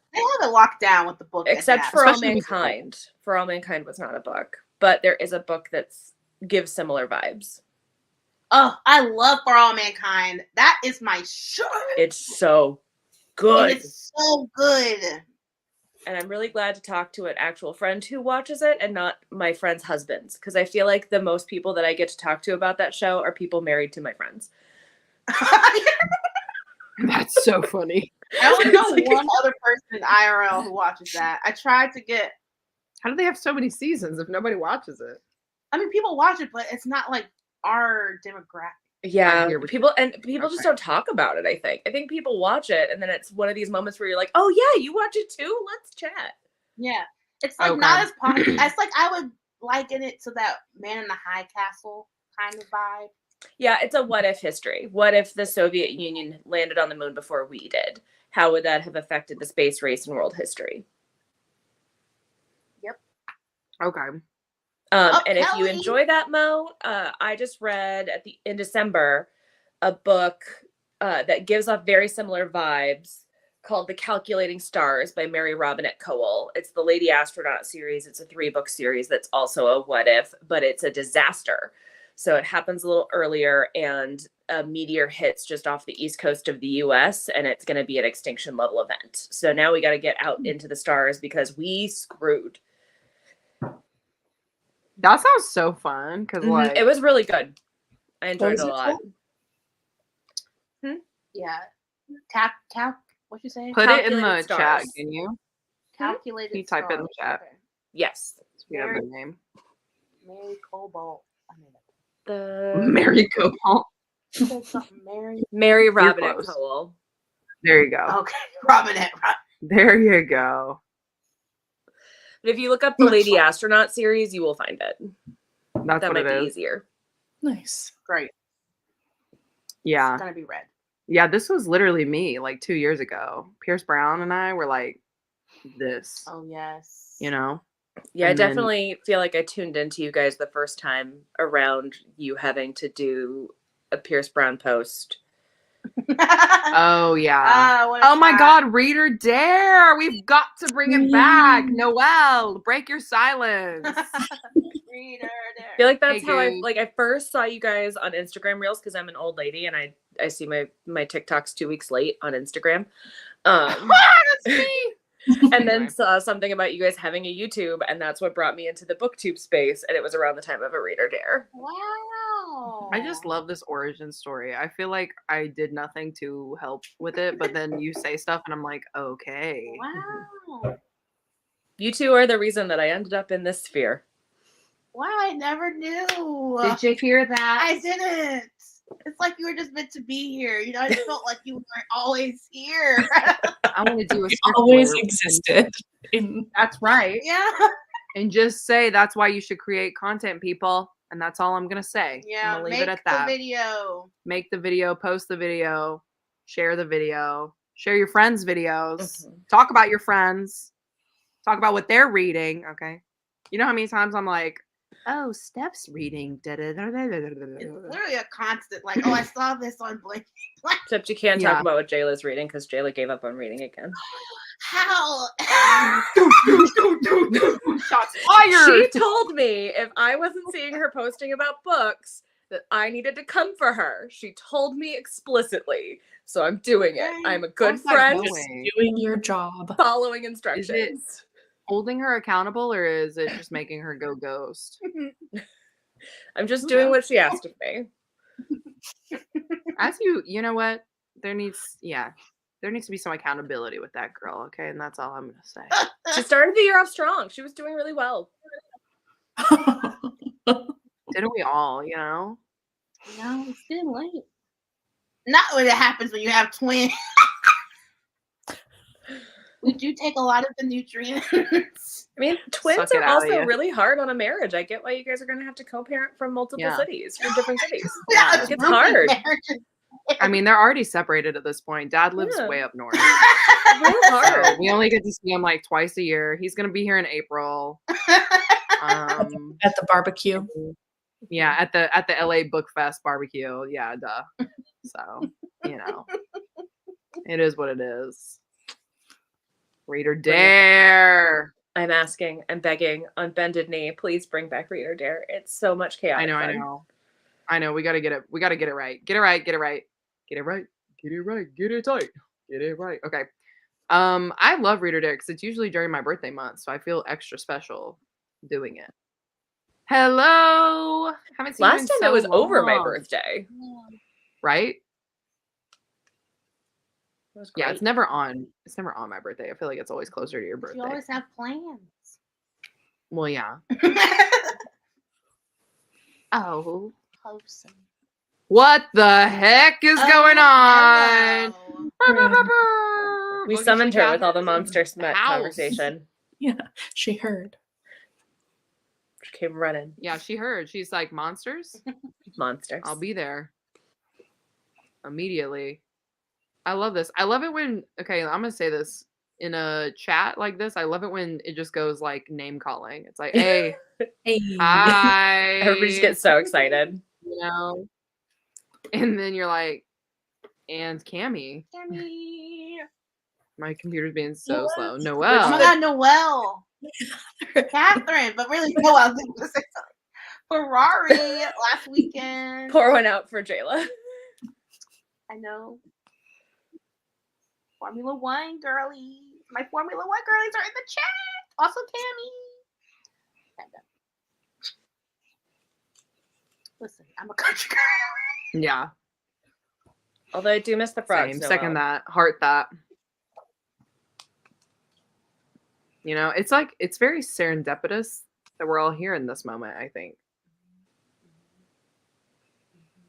E: locked down with the book. that
D: except
E: they have.
D: for All
A: especially with the book.
D: Mankind. For All Mankind was not a book, but there is a book that gives similar vibes.
E: Oh, I love For All Mankind. That is my show.
D: It's so
E: And
D: good.
E: it's so good.
D: And I'm really glad to talk to an actual friend who watches it and not my friends' husbands, because I feel like the most people that I get to talk to about that show are people married to my friends.
A: That's so funny.
E: I only
D: It's
E: know
D: like-
E: one other person in IRL who watches that. I tried to get.
A: How do they have so many seasons if nobody watches it?
E: I mean, people watch it, but it's not like our demographic.
D: Yeah,
A: hear what
D: people just
A: Okay.
D: don't talk about it. I think people watch it, and then it's one of these moments where you're like, "Oh yeah, you watch it too? Let's chat."
E: Yeah, it's like
A: Okay.
E: not as popular. It's like I would liken it to that Man in the High Castle kind of vibe.
D: Yeah, it's a what if history. What if the Soviet Union landed on the moon before we did? How would that have affected the space race and world history?
A: Okay.
D: And if you
E: Kelly.
D: enjoy that, Mo, I just read in December a book that gives off very similar vibes called The Calculating Stars by Mary Robinette Kowal. It's the Lady Astronaut series. It's a 3-book series that's also a what if, but it's a disaster. So it happens a little earlier, and a meteor hits just off the east coast of the US, and it's going to be an extinction level event. So now we got to get out into the stars because we screwed.
A: That sounds so fun because like
D: It was really good. I enjoyed it
C: was
D: a
C: it
D: lot.
E: Yeah, what you say?
A: put it in the
D: Calculated
A: chat,
D: Stars.
A: can you?
E: Calculated.
A: Can you type it in the
E: Stars.
A: chat?
E: Okay.
D: Yes.
A: We have the name.
E: Mary Cobalt. I mean,
D: The
A: Mary Cobalt.
E: it said something. Mary.
D: Mary Robinette
A: close.
D: Kowal.
A: There you go.
E: Okay, Robinette.
A: There you go.
D: But if you look up the Lady Astronaut series, you will find it.
A: That's
D: That
A: what
D: might
A: it
D: be
A: is.
D: easier.
C: Nice.
E: Great.
A: Yeah.
E: It's gonna be red.
A: Yeah, this was literally me like 2 years ago. Pierce Brown and I were like this,
E: Oh yes.
A: you know?
D: Yeah, I
A: And then-
D: definitely feel like I tuned into you guys the first time around you having to do a Pierce Brown post.
A: Oh, yeah.
E: Ah, what a
A: Oh my
E: time.
A: God, Reader Dare! We've got to bring it back. Noelle, break your silence.
E: Reader
D: I feel like that's
A: Hey,
D: how
A: Goose.
D: I first saw you guys on Instagram Reels because I'm an old lady and I see my TikToks 2 weeks late on Instagram.
A: That's me.
D: And then
A: Anyway.
D: saw something about you guys having a YouTube, and that's what brought me into the booktube space, and it was around the time of a Reader Dare.
E: Wow.
A: I just love this origin story. I feel like I did nothing to help with it, but then you say stuff and I'm like, okay.
E: Wow.
D: You two are the reason that I ended up in this sphere.
E: Wow, I never knew.
A: Did you hear that?
E: I didn't. It's like you were just meant to be here. You know, I just felt like you were always here.
A: I want to do a
C: You
A: script
C: always
A: blurb.
C: existed. In
A: That's right.
E: yeah.
A: And just say that's why you should create content, people. And that's all I'm gonna say. I'm
E: Yeah.
A: gonna leave
E: Make
A: it at
E: the
A: that.
E: video.
A: Make the video, post the video, share the video, share your friends' videos, talk about your friends, talk about what they're reading. Okay. You know how many times I'm like, oh, Steph's reading.
E: It's literally a constant. Like, oh, I saw this on Blink.
D: Except you can't
A: Yeah.
D: talk about what Jayla's reading because Jayla gave up on reading again.
E: How?
A: Shots fired.
D: She told me if I wasn't seeing her posting about books, that I needed to come for her. She told me explicitly. So I'm doing it. I'm a good
A: How's that
D: friend
A: going?
C: doing your job.
D: following instructions.
A: Holding her accountable, or is it just making her go ghost?
D: I'm just
A: Who
D: doing
A: knows?
D: what she asked of me.
A: As you know what? There needs to be some accountability with that girl, okay? And that's all I'm gonna say.
D: She started the year off strong. She was doing really well.
A: Didn't we all, you know?
E: No, it's getting late. Not when it happens when you have twins. We do take a lot of the nutrients.
D: I mean, twins
A: Suck it
D: are
A: outta
D: also
A: ya.
D: really hard on a marriage. I get why you guys are going to have to co-parent from multiple
A: Yeah.
D: cities, from different cities.
A: Yeah,
D: Like, it's
E: ruined
D: hard.
E: marriages.
A: I mean, they're already separated at this point. Dad lives
D: Yeah.
A: way up north.
D: Real hard.
A: So we only get to see him like twice a year. He's gonna be here in April.
C: At the barbecue.
A: Yeah, at the LA Book Fest barbecue. Yeah, duh. So, you know. It is what it is. Reader Dare.
D: I'm asking, I'm begging on bended knee, please bring back Reader Dare. It's so much chaos.
A: I know. We gotta get it. We gotta get it right. Get it right. Get it right. Get it right. Get it right. Get it tight. Get it right. Okay. I love Reader Dare because it's usually during my birthday month, so I feel extra special doing it. Hello. Haven't seen you
D: Last
A: in
D: time
A: so
D: it was over my
A: long.
D: birthday.
A: Right?
D: was
A: Yeah,
D: great.
A: it's never on. It's never on my birthday. I feel like it's always closer to your birthday.
E: You always have plans.
A: Well, yeah. Oh.
E: Wholesome.
A: What the heck is going on?
E: Hello.
D: We
A: Look,
D: summoned her with all the
A: Catherine's
D: monster smut
A: house.
D: conversation.
C: Yeah, she heard.
D: She came running.
A: Yeah, she heard. She's like, monsters?
D: Monsters.
A: I'll be there. Immediately. I love this. I love it when, okay, I'm going to say this in a chat like this. I love it when it just goes like name calling. It's like, hey,
C: Hey.
A: hi.
D: Everybody just gets so excited.
A: You know? And then you're like, and Cammy.
E: Cammy.
A: My computer's being so
C: What?
A: slow.
E: Oh
A: Noelle.
E: my God, Noelle. Catherine, but really, Noelle. Ferrari last weekend.
D: Pour one out for Jayla.
E: I know. Formula One girlies. My Formula One girlies are in the chat. Also, Tammy. Listen, I'm a country girl.
A: Yeah.
D: Although I do miss the frogs.
A: Same. Second that. Heart that. You know, it's like, it's very serendipitous that we're all here in this moment, I think.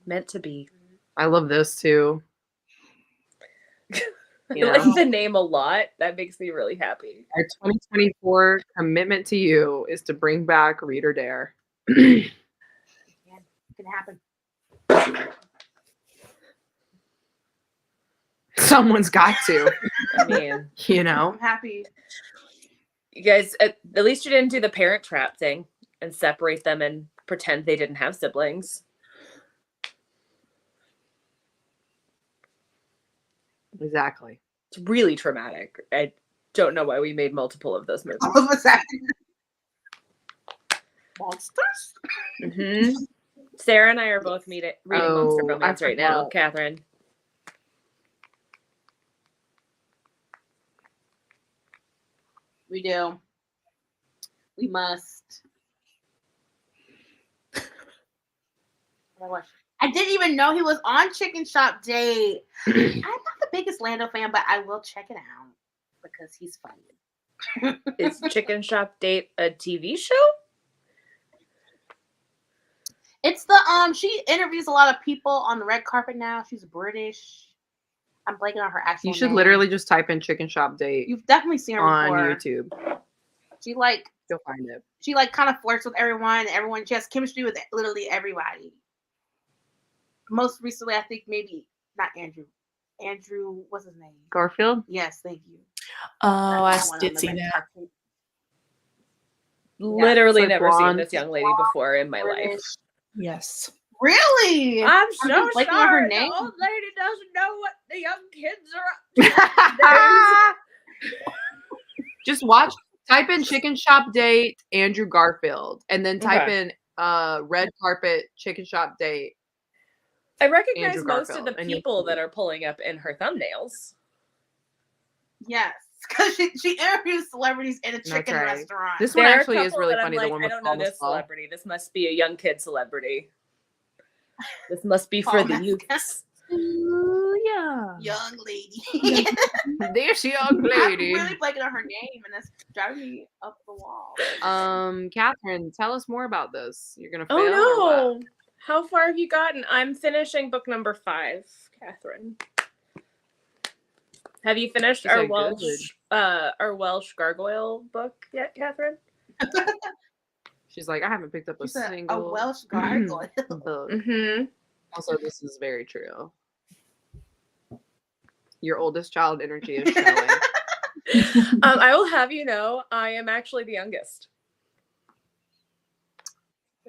D: Meant to be.
A: I love this too.
D: I like the name a lot. That makes me really happy.
A: Our 2024 commitment to you is to bring back Reader Dare.
E: It can happen.
A: Someone's got to,
D: I mean,
A: you know?
E: I'm happy.
D: you guys, at least you didn't do the parent trap thing and separate them and pretend they didn't have siblings.
A: Exactly.
D: It's really traumatic. I don't know why we made multiple of those movies.
E: All of us acting. Monsters?
D: Mm-hmm. Sarah and I are both reading Monster
A: Oh, I
D: Romance right now.
A: forgot.
D: Catherine.
E: We do. We must. I didn't even know he was on Chicken Shop Date. I'm not the biggest Lando fan, but I will check it out because he's funny.
D: Is Chicken Shop Date a TV show?
E: It's the she interviews a lot of people on the red carpet now. She's British. I'm blanking on her actual
A: You should
E: name.
A: literally just type in Chicken Shop Date
E: You've definitely seen her
A: on
E: before.
A: YouTube.
E: She like
A: You'll find it.
E: she like kind of flirts with everyone. Everyone, she has chemistry with literally everybody. Most recently, I think maybe not Andrew. Andrew, what's his name?
A: Garfield?
E: Yes, thank you.
C: Oh, I
E: That one on
C: did
E: the
C: see
E: red
C: that.
E: carpet.
D: Literally
A: it's like
D: never seen
A: blonde.
D: this young lady before in my life.
E: British.
C: Yes.
E: Really?
D: I'm
E: just
D: so
E: blanking on
D: sorry.
E: her name.
D: The old lady doesn't know what the young kids are up to.
A: Just watch, type in Chicken Shop Date Andrew Garfield, and then type
D: Okay.
A: in red carpet Chicken Shop Date.
D: I recognize
A: Andrew
D: most of
A: Garfield,
D: the
A: and you'll
D: people
A: see
D: that
A: it.
D: are pulling up in her thumbnails.
E: Yes, because she interviews celebrities in a chicken
A: right.
E: restaurant.
A: This one
D: There are a
A: actually is
D: couple
A: really
D: that
A: funny.
D: I'm
A: The
D: like,
A: one
D: I
A: with
D: don't know
A: Paul
D: this
A: Mescal.
D: celebrity. This must be a young kid celebrity. This must be
E: Paul
D: for the
E: Mescal.
D: youths.
A: Ooh, yeah.
E: Young lady.
A: This young lady.
E: I'm really blanking on her name, and that's driving me up the wall.
A: Catherine, tell us more about this. You're gonna fail.
D: Oh
A: or what?
D: no! How far have you gotten? I'm finishing book number 5, Catherine. Have you finished
A: Is
D: our
A: that
D: Welsh gargoyle book yet, Catherine?
A: She's like, I haven't picked up a
E: She's a
A: single
E: Welsh gargoyle.
A: book.
D: Mm-hmm.
A: Also, this is very true. Your oldest child energy is showing.
D: I will have you know, I am actually the youngest.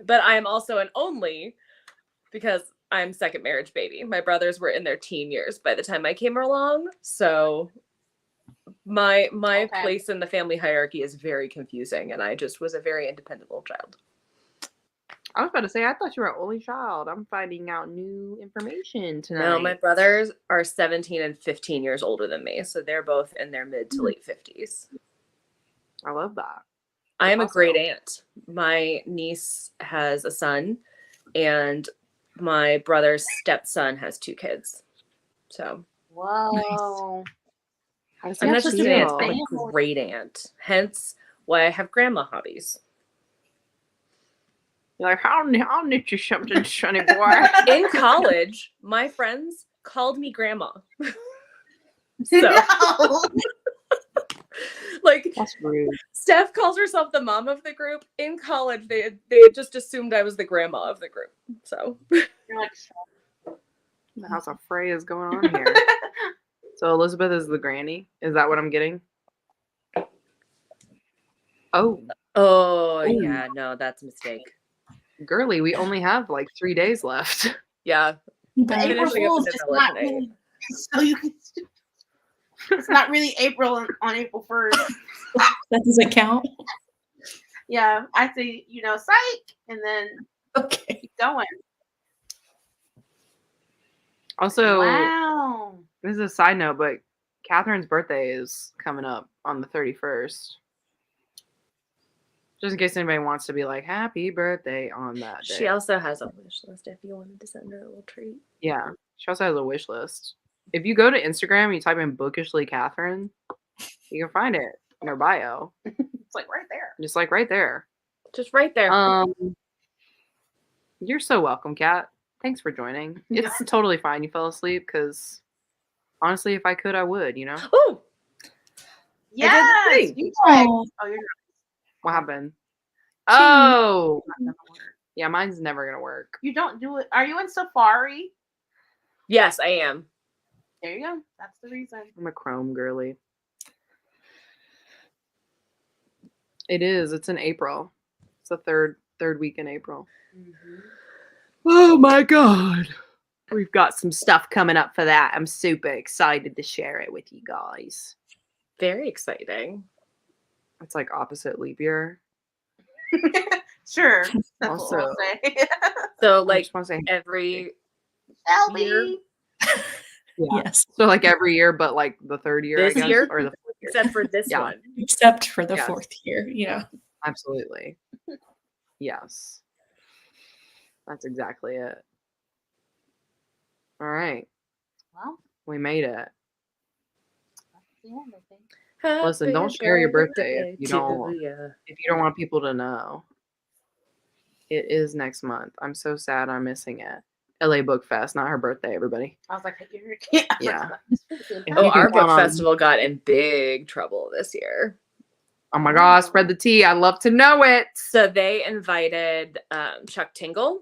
D: But I am also an only because I'm second marriage baby. My brothers were in their teen years by the time I came along. So my
E: Okay.
D: place in the family hierarchy is very confusing, and I just was a very independent little child.
A: I was about to say, I thought you were an only child. I'm finding out new information tonight.
D: No, my brothers are 17 and 15 years older than me, so they're both in their mid to late 50s.
A: I love that.
D: I am a
A: Also-
D: great aunt. My niece has a son, and my brother's stepson has 2 kids. So
E: Whoa.
A: How does
D: I'm
A: that
D: not just an
E: Interesting.
D: aunt,
A: feel?
D: I'm a
E: Family.
D: great aunt. Hence why I have grandma hobbies.
A: You're like, I'll knit you something, sonny boy.
D: In college, my friends called me grandma. So,
E: No.
D: like,
A: That's rude.
D: Steph calls herself the mom of the group. In college, they just assumed I was the grandma of the group. So,
E: You're like,
A: What the hell's a phrase going on here? So Elizabeth is the granny? Is that what I'm getting? Oh,
D: oh yeah, no, that's a mistake.
A: girly, we only have like 3 days left.
D: Yeah,
E: but
C: Bye.
E: April
D: finishing up
E: Fool's
D: the
E: just
D: vanilla
E: not
D: tonight.
E: really. So you can. It's not really April on April 1st.
C: That doesn't count.
E: Yeah, I say, psych, and then
C: Okay.
E: keep going.
A: Also,
E: Wow.
A: this is a side note, but Catherine's birthday is coming up on the 31st. Just in case anybody wants to be like, happy birthday on that day.
D: She also has a wish list if you wanted to send her a little treat.
A: Yeah. She also has a wish list. If you go to Instagram and you type in bookishly Catherine, you can find it in her bio.
E: It's like right there.
A: Just like right there.
D: Just right there.
A: You're so welcome, Kat. Thanks for joining. It's totally fine you fell asleep because honestly, if I could, I would,
D: Oh,
E: Yes.
D: thing.
E: You like,
C: Oh,
E: you're
A: What happened? Oh, not gonna work. Yeah, mine's never gonna work.
E: You don't do it. Are you in Safari?
D: yes, I am.
E: There you go. That's the reason.
A: I'm a Chrome girly. It is. It's in April. It's the third week in April.
E: Mm-hmm.
A: Oh my god. We've got some stuff coming up for that. I'm super excited to share it with you guys.
D: Very exciting.
A: It's like opposite leap year.
E: Sure. That's
A: Also-
E: what we'll say.
D: So,
A: I
D: like,
A: just want to say
D: every
E: Shelby.
D: year?
A: yeah.
C: yes.
A: So like every year, but like the third year,
D: This
A: I guess,
D: year?
A: or the fourth year.
D: except for this
A: Yeah.
D: one.
C: Except for the
A: Yes.
C: 4th year. Yeah.
A: Absolutely. Yes. That's exactly it. All right.
E: Well,
A: We made it.
E: that's the end, I think.
A: Listen, don't
D: Happy
A: share your birthday if you
D: to
A: don't-
D: ya.
A: If you don't want people to know, it is next month. I'm so sad I'm missing it. LA Book Fest, not her birthday, everybody.
E: I was like, you're
A: Yeah.
D: Oh,
A: You can
D: our book
A: count on-
D: festival got in big trouble this year.
A: Oh my gosh, spread the tea. I'd love to know it.
D: So they invited Chuck Tingle,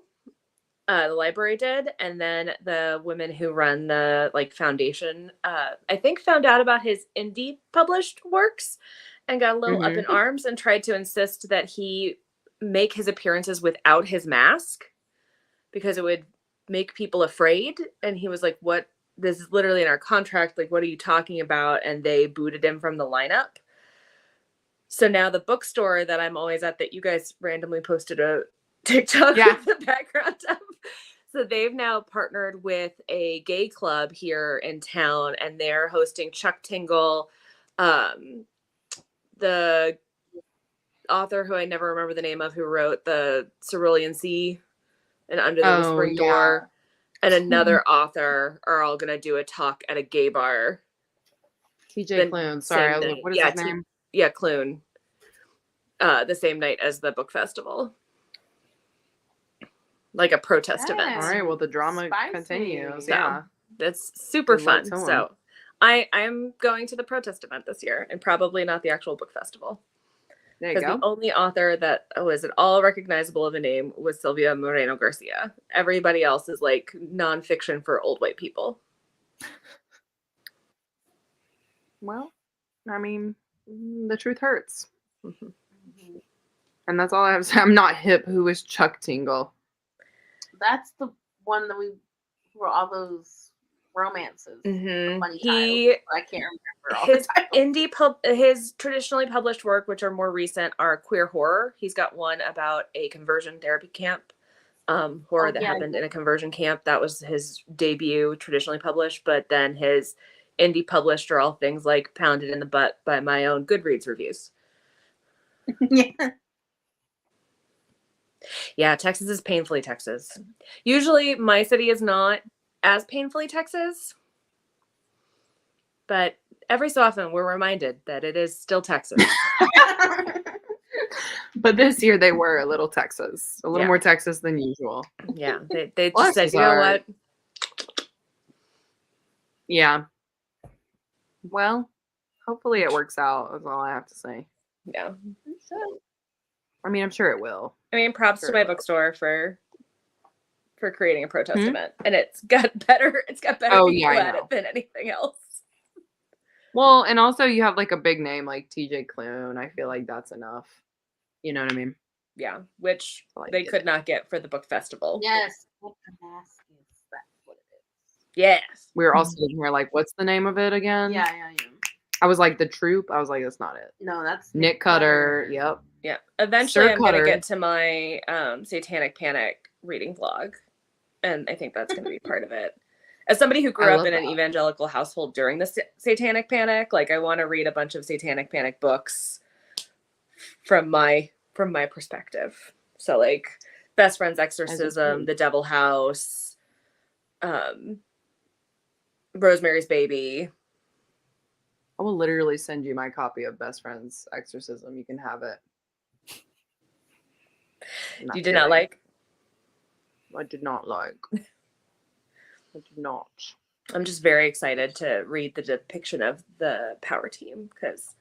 D: the library did, and then the women who run the foundation, I think, found out about his indie published works and got a little up in arms and tried to insist that he make his appearances without his mask because it would make people afraid. And he was like, "What? This is literally in our contract. Like, what are you talking about?" And they booted him from the lineup. So now the bookstore that I'm always at, that you guys randomly posted a TikTok
A: Yeah.
D: with the background of. So they've now partnered with a gay club here in town, and they're hosting Chuck Tingle, the author who I never remember the name of, who wrote the Cerulean Sea and Under the Whispering Door, and another author are all gonna do a talk at a gay bar.
A: TJ Clune. Sorry, I was like, what is his name?
D: Yeah, Clune. The same night as the book festival. Like a protest event.
A: All right, well, the drama
E: Spicy.
A: continues.
D: So,
A: Yeah.
D: That's super
A: Good luck
D: fun.
A: to 'em.
D: So I'm going to the protest event this year and probably not the actual book festival.
A: There you
D: Because
A: go.
D: the only author that was at all recognizable of a name was Sylvia Moreno Garcia. Everybody else is like nonfiction for old white people.
A: Well, I mean, the truth hurts.
D: Mhm.
A: And that's all I have to say. I'm not hip. Who is Chuck Tingle?
E: That's the one that we were all those romances.
D: Mhm.
E: Funny
D: He
E: titles. I can't remember all
D: his
E: the titles.
D: his traditionally published work, which are more recent, are queer horror. He's got one about a conversion therapy camp, horror
E: Oh,
D: that
E: yeah.
D: happened in a conversion camp. That was his debut, traditionally published. But then his indie published are all things like "Pounded in the Butt" by my own Goodreads reviews.
E: Yeah.
D: Yeah, Texas is painfully Texas. Usually, my city is not as painfully Texas. But every so often, we're reminded that it is still Texas.
A: But this year they were a little Texas, a little
D: Yeah.
A: more Texas than usual.
D: Yeah, they
A: Bless
D: just said,
A: his
D: you know
A: heart.
D: what?
A: Yeah. Well, hopefully it works out. Is all I have to say.
D: Yeah.
A: I mean, I'm sure it will.
D: I mean, props
A: Sure
D: to my
A: it will.
D: bookstore for creating a protest event, and it's got better
A: Oh,
D: people
A: yeah, I
D: at
A: know.
D: it than anything else.
A: Well, and also you have like a big name like TJ Klune. I feel like that's enough. You know what I mean?
D: Yeah, which
A: So, like,
D: they
A: get
D: could
A: it.
D: not get for the book festival.
E: Yes. What a mask is. That's what it is.
D: Yes.
A: We were all sitting here like, what's the name of it again?
E: Yeah.
A: I was like, The Troop. I was like, that's not it.
E: No, that's
A: Nick Cutter. Yep.
D: Yeah. Eventually,
A: Sir
D: I'm going to
A: Cutter.
D: get to my Satanic Panic reading vlog, and I think that's going to be part of it. As somebody who grew
A: I
D: up
A: love
D: in an
A: that.
D: evangelical household during the Satanic Panic, like I want to read a bunch of Satanic Panic books from my perspective. So like Best Friend's Exorcism, The Devil House, Rosemary's Baby.
A: I will literally send you my copy of Best Friend's Exorcism. You can have it.
D: You did not like?
A: I did not like. I did not.
D: I'm just very excited to read the depiction of the power team, because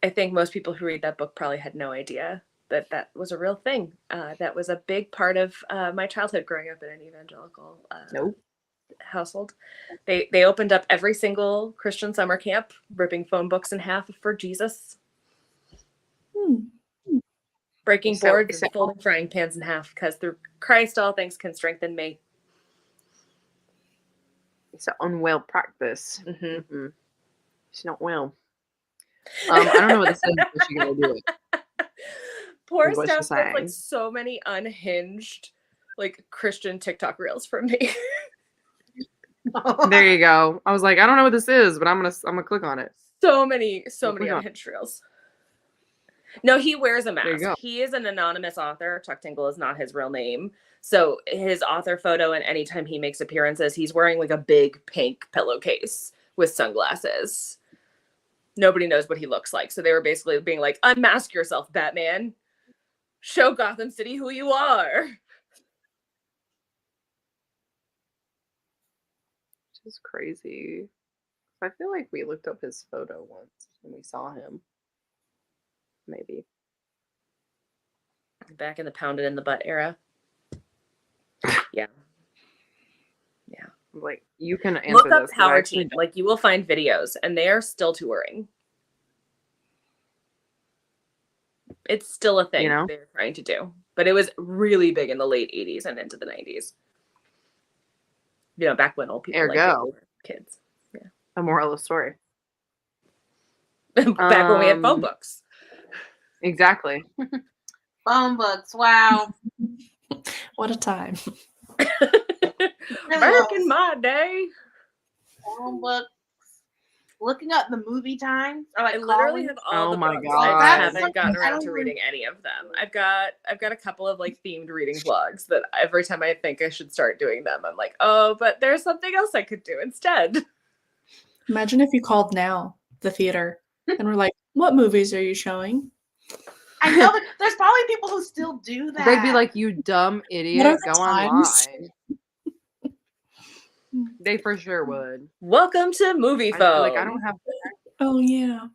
D: I think most people who read that book probably had no idea that that was a real thing. That was a big part of my childhood growing up in an evangelical
A: Nope.
D: household. They opened up every single Christian summer camp, ripping phone books in half for Jesus. Breaking boards and folding frying pans in half, because through Christ all things can strengthen me.
A: It's an unwell practice.
D: Mm-hmm.
A: It's not well. I don't know what this is, but she's gonna do it.
D: Poor
A: Is what she's
D: Steph gets like
A: saying.
D: so many unhinged like Christian TikTok reels from me.
A: There you go. I was like, I don't know what this is, but I'm gonna click on it.
D: So many
A: Click on it.
D: unhinged reels. No, he wears a
A: There you go.
D: mask. He is an anonymous author. Chuck Tingle is not his real name. So his author photo, and anytime he makes appearances, he's wearing like a big pink pillowcase with sunglasses. Nobody knows what he looks like. So they were basically being like, unmask yourself, Batman. Show Gotham City who you are.
A: Which is crazy. I feel like we looked up his photo once when we saw him. Maybe.
D: Back in the pounded in the butt era. Yeah. Yeah.
A: Like, you can answer
D: Look up
A: this.
D: Power Team. Like, you will find videos, and they are still touring. It's still a thing they're trying to do. But it was really big in the late 80s and into the 90s. You know, back when old people like were kids. Yeah.
A: The moral of the story.
D: Back when we had phone books.
A: Exactly.
E: Phone books. Wow.
C: What a time.
D: Back in my day.
E: Phone books. Looking up the movie times, or like
D: I literally have all the books.
A: God.
D: I haven't gotten around to reading any of them. I've got a couple of like themed reading vlogs that every time I think I should start doing them, I'm like, oh, but there's something else I could do instead.
C: Imagine if you called now, the theater, and were like, what movies are you showing?
E: I know, but there's probably people who still do that.
A: They'd be like, you dumb idiot, go online. They for sure would.
D: Welcome to Movie Phone.
A: Like, I don't have.
C: Oh yeah.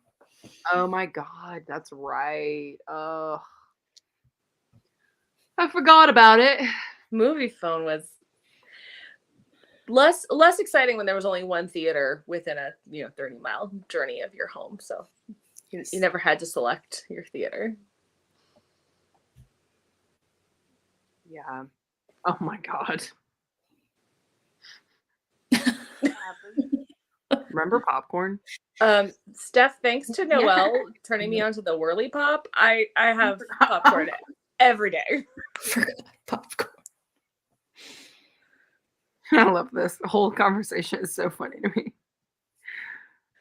A: Oh my God, that's right. I forgot about it.
D: Movie Phone was less exciting when there was only one theater within a 30-mile journey of your home. So you never had to select your theater.
A: Yeah. Oh my God. Remember popcorn?
D: Steph, thanks to Noelle turning me onto the Whirly Pop, I have popcorn every day.
C: Popcorn.
A: I love this. The whole conversation is so funny to me.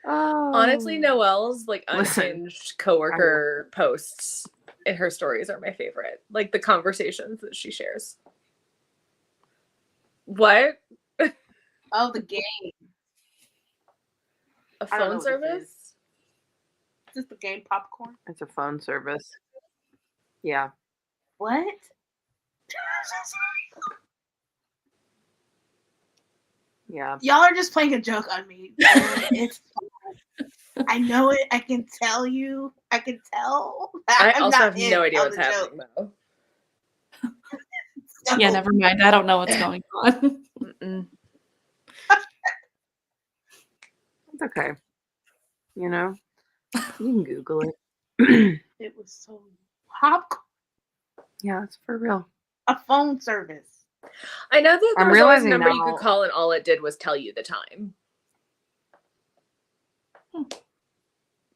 D: Honestly, Noelle's like unhinged coworker posts in her stories are my favorite. Like the conversations that she shares. What?
E: Oh, the game.
D: A
E: I don't know
D: phone
E: what this
D: service?
E: Is this the game popcorn?
A: It's a phone service. Yeah.
E: What?
A: Yeah.
E: Y'all are just playing a joke on me. It's fine. I know it. I can tell you. I can tell.
D: I
E: I'm
D: also
E: not
D: have no
E: in
D: idea
E: on
D: what's
E: the joke.
D: happening though.
E: So,
C: Yeah, never mind. I don't know what's going on.
D: Mm-mm.
A: It's okay. You know, you can Google it.
E: It was so popcorn.
A: Yeah, it's for real.
E: A phone service.
D: I know that there
A: I'm
D: was always a
A: realizing
D: number you
A: now-
D: could call and all it did was tell you the time.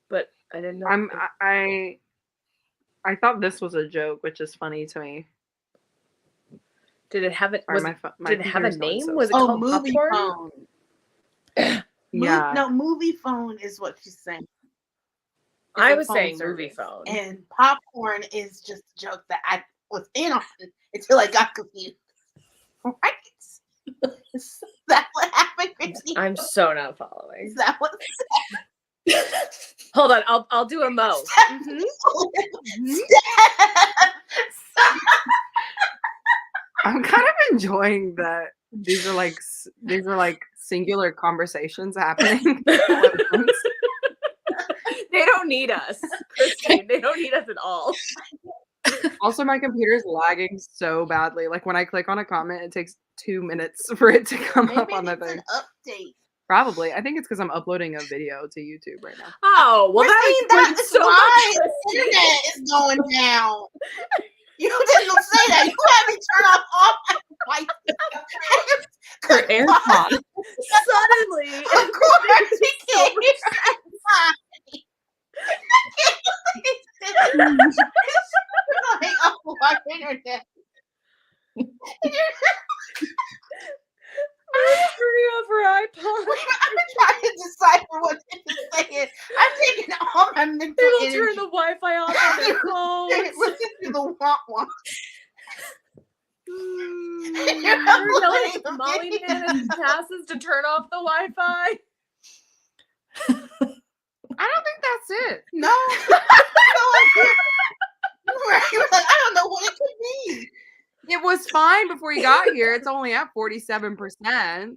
D: But I didn't know.
A: I thought this was a joke, which is funny to me.
D: Did it have it?
A: Sorry,
D: Was,
A: my
D: did it have a
A: computer's going
D: name?
A: so
D: Was it
A: slow.
D: called
E: movie
D: popcorn?
E: phone.
A: Yeah.
E: No, movie phone is what she's saying.
D: I
E: It's a
D: was
E: phone
D: saying movie
E: service.
D: phone.
E: And popcorn is just a joke that I was in on until I got confused. Right? Is that what happened, Christy?
D: I'm so not following.
E: Is that what?
D: Hold on, I'll do a mo.
A: I'm kind of enjoying that these are like singular conversations happening.
D: They don't need us, Christine. They don't need us at all.
A: Also, my computer's lagging so badly. Like when I click on a comment, it takes 2 minutes for it to come up
E: Maybe
A: on the
E: it's
A: thing.
E: an update.
A: Probably. I think it's because I'm uploading a video to YouTube right now.
D: Oh, well,
E: Christine,
D: that
E: that's
D: explains so
E: why
D: much.
E: the internet is going down. You didn't say that. You had me turn off all my lights.
C: Her AirPods.
D: Suddenly,
E: Of course, we can't hear like, oh, our internet.
D: I'm turning off her iPod.
E: I'm trying to decipher what this is saying. I'm taking all my mental
D: It'll
E: energy.
D: turn the Wi-Fi off on their phones.
E: Listen to the want.
D: You're yelling at the Molly man as he passes to turn off the Wi-Fi.
A: I don't think that's it.
E: No. You were like, I don't know what it could be.
A: It was fine before you got here. It's only at 47%.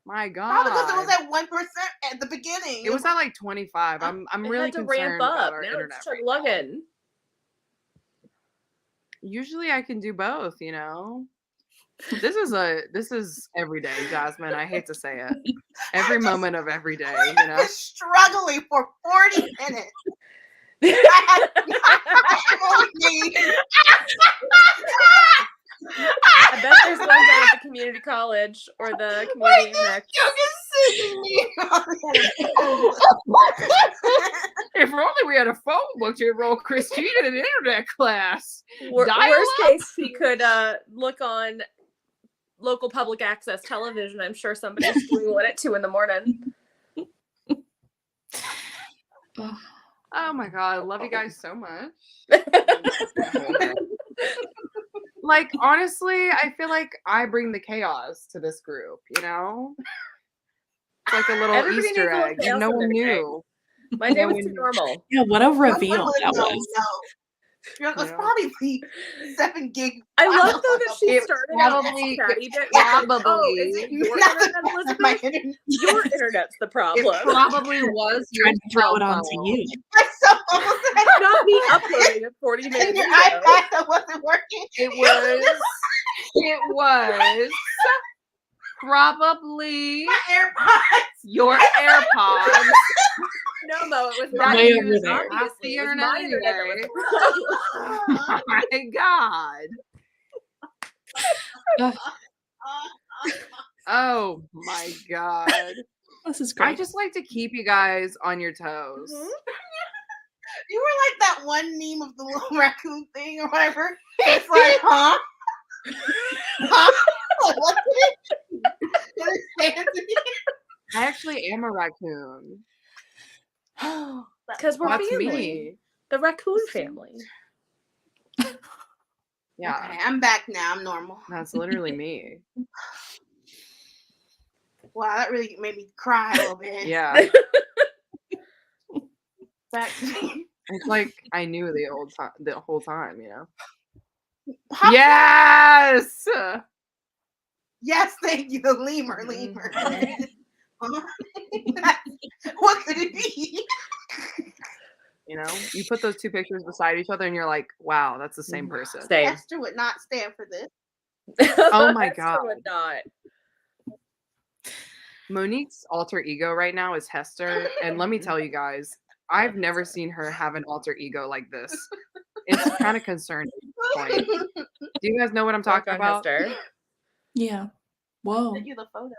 A: My God.
E: Probably because it was at 1% at the beginning.
A: It was at like 25. I'm
D: It
A: really
D: had to
A: concerned
D: ramp up.
A: about our
D: Now
A: internet.
D: it's
A: Right now.
D: chugging.
A: Usually I can do both, you know. This is every day, Jasmine. I hate to say it. Every moment of every day,
E: We
A: you
E: have
A: know.
E: been struggling for 40 minutes. I
D: bet there's one down at the community college or the community internet.
A: If only we had a phone book to enroll Christine in an internet class.
D: Worst
A: Dial-up?
D: case, he could look on local public access television. I'm sure somebody's doing one at 2 a.m.
A: Oh my God, I love you guys so much. Like, honestly, I feel like I bring the chaos to this group, you know? It's like a little
D: Everybody
A: Easter
D: needs a little
A: egg.
D: chaos
A: No
D: in
A: one
D: their day.
A: knew.
D: My day
A: No
D: was
A: one
D: too
A: knew.
D: normal.
C: Yeah, what a reveal that
E: No,
C: was.
E: no. It was
A: Yeah.
E: probably the 7 gig.
D: I love though that she
A: It
D: started out
A: probably-
D: as chatty bit. Oh, is it your
E: Not the-
D: internet, Elizabeth?
E: my internet.
D: Your internet's the
A: It
D: problem.
A: probably was
C: Tried
A: your
C: to throw it
A: cell
C: onto
A: phone.
C: you.
E: My cell phone was
D: Not me uploading a 40-minute
E: and your
D: video.
E: iPad that wasn't working.
A: It was probably
E: My AirPods.
A: your AirPods.
D: No, Mo, it was
A: That
D: not
C: Way
A: used
C: over there.
A: half
D: obviously.
A: the
D: It was
A: internet
D: my internet that was
A: anyway.
D: the problem.
A: My God. Oh my God.
C: This is
A: I
C: great.
A: just like to keep you guys on your toes.
D: Mhm.
E: You were like that one meme of the little raccoon thing or whatever. It's like, huh? Huh? Like, what's it?
A: I actually am a raccoon.
D: Because we're
A: That's
D: family.
A: me.
D: The raccoon family.
A: Yeah,
E: Okay, I'm back now. I'm normal.
A: that's literally me.
E: Wow, that really made me cry a little bit.
A: Yeah.
E: Back.
A: It's like I knew the whole time, you know.
E: Popcorn?
A: Yes.
E: Yes, thank you. Lemur. What could it be?
A: You know, you put those two pictures beside each other, and you're like, wow, that's the same person.
D: Same.
E: Esther would not stand for this.
A: Oh my
D: Esther
A: God.
D: would not.
A: Monique's alter ego right now is Hester, and let me tell you guys, I've never seen her have an alter ego like this. It's kind of concerning at this point. Do you guys know what I'm talking
D: Talk on
A: about?
D: Hester.
C: Yeah. Whoa.
E: Sent you the photo.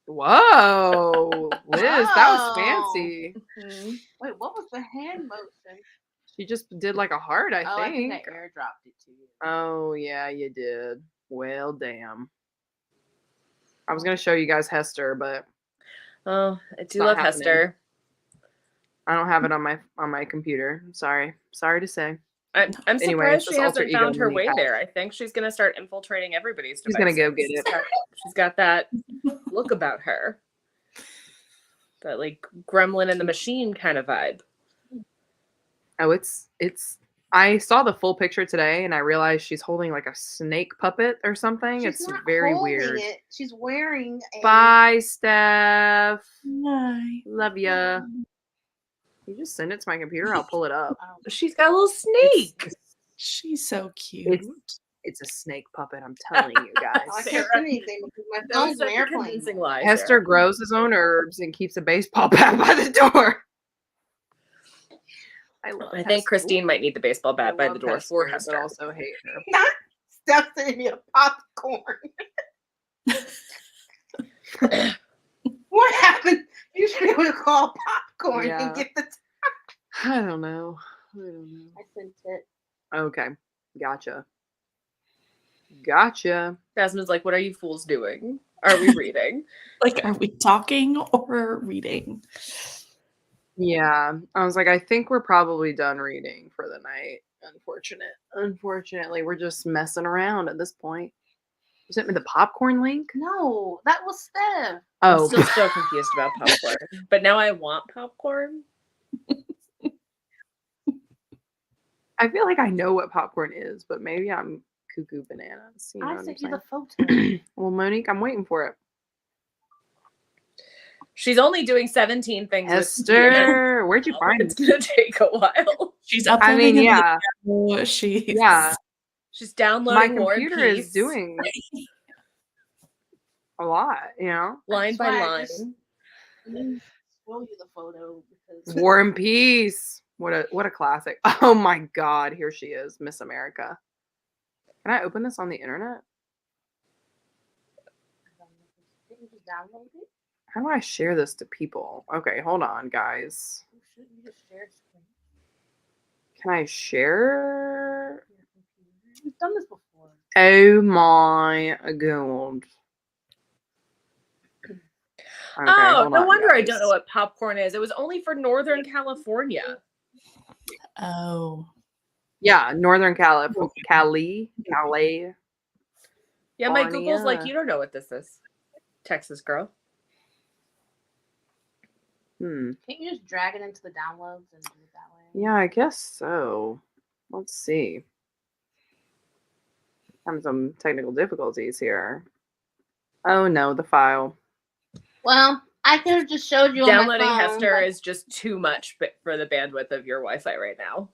A: Whoa, Liz, that was
E: Wow.
A: fancy.
E: Wait, what was the hand motion?
A: She just did like a heart, I
E: I think I
A: think.
E: airdropped it to you.
A: Oh, yeah, you did. Well, damn. I was going to show you guys Hester, but
D: Oh, I do
A: not
D: love
A: happening.
D: Hester.
A: I don't have it on my computer. Sorry to say.
D: I'm
A: Anyway,
D: surprised
A: this
D: she
A: alter
D: hasn't
A: ego
D: found her
A: Monique
D: way
A: has.
D: there. I think she's gonna start infiltrating everybody's
A: She's
D: devices.
A: gonna go get it.
D: She's got that look about her. That like gremlin in the machine kind of vibe.
A: Oh, it's. I saw the full picture today, and I realized she's holding like a snake puppet or something.
E: She's
A: It's
E: not
A: very
E: holding
A: weird.
E: It. She's wearing a.
A: Bye, Steph.
C: Hi.
A: Love ya. You just send it to my computer. I'll pull it up.
D: She's got a little snake.
C: She's so cute.
A: It's a snake puppet. I'm telling you
E: I
A: guys.
E: can't see anything because my
D: That was
E: phone's
D: such
E: an
D: a
E: airplane.
D: convincing lie.
A: Hester
D: Sarah.
A: grows his own herbs and keeps a baseball bat by the door. I love.
D: I think Christine might need the baseball bat by the door for Hester.
A: but also hate her.
E: Not Steph sending me a popcorn. What happened? You should be able to call popcorn
A: Yeah.
E: and get the.
A: I don't know.
E: I sent it.
A: Okay, gotcha.
D: Jasmine's like, what are you fools doing? Are we reading?
C: Like, are we talking or reading?
A: Yeah, I was like, I think we're probably done reading for the night. Unfortunately, we're just messing around at this point. You sent me the popcorn link?
E: No, that was Steph.
D: I'm
A: Oh,
D: still so confused about popcorn. But now I want popcorn.
A: I feel like I know what popcorn is, but maybe I'm cuckoo bananas. You know
E: I
A: what I'm
E: sent you
A: saying?
E: the photo.
A: Well, Monique, I'm waiting for it.
D: She's only doing 17 things.
A: Esther, where'd you find
D: It's gonna take a while.
C: She's
A: I
C: uploading.
A: mean, yeah,
C: She's
A: yeah.
D: She's
A: My
D: downloading War and
A: computer is
D: Peace,
A: doing a lot, you know.
D: line by
E: That's why I
D: line.
E: just- I didn't show you the photo because
A: War and Peace. What a classic. Oh my God, here she is, Miss America. Can I open this on the internet?
E: Didn't you just download it?
A: How do I share this to people? Okay, hold on, guys.
E: Oh, shouldn't you just share screen?
A: Can I share?
E: Your computer? We've done this before.
A: Oh my God. Okay,
D: Oh,
A: hold
D: no
A: on,
D: wonder I
A: guys.
D: don't know what popcorn is. It was only for Northern California.
C: Oh.
A: Yeah, Northern Cali.
D: Yeah, my Google's like,
A: California.
D: you don't know what this is. Texas girl.
E: Can't you just drag it into the downloads and do it that way?
A: Yeah, I guess so. Let's see. Having some technical difficulties here. Oh no, the file.
E: Well, I could have just showed you on
D: Downloading
E: my phone.
D: Hester is just too much for the bandwidth of your Wi-Fi right now.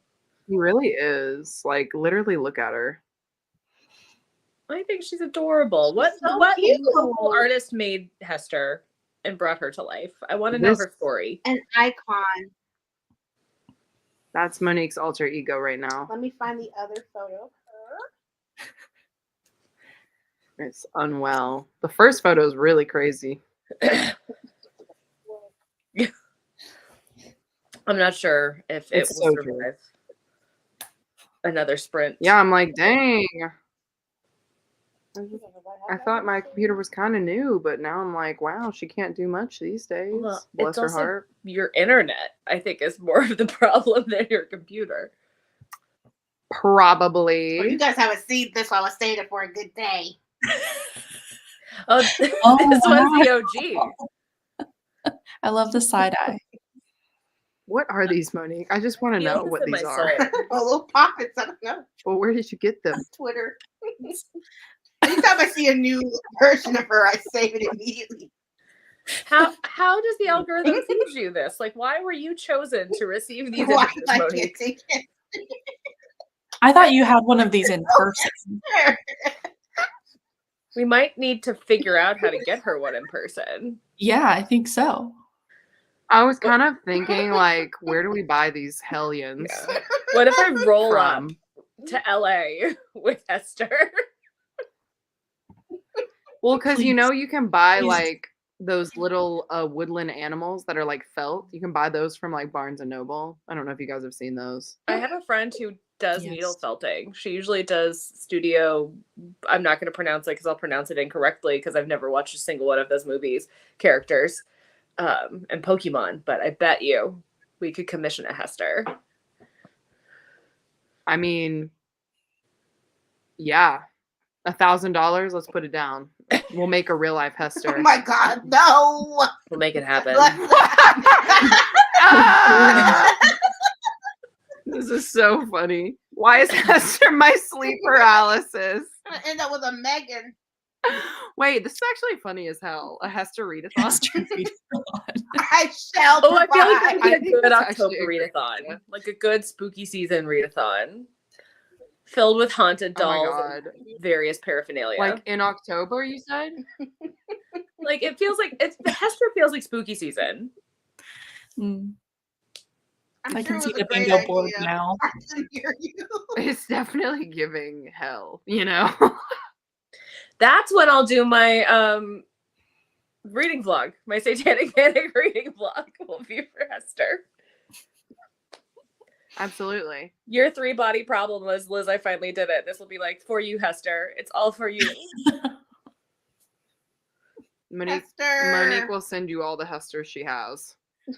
A: He really is. Like, literally look at her.
D: I think she's adorable. What
E: so
D: what
E: cute.
D: local artist made Hester and brought her to life? I want to know her story.
E: An icon.
A: That's Monique's alter ego right now.
E: Let me find the other photo of her.
A: It's unwell. The first photo is really crazy.
D: I'm not sure if it
A: It's
D: will
A: so true.
D: survive another sprint.
A: Yeah, I'm like, dang. I thought my computer was kind of new, but now I'm like, wow, she can't do much these days.
D: Well,
A: Bless
D: it's
A: her
D: also
A: heart.
D: your internet, I think, is more of the problem than your computer.
A: Probably.
E: Well, you guys haven't seen this, so I was saying it for a good day.
D: Oh,
C: Oh,
D: this
C: wow.
D: was the OG.
C: I love the side eye.
A: What are these, Monique? I just want to
D: Feel
A: know
D: this
A: what
D: in my
A: these are.
D: soul.
E: Oh, little pockets. I don't know.
A: Well, where did you get them?
E: Twitter. Anytime I see a new version of her, I save it immediately.
D: How does the algorithm feed you this? Like, why were you chosen to receive these
E: Why
D: images,
E: I
D: Monique?
E: can't take it.
C: I thought you had one of these in person.
D: We might need to figure out how to get her one in person.
C: Yeah, I think so.
A: I was kind of thinking, like, where do we buy these hellions
D: Yeah. What if I roll up
A: from?
D: to LA with Esther?
A: Well, because
C: Please.
A: you can buy
C: Please.
A: like those little woodland animals that are like felt. You can buy those from like Barnes and Noble. I don't know if you guys have seen those.
D: I have a friend who does
C: Yes.
D: needle felting. She usually does studio. I'm not going to pronounce it because I'll pronounce it incorrectly because I've never watched a single one of those movies characters and Pokemon. But I bet you we could commission a Hester.
A: I mean, yeah, $1,000. Let's put it down. We'll make a real life Hester.
E: Oh my God, no!
D: We'll make it happen.
A: This is so funny. Why is Hester my sleep paralysis?
E: I'm gonna end up with a Megan.
A: Wait, this is actually funny as hell. A Hester readathon.
C: Hester readathon.
E: I shall.
D: Oh, I feel like
E: provide.
D: that would be
A: I
D: a
A: think
D: good
A: that's
D: October
A: actually a great
D: readathon.
A: idea.
D: Like a good spooky season readathon. Filled with haunted
A: Oh my
D: dolls
A: God.
D: and various paraphernalia.
A: Like in October, you said?
D: Like it feels like Hester feels like spooky season.
C: Mm,
E: I'm
C: I
E: sure
C: can
E: it
C: see
E: was a
C: the
E: great
C: bingo board
E: idea.
C: now.
E: I can hear you.
A: It's definitely giving hell, you know?
D: That's when I'll do my reading vlog. My satanic panic reading vlog will be for Hester.
A: Absolutely.
D: Your 3-body problem was, Liz, I finally did it. This will be like, for you, Hester. It's all for you.
A: Monique
E: Hester.
A: will send you all the Hesters she has.
D: It's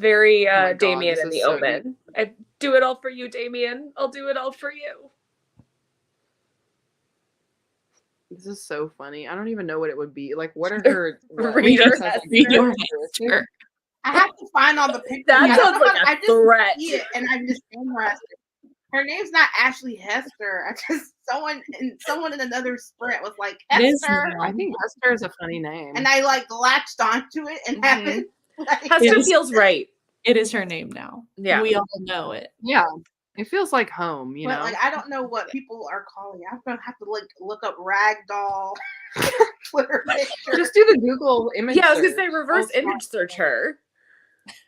D: very
A: Oh my God,
D: Damien
A: this
D: in
A: is
D: the
A: so
D: Omen. I do it all for you, Damien. I'll do it all for you.
A: This is so funny. I don't even know what it would be. Like, what are her what?
D: Reader
A: It says,
D: Hester.
C: Read your
A: characteristics?
C: Hester.
E: I have to find all the pictures.
D: That
E: I don't
D: sounds
E: know
D: like
E: how-
D: a
E: I just
D: threat.
E: see it and I just name her Hester. Her name's not Ashley Hester. I just someone in another sprint was like
C: It is
E: Hester,
C: now.
A: I think Hester is a funny name.
E: and I like latched onto it and haven't. Like,
D: Hester
C: is-
D: feels right.
C: It is her name now.
D: Yeah.
C: We all know it.
A: Yeah. It feels like home, you
E: but
A: know?
E: like I don't know what people are calling it. I'm gonna have to like look up ragdoll Twitter picture.
A: Just do the Google image
D: Yeah, I was gonna
A: search.
D: say reverse
E: Oh,
D: image search her.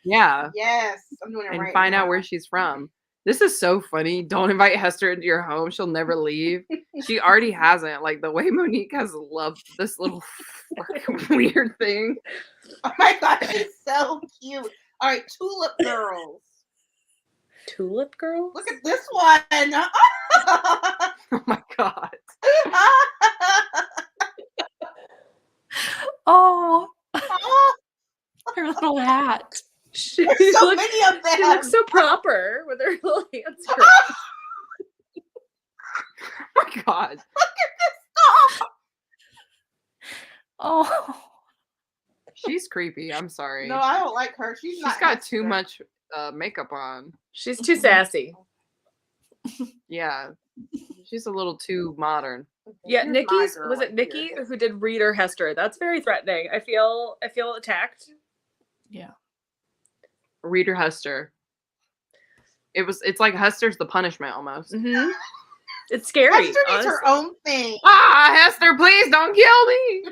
A: Yeah.
E: Yes, I'm doing it
A: And
E: right
A: find
E: now.
A: out where she's from. This is so funny. Don't invite Hester into your home. She'll never leave. She already hasn't. Like the way Monique has loved this little fucking weird thing.
E: Oh my God, she's so cute. All right, Tulip Girls.
D: Tulip Girls?
E: Look at this one.
A: Oh my God.
C: Oh,
E: Oh,
C: her little hat.
D: She
E: there's so
D: looks,
E: many of them.
D: she looks so proper with her little hands.
A: Oh my God.
C: Oh,
A: She's creepy. I'm sorry.
E: No, I don't like her. She's
A: She's
E: not
A: got too
E: Hester.
A: much makeup on.
D: She's too sassy.
A: Yeah. She's a little too modern.
D: Yeah,
E: Here's my
D: Nikki's
E: girl
D: was
E: right
D: it Nikki
E: here.
D: who did Reader Hester? That's very threatening. I feel attacked.
C: yeah.
A: Reader Hester. It's like Hester's the punishment almost.
D: Mm-hmm. It's scary.
E: Hester needs her
D: honestly.
E: own thing.
A: Ah, Hester, please don't kill me.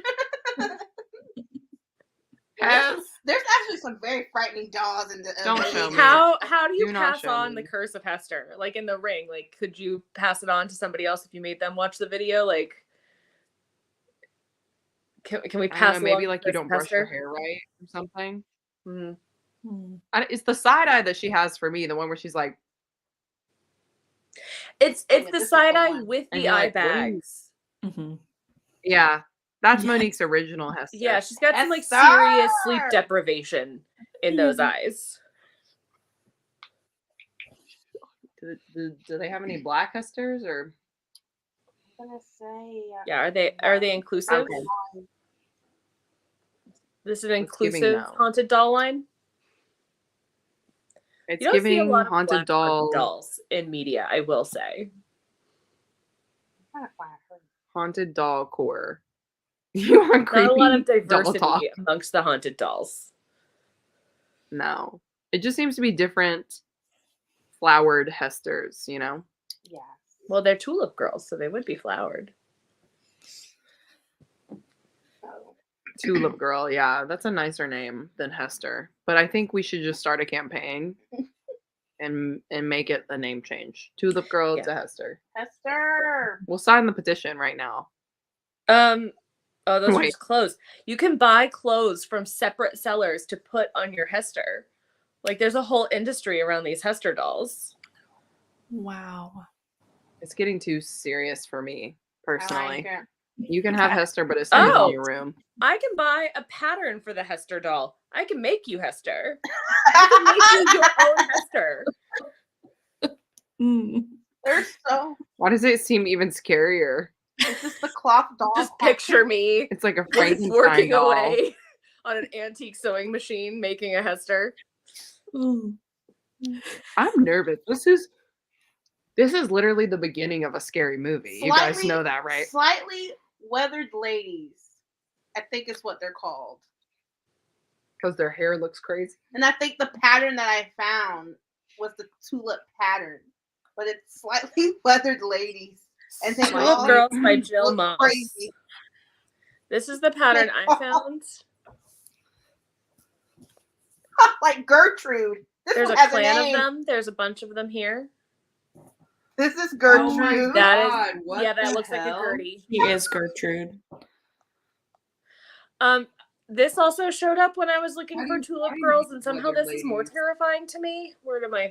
A: Hes.
E: There's actually some very frightening dolls in the.
A: Don't show me.
D: How do you
A: Do not
D: pass
A: show
D: on
A: me.
D: the curse of Hester? Like in the ring, like could you pass it on to somebody else if you made them watch the video? Like, can we
A: I don't
D: pass?
A: know, maybe
D: along
A: like
D: the
A: you
D: curse
A: don't
D: of
A: brush your
D: Hester?
A: hair right or something.
D: Mhm.
C: Hmm.
A: It's the side eye that she has for me, the one where she's like,
D: It's
E: Yeah,
D: the
E: this is
D: side
E: the
D: eye
E: one.
D: with
A: And
D: the
A: you're
D: eye
A: like, what are you-
D: bags.
C: Mhm.
A: yeah, that's
C: Yeah.
A: Monique's original Hester.
D: Yeah, she's got some like
E: Hester!
D: serious sleep deprivation in those eyes.
A: Do they have any black Hesters or?
E: I'm gonna say.
D: Yeah, are they inclusive?
A: Okay.
D: This is an
A: It's giving
D: inclusive
A: no.
D: haunted doll line.
A: It's
D: You don't see a
A: giving
D: lot of
A: haunted
D: black haunted
A: doll,
D: dolls in media, I will say.
A: haunted doll core. You want
D: Not a lot of
A: creepy doll talk?
D: diversity amongst the haunted dolls.
A: No. It just seems to be different flowered Hesters, you know?
E: Yeah.
D: Well, they're tulip girls, so they would be flowered.
E: So,
A: Tulip Girl, yeah. That's a nicer name than Hester. But I think we should just start a campaign and make it a name change. Tulip Girl to Hester.
E: Hester.
A: We'll sign the petition right now.
D: Oh, those are
A: Wait.
D: just clothes. You can buy clothes from separate sellers to put on your Hester. Like, there's a whole industry around these Hester dolls.
C: Wow.
A: It's getting too serious for me, personally.
E: Like it.
A: You can have Hester, but it stays
D: Oh.
A: in your room.
D: I can buy a pattern for the Hester doll. I can make you Hester. I can make you your own Hester.
C: Mm.
E: They're so.
A: Why does it seem even scarier?
E: It's just the cloth doll.
D: Just picture me
A: It's like a
D: just
A: Frankenstein
D: working
A: doll.
D: away on an antique sewing machine making a Hester.
C: Mm.
A: I'm nervous. This is literally the beginning of a scary movie. You guys know that, right?
E: Slightly weathered ladies, I think is what they're called.
A: Because their hair looks crazy.
E: And I think the pattern that I found was the tulip pattern, but it's slightly weathered ladies. And they
D: Tulip
E: all
D: Girls by Jill
E: look
D: Moss.
E: crazy.
D: This is the pattern I found.
E: Like Gertrude. This
D: There's
E: one
D: a
E: has
D: clan of
E: name.
D: them. There's a bunch of them here.
E: This is Gertrude.
D: That is, yeah, that looks like a Gertie.
C: She is Gertrude.
D: This also showed up when I was looking
A: How do
D: for
A: you
D: Tulip
A: find
D: Girls,
A: these
D: and somehow
A: weathered
D: this is more
A: ladies?
D: terrifying to me.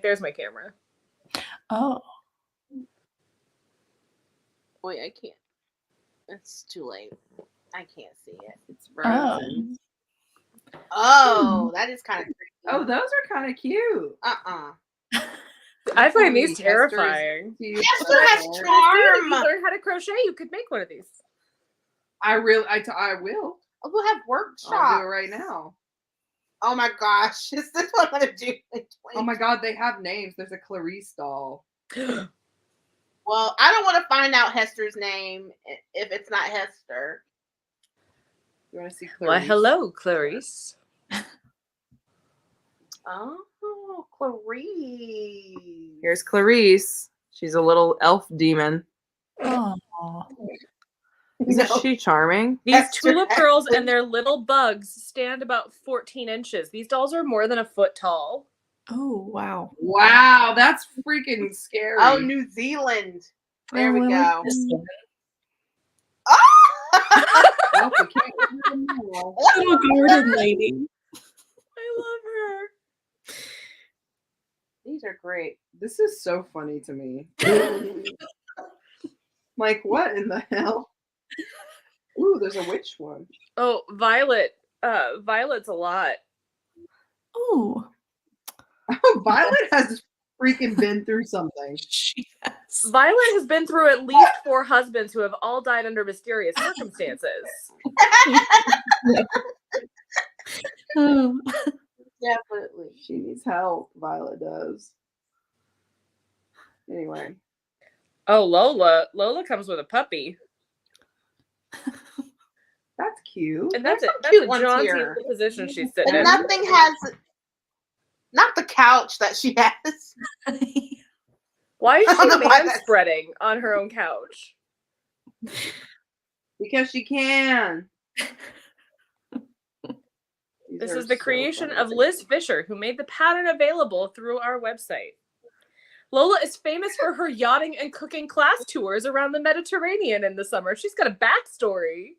D: There's my camera.
C: Oh.
E: Wait, I can't. It's too late. I can't see it.
A: It's frozen.
E: Oh, that is kind of creepy.
A: Oh, those are kind of cute.
D: I find these
A: Hester's
D: terrifying.
E: Hester has
D: If you
E: charm.
D: learn how to crochet, you could make one of these.
A: I will.
E: We'll have workshops.
A: I'll do it right now.
E: Oh my gosh. Is this what I'm going to do?
A: Oh my god, they have names. There's a Clarice doll.
E: Well, I don't want to find out Hester's name if it's not Hester.
A: You want to see Clarice?
D: Why, hello, Clarice.
E: Oh, Clarice.
A: Here's Clarice. She's a little elf demon.
C: Oh.
A: Isn't she charming?
D: These
E: Hester
D: Tulip Girls and their little bugs stand about 14 inches. These dolls are more than a foot tall.
C: Oh, wow.
A: Wow, that's freaking scary.
E: Oh, New Zealand. There we
C: Oh, I
E: go.
C: like this one.
A: Oh, we can't remember them all.
C: Little garden lady.
D: I love her.
E: These are great.
A: This is so funny to me. Like, what in the hell? Ooh, there's a witch one.
D: Oh, Violet. Violet's a lot.
C: Oh.
A: Oh, Violet has freaking been through something.
C: She has.
D: Violet has been through at least 4 husbands who have all died under mysterious circumstances.
C: Oh.
E: Definitely.
A: She needs help. Violet does. Anyway.
D: Oh, Lola. Lola comes with a puppy.
A: That's cute.
D: And that's
E: There's
D: it.
E: some
D: That's
E: cute
D: a
E: ones
D: jaunty
E: here.
D: little position she's sitting
E: And
D: in.
E: nothing has, not the couch that she has.
D: Why is
E: I don't
D: she
E: know why
D: man
E: that's-
D: spreading on her own couch?
A: Because she can. These
D: This
A: are
D: is the
A: so
D: creation
A: funny
D: of
A: to
D: Liz
A: me.
D: Fisher, who made the pattern available through our website. Lola is famous for her yachting and cooking class tours around the Mediterranean in the summer. She's got a backstory.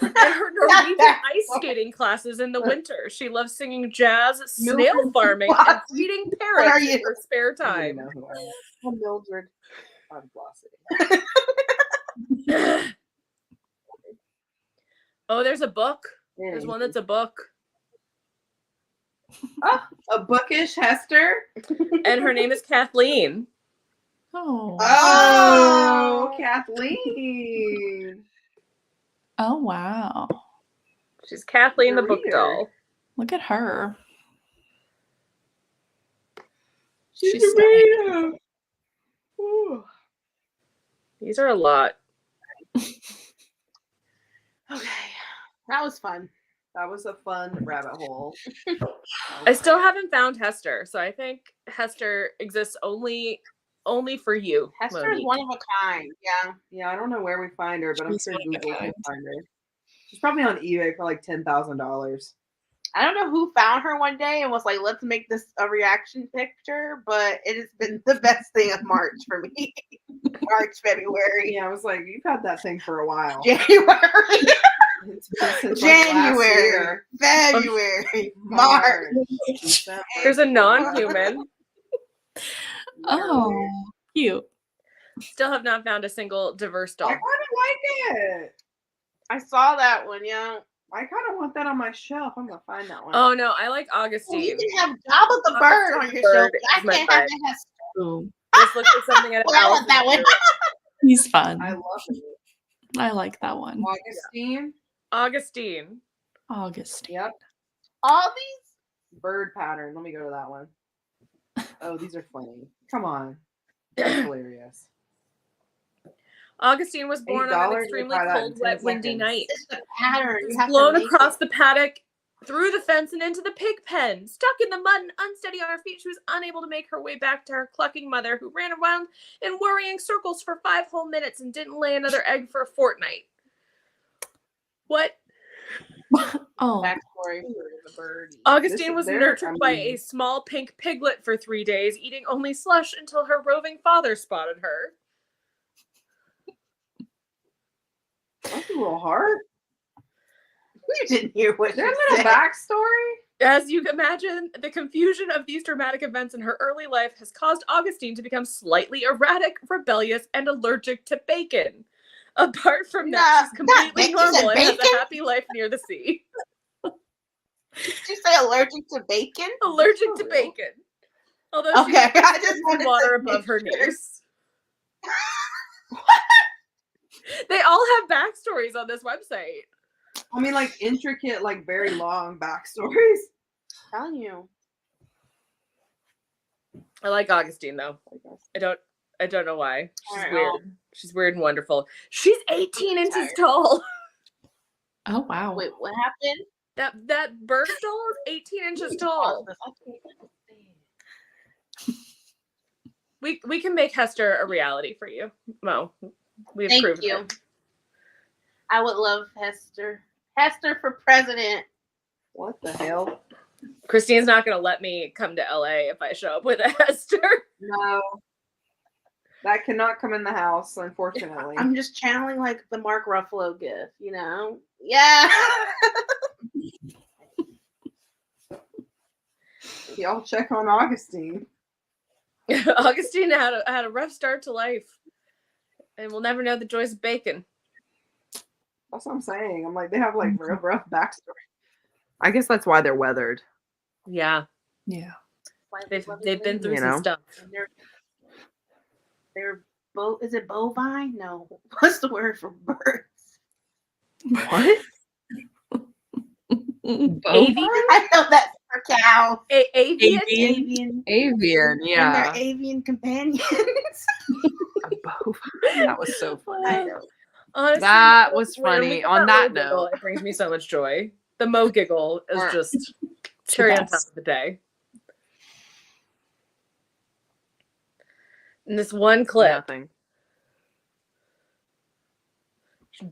D: And her Norwegian ice skating classes in the winter. She loves singing jazz, snail farming, and feeding
E: What are
D: parrots in
E: you?
D: her spare
A: I don't
D: time.
A: even know who I am.
E: I'm Mildred.
A: I'm Blossom.
D: Oh, there's a book. There's one that's a book.
A: Oh, a bookish Hester.
D: And her name is Kathleen.
C: Oh.
A: Oh, Kathleen.
C: Oh, wow.
D: She's Kathleen the book
A: Reader.
D: doll.
C: Look at her. She's
A: stunning. Ooh.
D: These are a lot.
E: Okay. That was fun.
A: That was a fun rabbit hole.
D: I still haven't found Hester, so I think Hester exists only for you.
E: Hester is
D: Monique.
E: one of a kind. Yeah.
A: Yeah, I don't know where we find her, but I'm
C: She's
A: sure
C: one of a
A: Google can
C: kind.
A: find her. She's probably on eBay for like $10,000.
E: I don't know who found her one day and was like, let's make this a reaction picture, but it has been the best thing of March for me. March, February,
A: Yeah, I was like, you've had that thing for a while.
E: January,
A: It's been since, like, last
E: January,
A: year.
E: February, March.
A: December.
D: There's a non-human.
C: Oh, cute.
D: Still have not found a single diverse
A: I
D: doll.
A: kind of like it.
E: I saw that one, yeah.
A: I kind of want that on my shelf. I'm gonna find that one.
D: Oh no, I like
E: Well,
D: Augustine.
E: you can have Jabba the bird on your
D: Bird
E: shelf. I
D: is my
E: can't have
D: vibe.
E: the Hester.
C: Ooh,
D: Just look for something at
E: Well, I want that one.
C: he's fun.
A: I love it.
C: I like that one.
A: Augustine.
D: Augustine.
C: Augustine.
A: Yep.
E: All these?
A: Bird pattern. Let me go to that one. Oh, these are funny. Come on. That's hilarious.
D: Augustine was born on an
A: $8,
D: extremely
A: try that in
D: cold,
A: 10
D: wet, windy
A: seconds.
D: night.
E: It's the pattern.
D: She
E: You
D: was
E: have
D: blown
E: to make
D: across
E: it.
D: the paddock, through the fence, and into the pig pen. Stuck in the mud and unsteady on her feet, she was unable to make her way back to her clucking mother, who ran around in worrying circles for 5 whole minutes and didn't lay another egg for a fortnight. What?
C: Oh,
E: Backstory for the birdie.
D: Augustine was
A: There-
D: nurtured
A: I
D: by
A: mean-
D: a small pink piglet for 3 days, eating only slush until her roving father spotted her.
A: That's a little hard.
E: You didn't hear what
A: There's
E: she
A: a
E: said.
A: backstory.
D: As you can imagine, the confusion of these dramatic events in her early life has caused Augustine to become slightly erratic, rebellious, and allergic to bacon. Apart from that, she's
E: not
D: completely
E: bacon. You said
D: normal and has
E: bacon?
D: a happy life near the sea.
E: Did you say allergic to bacon?
D: Allergic
A: For
D: to
A: real?
D: bacon. Although she
E: Okay, I
D: has
E: just wanted
D: water
E: to
D: above
E: make
D: her
E: sure.
D: knees. They all have backstories on this website.
A: I mean, like intricate, like very long backstories.
E: I'm telling you.
D: I like Augustine though. I don't know why. She's
E: Alright,
D: weird. She's weird and wonderful. She's 18 inches
E: tired.
D: tall.
C: oh wow.
E: Wait, what happened?
D: That bird doll is 18 inches tall. We can make Hester a reality for you, Mo. We've
E: Thank
D: proven
E: you.
D: it.
E: I would love Hester. Hester for president.
A: What the hell?
D: Christine's not gonna let me come to LA if I show up with a Hester.
A: No. That cannot come in the house, unfortunately.
E: I'm just channeling like the Mark Ruffalo gif, you know? Yeah.
A: Y'all check on Augustine.
D: Augustine had a rough start to life, and we'll never know the joys of bacon.
A: That's what I'm saying. I'm like, they have like real rough backstory. I guess that's why they're weathered.
D: Yeah,
C: Yeah.
D: they've been through
A: You
D: some
A: know?
D: stuff.
E: They're is it bovine? No. What's the word for birds?
A: What?
D: Avian?
E: I know that's for cows.
D: Avian?
E: Avian.
A: Avian,
E: And
A: yeah.
E: their avian companions.
A: That was so funny.
E: I know.
D: Honestly,
A: That was
D: when we
A: funny.
D: get
A: On
D: Mo
A: that
D: giggle,
A: note.
D: it brings me so much joy. The Mo giggle is
A: Or-
D: just cherry on top
C: best.
D: of the day. In this one clip,
A: Nothing.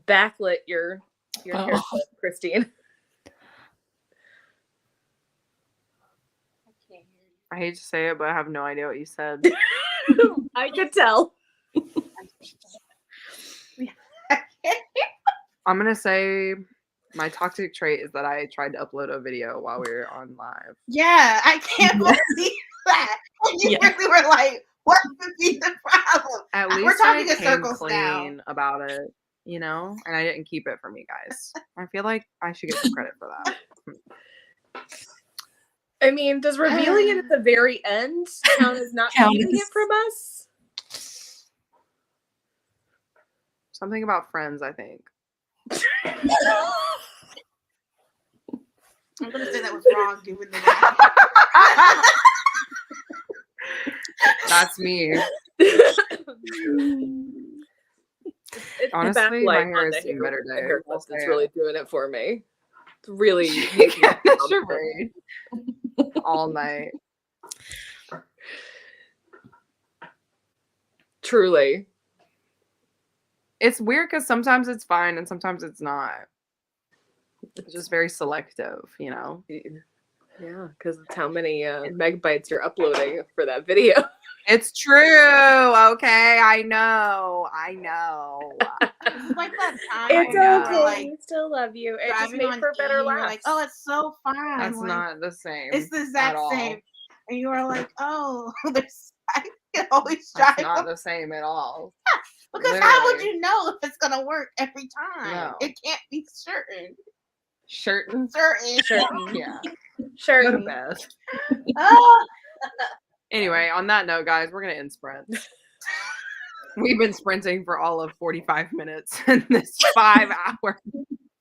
D: backlit your hair
C: Oh.
D: clip, Christine.
E: I can't hear
A: I hate to say it, but I have no idea what you said.
D: I could tell.
E: you.
A: I'm gonna say my toxic trait is that I tried to upload a video while we were on live.
E: Yeah, I can't believe that. And you
C: Yeah.
E: really were like, what would be the problem?
A: At
E: We're
A: least
E: talking
A: I
E: in
A: came
E: circles
A: clean
E: now.
A: about it, you know, and I didn't keep it from you guys. I feel like I should get some credit for that.
D: I mean, does revealing it at the very end count as not
C: Count
D: keeping
C: as-
D: it from us?
A: Something about friends, I think.
E: I'm gonna say that was wrong given the
A: That's me.
D: It's
A: Honestly,
D: the
A: my
D: backlight
A: hair
D: on
A: has
D: the
A: seen better days.
D: haircut
A: I'll
D: that's
A: say
D: really
A: it.
D: doing it for me. It's really making
A: Yeah,
D: me
A: that's your
D: confident.
A: brain. All night.
D: Truly.
A: It's weird because sometimes it's fine and sometimes it's not. It's just very selective, you know?
D: Yeah, because it's how many megabytes you're uploading for that video.
A: It's true. Okay, I know.
E: It's like that time
D: It's
E: when you
A: know.
E: were
D: okay.
E: like
D: We still love you. It just
E: driving
D: made
E: on
D: for better
E: E and you're like,
D: laughs.
E: oh, it's so fun.
A: That's
E: like,
A: not the same.
E: It's the
A: at
E: exact
A: all.
E: same. And you were like, oh, there's I can always
A: That's
E: drive
A: not
E: them.
A: the same at all.
E: Because how would
A: Literally.
E: you know if it's gonna work every time?
A: No.
E: It can't be certain.
A: Certain.
D: Certain.
A: Yeah. Go to
D: Certain.
A: bed.
E: Oh,
A: Anyway, on that note, guys, we're gonna end sprints. We've been sprinting for all of 45 minutes in this 5 hours.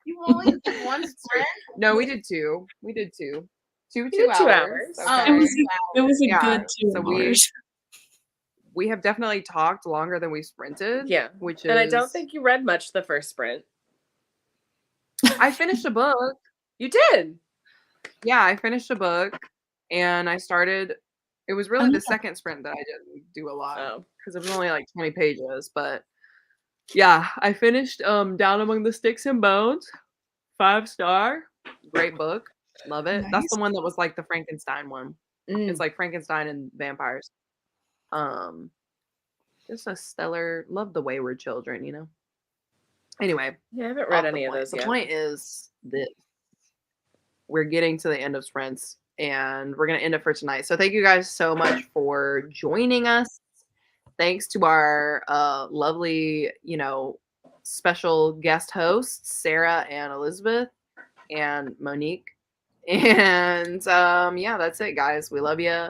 E: you only did one sprint?
A: No, we did 2. We did 2. Two
D: did 2
A: hours.
D: hours.
A: Okay.
C: It was a
A: Yeah,
C: good 2
A: so
C: hours.
A: we have definitely talked longer than we sprinted.
D: Yeah.
A: Which is,
D: And I don't think you read much the first sprint.
A: I finished a book.
D: You did.
A: Yeah, I finished a book and I started. It was really
C: Oh,
A: the
C: yeah.
A: second sprint that I didn't do a lot
D: Oh.
A: because it was only like 20 pages. But yeah, I finished Down Among the Sticks and Bones. 5-star. Great book. Love it. That's the
C: Nice.
A: one that was like the Frankenstein one.
D: Mm.
A: It's like Frankenstein and vampires. Just a stellar. Love the Wayward Children, you know. Anyway,
D: Yeah, I haven't read
A: off the
D: any of
A: point.
D: those
A: The
D: yet.
A: point is that we're getting to the end of sprints and we're going to end it for tonight. So thank you guys so much for joining us. Thanks to our lovely, you know, special guest hosts, Sarah and Elizabeth and Monique. And yeah, that's it, guys. We love you.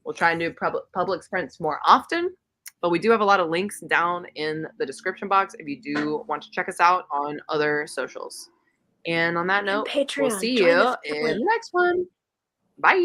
A: We'll try and do public sprints more often. But we do have a lot of links down in the description box if you do want to check us out on other socials. And on that note,
D: Patreon.
A: we'll see
D: Join
A: you
D: the
A: in
D: family.
A: the next one. Bye.